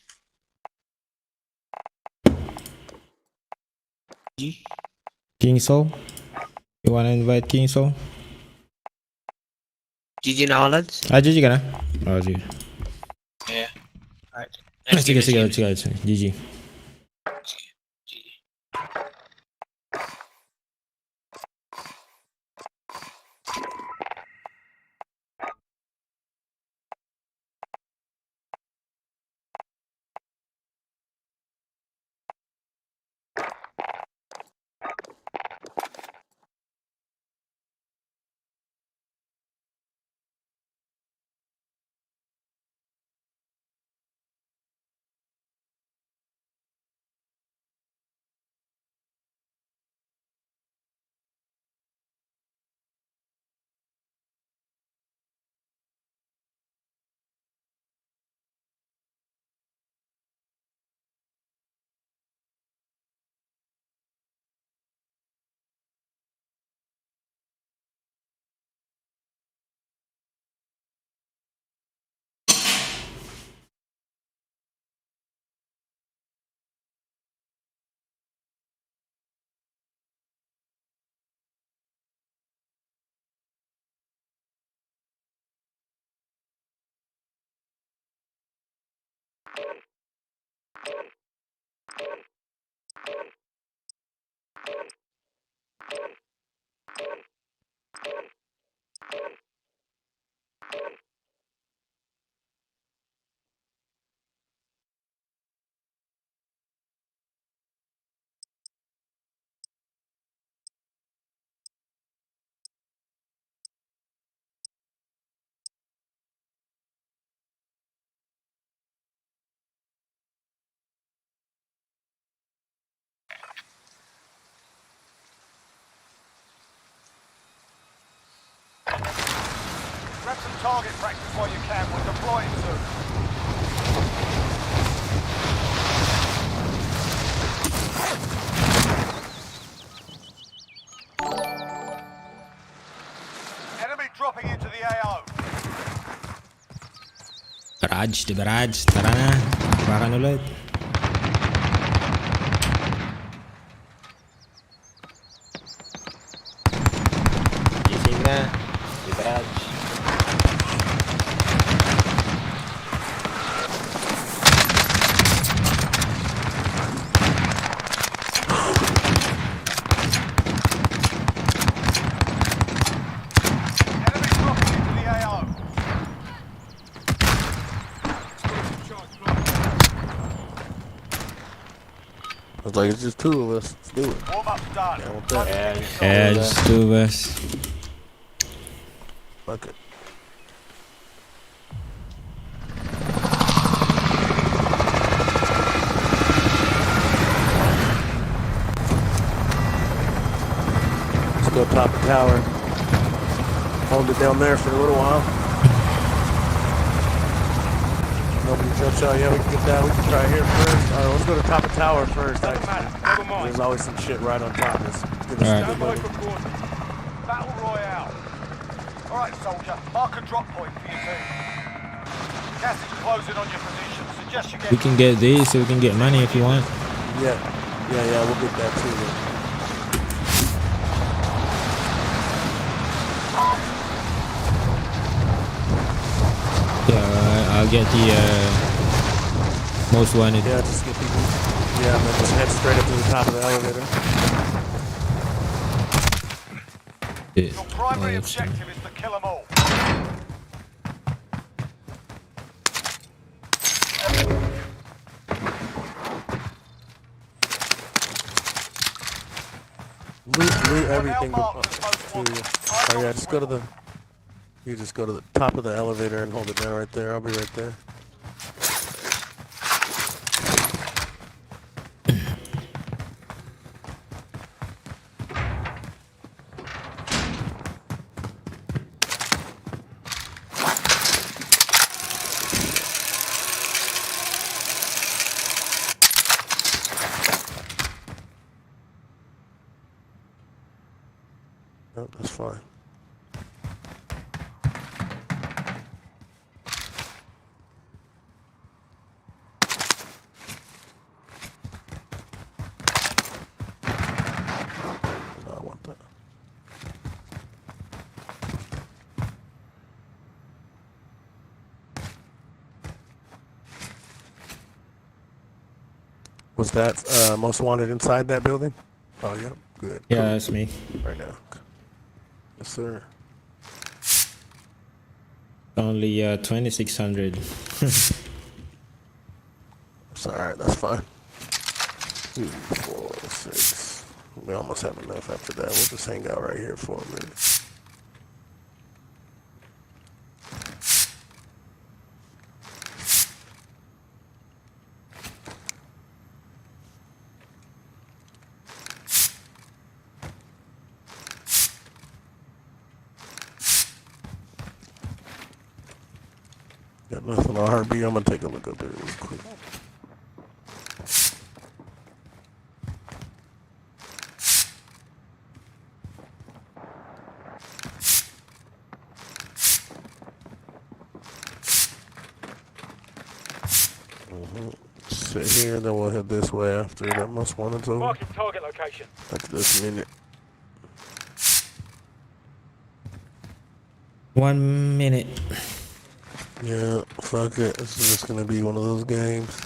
King Soul? You wanna invite King Soul? GG na ako, lads. GG ka na? Sige. Yeah. Alright. Sige. GG. Grab some target practice while you can. We're deploying soon. Enemy dropping into the AO. The barrage. Tara na. Bakan ulit. Gising na. Garage. Enemy dropping into the AO. I was like, it's just two of us. Let's do it. Warm-up's done. Yeah, with that. Yeah, just two of us. Fuck it. Let's go top the tower. Hold it down there for a little while. Nobody jumps out. Yeah, we can get that. We can try here first. Alright, let's go to top of tower first. Actually. There's always some shit right on top. Let's give us Alright. Stand by for coordinates. Battle Royale. Alright, soldier. Mark a drop point for your team. Gas is closing on your position. Suggest you get... We can get these so we can get money if you want. Yeah, we'll get that too. Yeah, I'll get the most wanted. Yeah, just get people. Yeah, and then just head straight up to the top of the elevator. Yeah. Your primary Oh, objective is to kill them all. Loot everything to you. Oh yeah, just go to the... You just go to the top of the elevator and hold it down right there. I'll be right there. Oh, that's fine. No, I want that. Was that most wanted inside that building? Oh, yeah. Good. Yeah, that's me. Right now. Yes, sir. Only 2,600. It's alright, that's fine. 2, 4, 6. We almost have enough after that. We'll just hang out right here for a minute. Got nothing on RB. I'm gonna take a look up there real quick. Sit here, then we'll head this way after that most wanted's over. Marking target location. After this minute. 1 minute. Yeah, fuck it. This is just gonna be one of those games.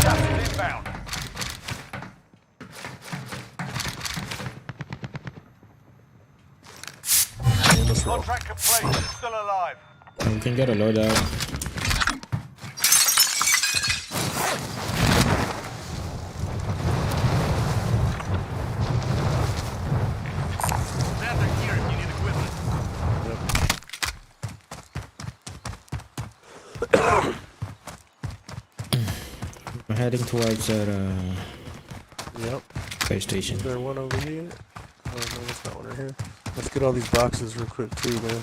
Inbound. Contract complete. Still alive. You can get a loadout. Mammartek here if you need equipment. I'm heading towards that Yep. space station. Is there one over here? Oh, no, there's not one right here. Let's get all these boxes real quick too, man.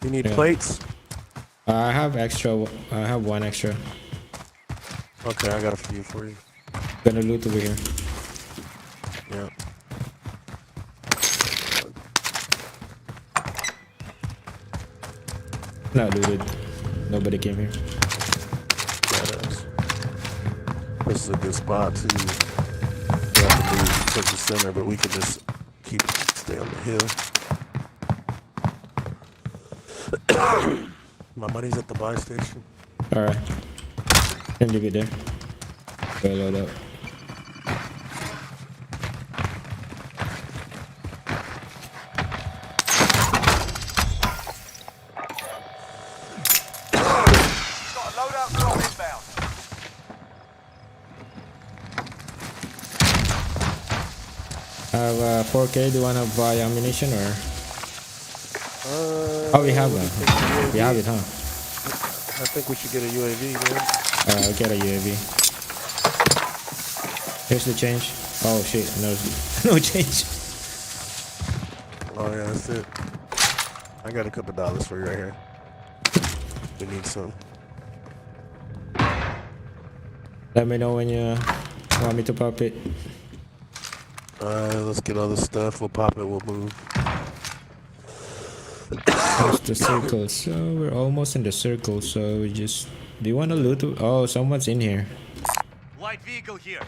You need plates? I have extra. I have one extra. Okay, I got a few for you. Gonna loot over here. Yeah. Not looted. Nobody came here. This is a good spot to we have to move to the center, but we can just stay on the hill. My money's at the buy station. Alright. Can you get there? Go load up. Got a loadout drop inbound. I have 4K. Do you wanna buy ammunition or? Oh, we have one. We have it, huh? I think we should get a UAV, man. I'll get a UAV. Here's the change. Oh shit, no, no change. Oh yeah, that's it. I got a couple dollars for you right here. We need some. Let me know when you want me to pop it. Let's get all this stuff. We'll pop it. We'll move. That's the circle. So we're almost in the circle. So we just. Do you want to loot? Oh, someone's in here. Light vehicle here.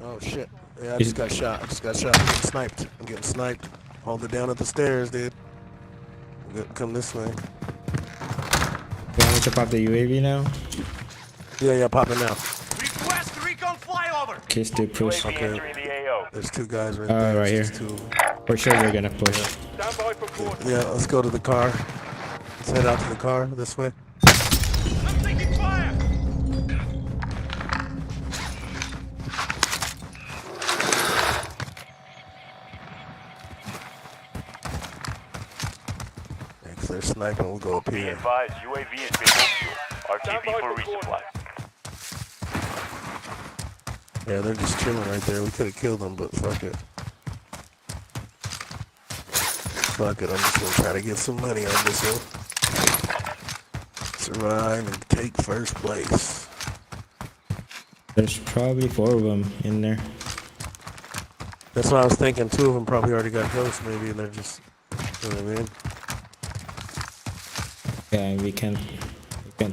Oh shit. Yeah, I just got shot. I'm getting sniped. I'm getting sniped. Hold it down at the stairs, dude. Come this way. You want me to pop the UAV now? Yeah, pop it now. Request recon flyover. Kiss the push. Okay. the AO. There's two guys right there. Right here. It's two. For sure we're gonna push. Stand by for quarter. Yeah, let's go to the car. Let's head out to the car this way. I'm taking fire! If they're sniping, we'll go up Be here. advised, UAV has been moved to RTB for resupply. Yeah, they're just chilling right there. We could have killed them, but fuck it. Fuck it, I'm just gonna try to get some money on this one. Survive and take first place. There's probably 4 of them in there. That's what I was thinking. 2 of them probably already got ghosts, maybe, and they're just, you know what I mean? Yeah, we can't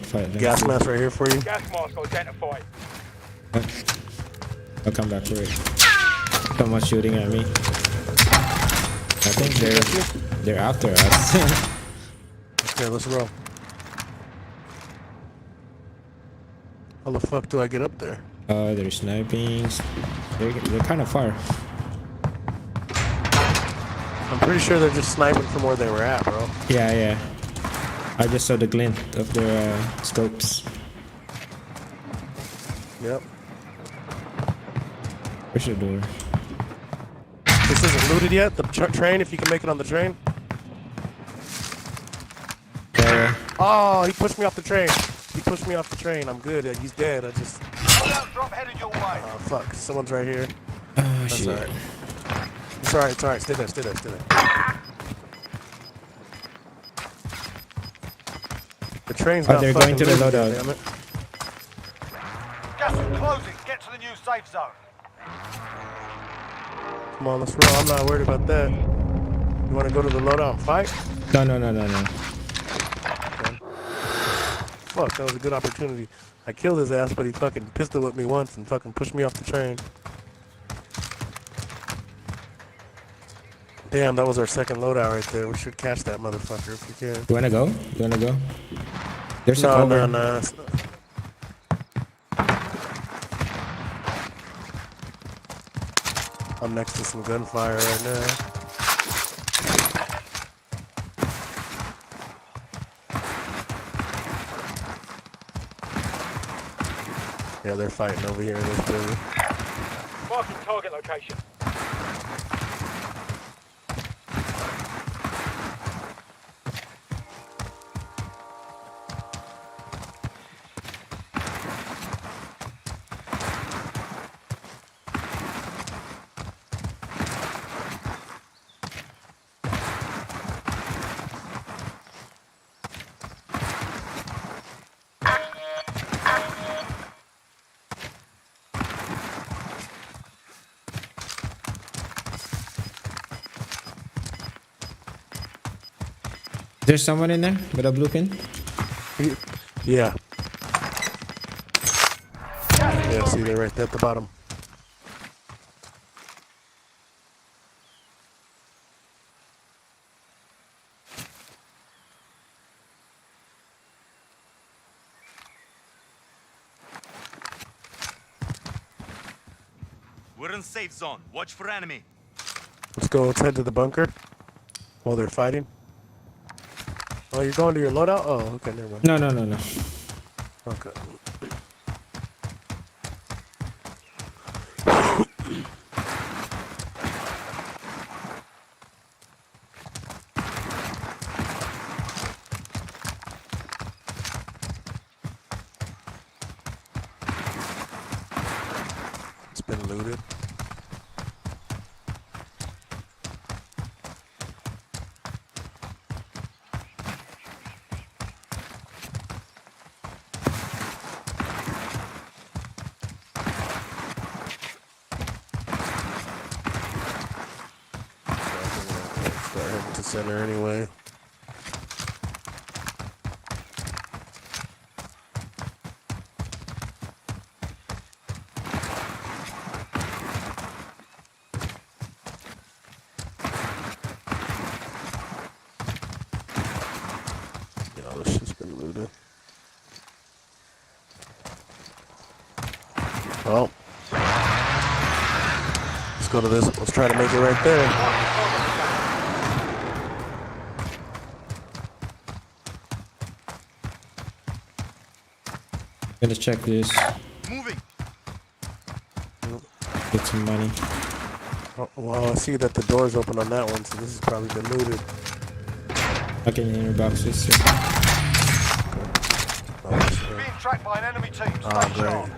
fight them. Gas mask right here for you. Gas mask identified. I'll come back for it. Someone's shooting at me. I think they're after us. Okay, let's roll. How the fuck do I get up there? They're sniping. They're kind of far. I'm pretty sure they're just sniping from where they were at, bro. Yeah. I just saw the glint of their scopes. Yep. Push the door. This isn't looted yet. The train, if you can make it on the train. Yeah. Oh, he pushed me off the train. He pushed me off the train. I'm good. He's dead. I just... Drop headed your way. Oh, fuck. Someone's right here. Oh, That's shit. alright. It's alright. It's alright. Stay there. Stay there. Stay there. The train's not they're going to the fucking loadout. moving, damn it. Gas is closing. Get to the new safe zone. Come on, let's roll. I'm not worried about that. You want to go to the loadout and fight? No. Okay. Fuck, that was a good opportunity. I killed his ass, but he fucking pistol whipped me once and fucking pushed me off the train. Damn, that was our second loadout right there. We should catch that motherfucker if we can. You wanna go? There's a No, cover. no. I'm next to some gunfire right now. Yeah, they're fighting over here in this building. Marking target location. There's someone in there with a blue pin. Yeah. Yeah, see, they're right there at the bottom. We're in safe zone. Watch for enemy. Let's go. Let's head to the bunker while they're fighting. Oh, you're going to your loadout? Oh, okay, never mind. No. Okay. It's been looted. Start heading to center anyway. Yeah, this shit's been looted. Well, let's go to this. Let's try to make it right there. Gonna check this. Moving. Get some money. Oh, well, I see that the door's open on that one, so this has probably been looted. I can inner boxes. Being tracked by an enemy team. Ah, Stay great. sharp.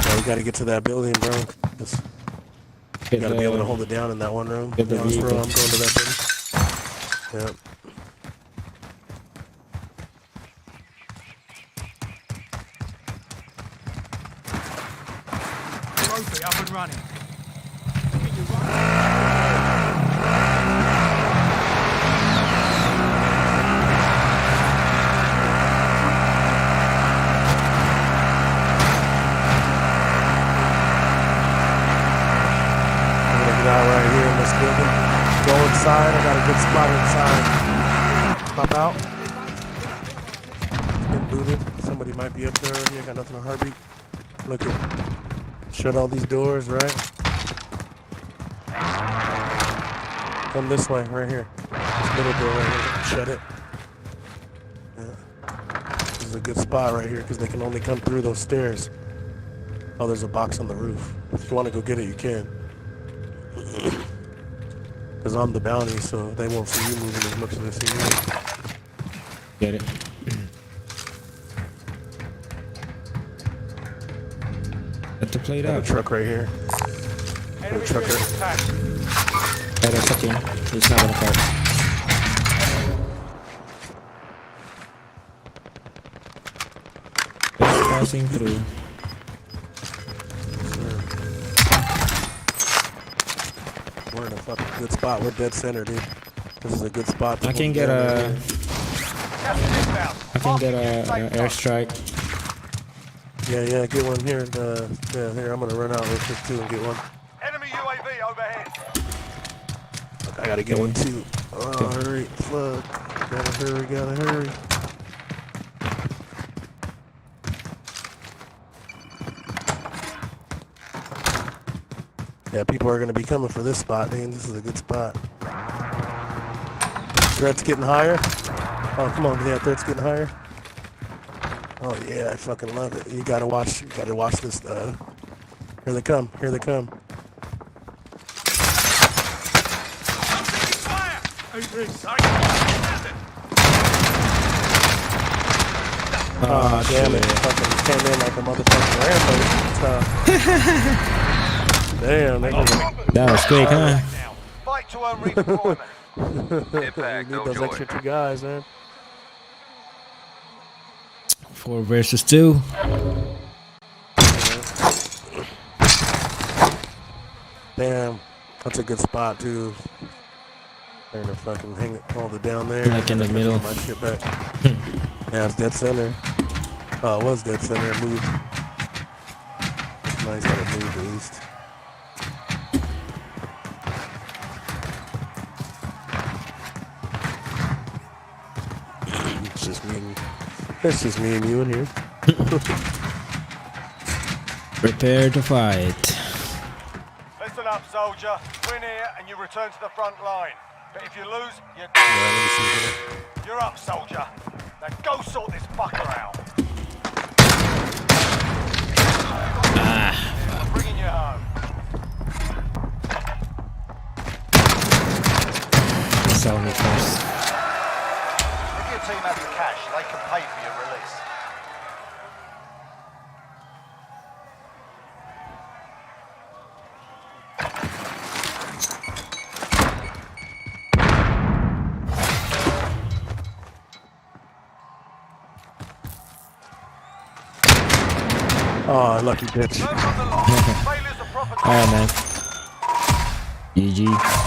Yeah, we gotta get to that building, bro. You gotta be able to hold it down in that one room. Get the Yeah, bro, vehicle. I'm going to that thing. Yep. Trophy up and running. I'm gonna get out right here in this building. Go inside. I got a good spot inside. Pop out. It's been looted. Somebody might be up there already. I got nothing on heartbeat. Look at. Shut all these doors, right? Come this way, right here. This middle door right here. Shut it. Yeah. This is a good spot right here because they can only come through those stairs. Oh, there's a box on the roof. If you want to go get it, you can. Because I'm the bounty, so they won't see you moving as much as they see me. Get it. Let the plate Got a out. truck right here. Got a truck here. Better fucking. It's not gonna fight. Just passing through. We're in a fucking good spot. We're dead center, dude. This is a good spot. I can get a. I can get a airstrike. Yeah, get one here. Yeah, here, I'm gonna run out real quick too and get one. Enemy UAV overhead. I gotta get one too. Oh, hurry, fuck. Gotta hurry. Yeah, people are gonna be coming for this spot, dude. This is a good spot. Threat's getting higher. Oh, come on, yeah, threat's getting higher. Oh yeah, I fucking love it. You gotta watch this. Here they come. Oh, damn it. Fucking came in like a motherfucking Rambo. Damn, that was quick, huh? Fight to earn redeployment. Need those extra 2 guys, man. 4 versus 2. Damn, that's a good spot too. They're gonna fucking hold it down there. Like in the middle. My shit back. Yeah, it's dead center. Oh, it was dead center. It moved. It's nice that it moved at least. It's just me and you in here. Prepare to fight. Listen up, soldier. Win here and you return to the front line. But if you lose, you're You're up, soldier. Now go sort this fucker out. I'm bringing you home. Sell me first. If your team has the cash, they can pay for your release. Oh, lucky bitch. Alright, man. GG.